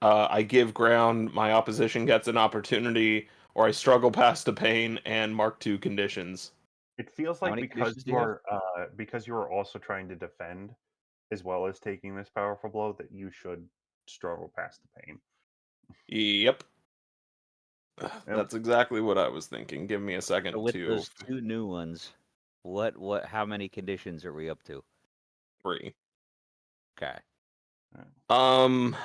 I give ground. My opposition gets an opportunity, or I struggle past the pain and mark 2 conditions. It feels How like many conditions do you have? because you are also trying to defend as well as taking this powerful blow that you should struggle past the pain. Yep. Yep. That's exactly what I was thinking. Give me a So second with to those 2 new ones, how many conditions are we up to? 3. Okay. Um,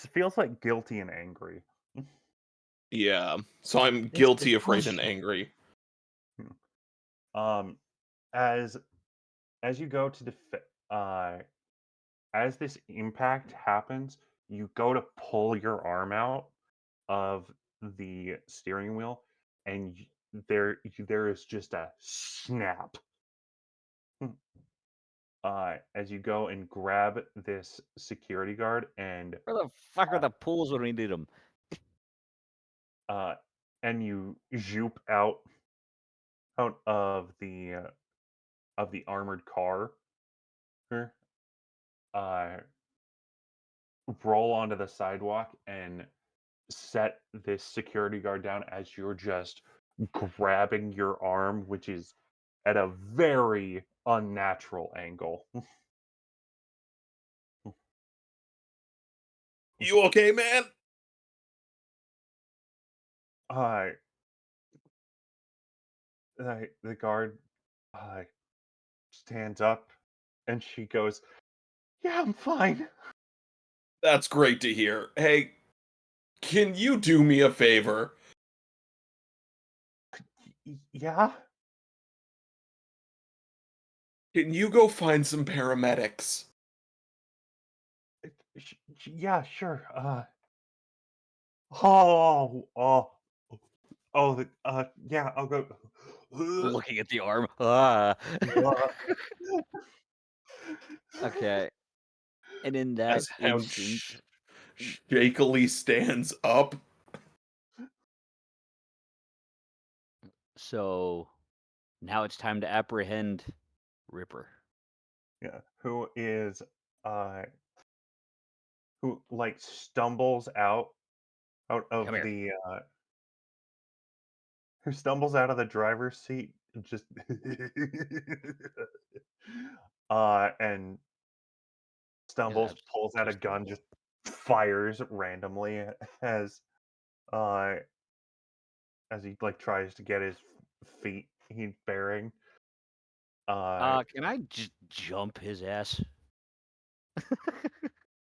It feels like guilty and angry. yeah. So I'm This guilty, is afraid, and bullshit. angry. Um, as you go to as this impact happens, you go to pull your arm out of the steering wheel, and there is just a snap. As you go and grab this security guard and Where the fuck are the pools when we need them? uh, you zoop out of the armored car. Uh, Roll onto the sidewalk and set this security guard down as you're just grabbing your arm, which is at a very unnatural angle. You okay, man? uh, the guard stands up and she goes, "Yeah, I'm fine." That's great to hear. Hey, can you do me a favor? Yeah, Can you go find some paramedics? yeah, sure. Oh, oh, yeah, I'll go. Looking at the arm. Ah. Uh, Okay. And in that As Hound instant, shakily stands up. so now it's time to apprehend Ripper. Yeah, uh, who like stumbles out of Come here. the who stumbles out of the driver's seat and just and Yeah, stumbles, that's pulls out so a gun, simple. just fires randomly as uh he like tries to get his feet he's bearing. Can I just jump his ass?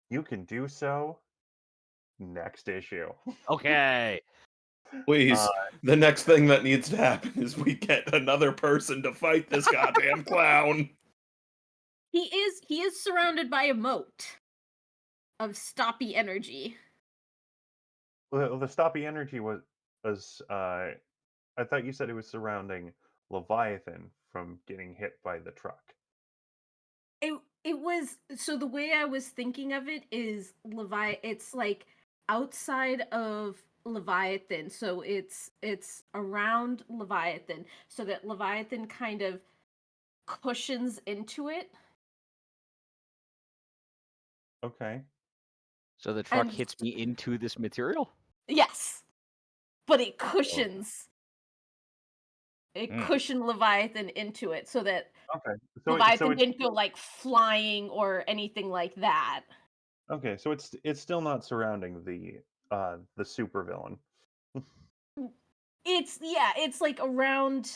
You can do so next issue. Okay. Please, uh the next thing that needs to happen is we get another person to fight this goddamn clown. He is surrounded by a moat of stoppy energy. well, the stoppy energy was I thought you said it was surrounding Leviathan from getting hit by the truck. It was, so the way I was thinking of it is it's like outside of Leviathan, so it's around Leviathan, so that Leviathan kind of cushions into it. Okay. So the truck And hits me into this material? yes, but it Oh. cushions. It cushioned Leviathan into it so that Okay. So Leviathan it's didn't go like flying or anything like that. okay. So it's still not surrounding the supervillain. It's like around.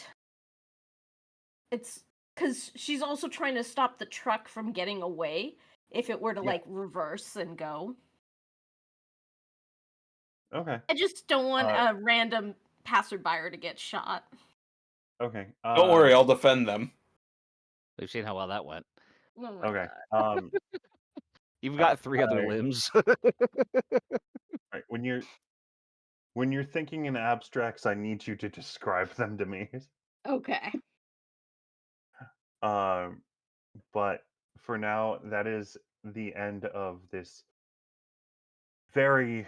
It's because she's also trying to stop the truck from getting away if it were to Yeah. like reverse and go. Okay. I just don't want Uh, a random passerby to get shot. okay. Don't worry, I'll defend them. We've seen how well that went. Oh my Okay. god. You've Alright, got 3 other limbs. right. When you're thinking in abstracts, I need you to describe them to me. Okay. Um, but for now, that is the end of this very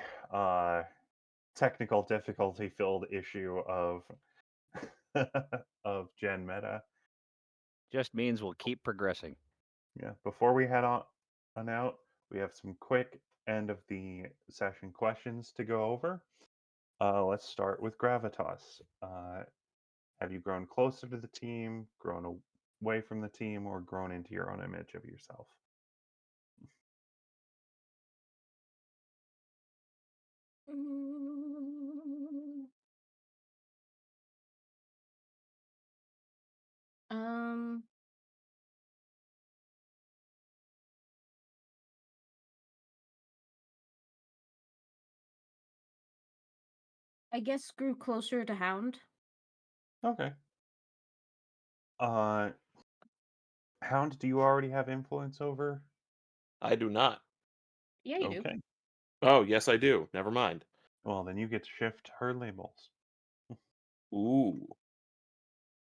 technical difficulty filled issue of of GenMeta. Just means we'll keep progressing. Yeah. Before we head on out, we have some quick end of the session questions to go over. Let's start with Gravitas. Have you grown closer to the team, grown away from the team, or grown into your own image of yourself? Mm, Um, I guess grew closer to Hound. Okay. Uh, Hound, do you already have influence over? I do not. Yeah, you do. Okay. Oh, yes, I do. Never mind. Well, then you get to shift her labels. Ooh.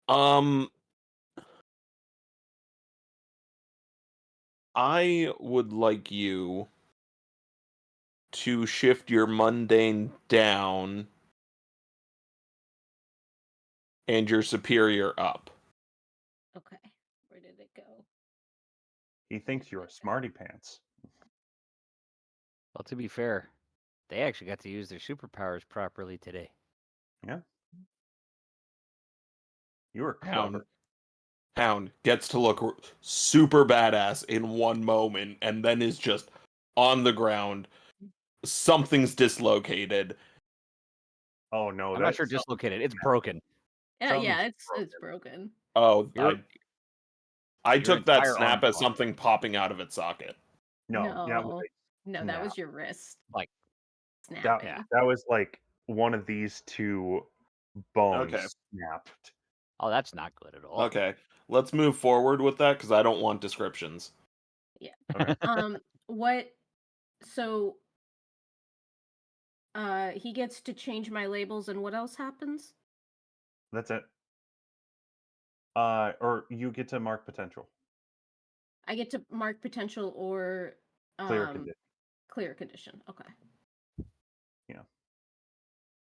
Um, I would like you to shift your mundane down and your superior up. Okay. Where did it go? He thinks you're a smarty pants. Well, to be fair, they actually got to use their superpowers properly today. Yeah. You are Hound. clever. Hound gets to look super badass in one moment and then is just on the ground. Something's dislocated. Oh no, I'm not that sure dislocated. It's broken. Yeah, something's it's broken. Oh, Your I your took that entire arm's snap as gone. something popping out of its socket. no, that was No. a No, that snap. was your wrist Like, snapping. yeah. That was like one of these two bones Okay. snapped. Oh, that's not good at all. Okay. Let's move forward with that because I don't want descriptions. Yeah. Okay. What so he gets to change my labels and what else happens? That's it. Or you get to mark potential. I get to mark potential or Clear condition. clear condition. Okay. Yeah.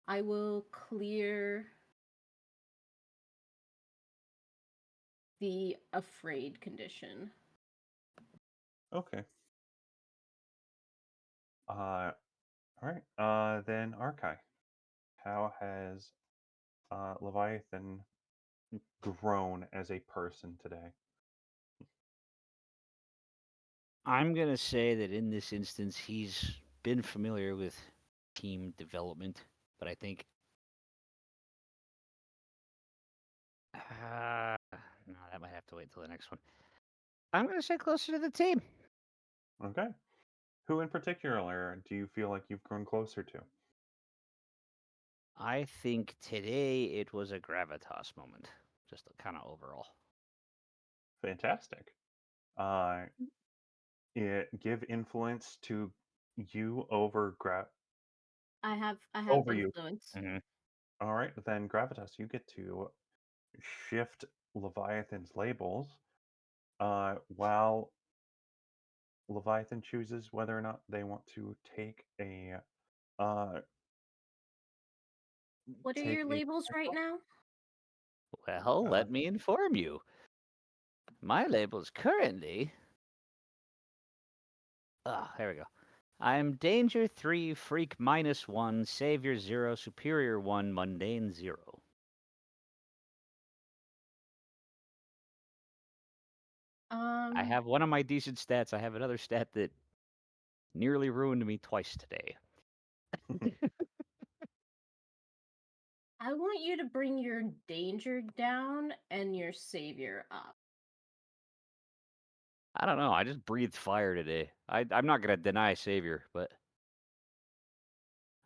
I will clear the afraid condition. Okay. All right. Then Arkai. How has Leviathan grown as a person today? I'm going to say that in this instance, he's been familiar with team development, but I think. No, that might have to wait till the next one. I'm going to say closer to the team. Okay. Who in particular do you feel like you've grown closer to? I think today it was a gravitas moment, just kind of overall. Fantastic. Give influence to you over I have over you. influence. Mm-hmm. All right, then Gravitas, you get to shift Leviathan's labels while Leviathan chooses whether or not they want to uh What are take your a labels right now? Well, uh, let me inform you. My labels currently. Ah, there we go. I'm Danger 3, Freak -1, Savior 0, Superior 1, Mundane 0. I Um, have one of my decent stats. I have another stat that nearly ruined me twice today. I want you to bring your danger down and your savior up. I don't know. I just breathed fire today. I'm not gonna deny Savior, but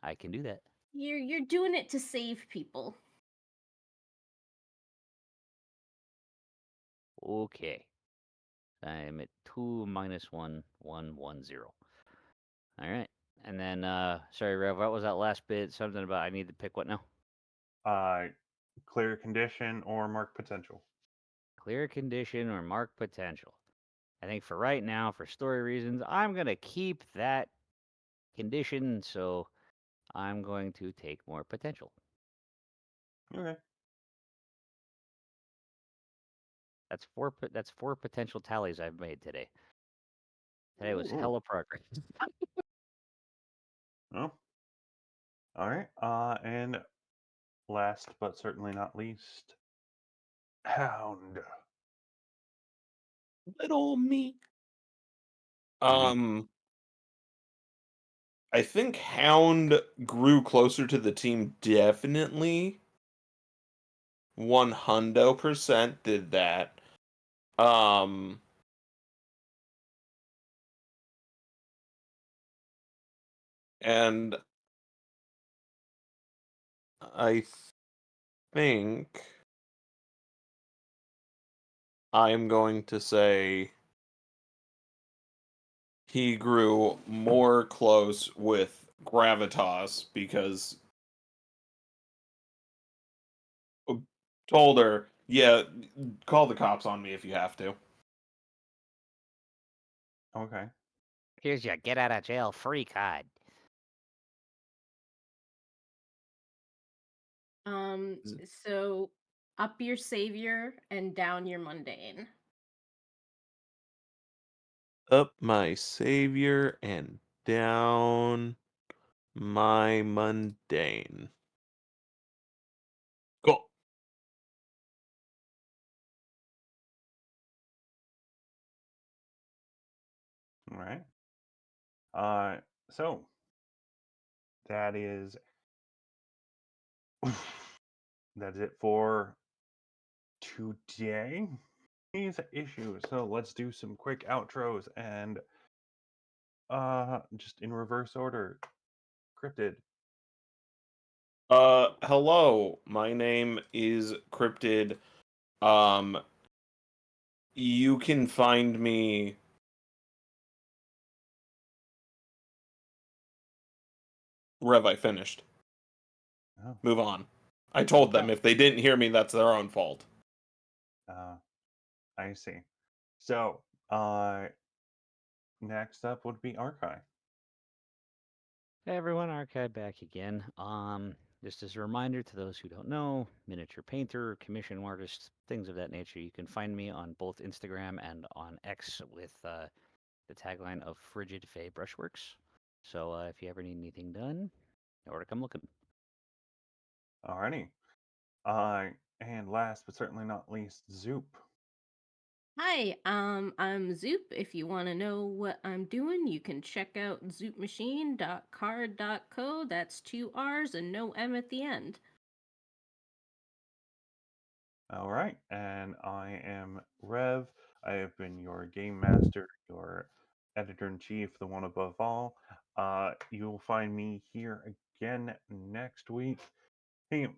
I can do that. You're doing it to save people. Okay. I'm at 2 -1, 1, 1, 0. All right. And then, sorry, Rev, what was that last bit? Something about I need to pick what now? clear condition or mark potential. Clear condition or mark potential. I think for right now, for story reasons, I'm going to keep that condition, so I'm going to take more potential. Okay. That's four potential tallies I've made today. Today was Ooh. hella progress. Oh. All right. And last but certainly not least, Hound. Little me. Mhm. I think Hound grew closer to the team. Definitely, 100% did that. Um, and I think I'm going to say he grew more close with Gravitas because told her, yeah, call the cops on me if you have to. Okay. Here's your get out of jail free card. Um, so up your savior and down your mundane. Up my savior and down my mundane. Cool. All right. So that is that is it for today's issue. So let's do some quick outros and just in reverse order. Cryptid. Hello. My name is Cryptid. Um, you can find me. Rev, I finished. Oh, Move on. I told them okay. if they didn't hear me, that's their own fault. I see. So, next up would be Arkai. Hey everyone, Arkai back again. Just as a reminder to those who don't know, miniature painter, commission artist, things of that nature, you can find me on both Instagram and on X with the tagline of Frigid Fey Brushworks. So if you ever need anything done, know where to come looking. Alrighty. And last but certainly not least, Zoop. Hi, I'm Zoup. If you want to know what I'm doing, you can check out zoopmachine.card.co. That's two R's and no M at the end. All right, and I am Rev. I have been your game master, your editor in chief, the one above all. You'll find me here again next week. Hey,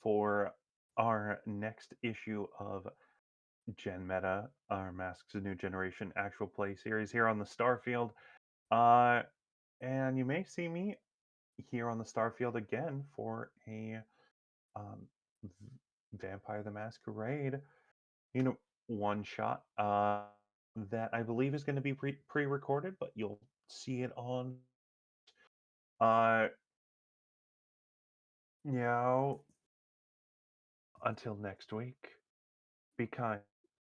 for our next issue of GenMeta, our Masks of New Generation actual play series here on the Starfield. Uh, and you may see me here on the Starfield again for a um, Vampire the Masquerade. You know, one shot that I believe is going to be pre-recorded, but you'll see it on. Uh, you know, until next week, be kind,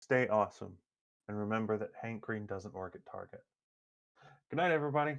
stay awesome, and remember that Hank Green doesn't work at Target. Good night, everybody.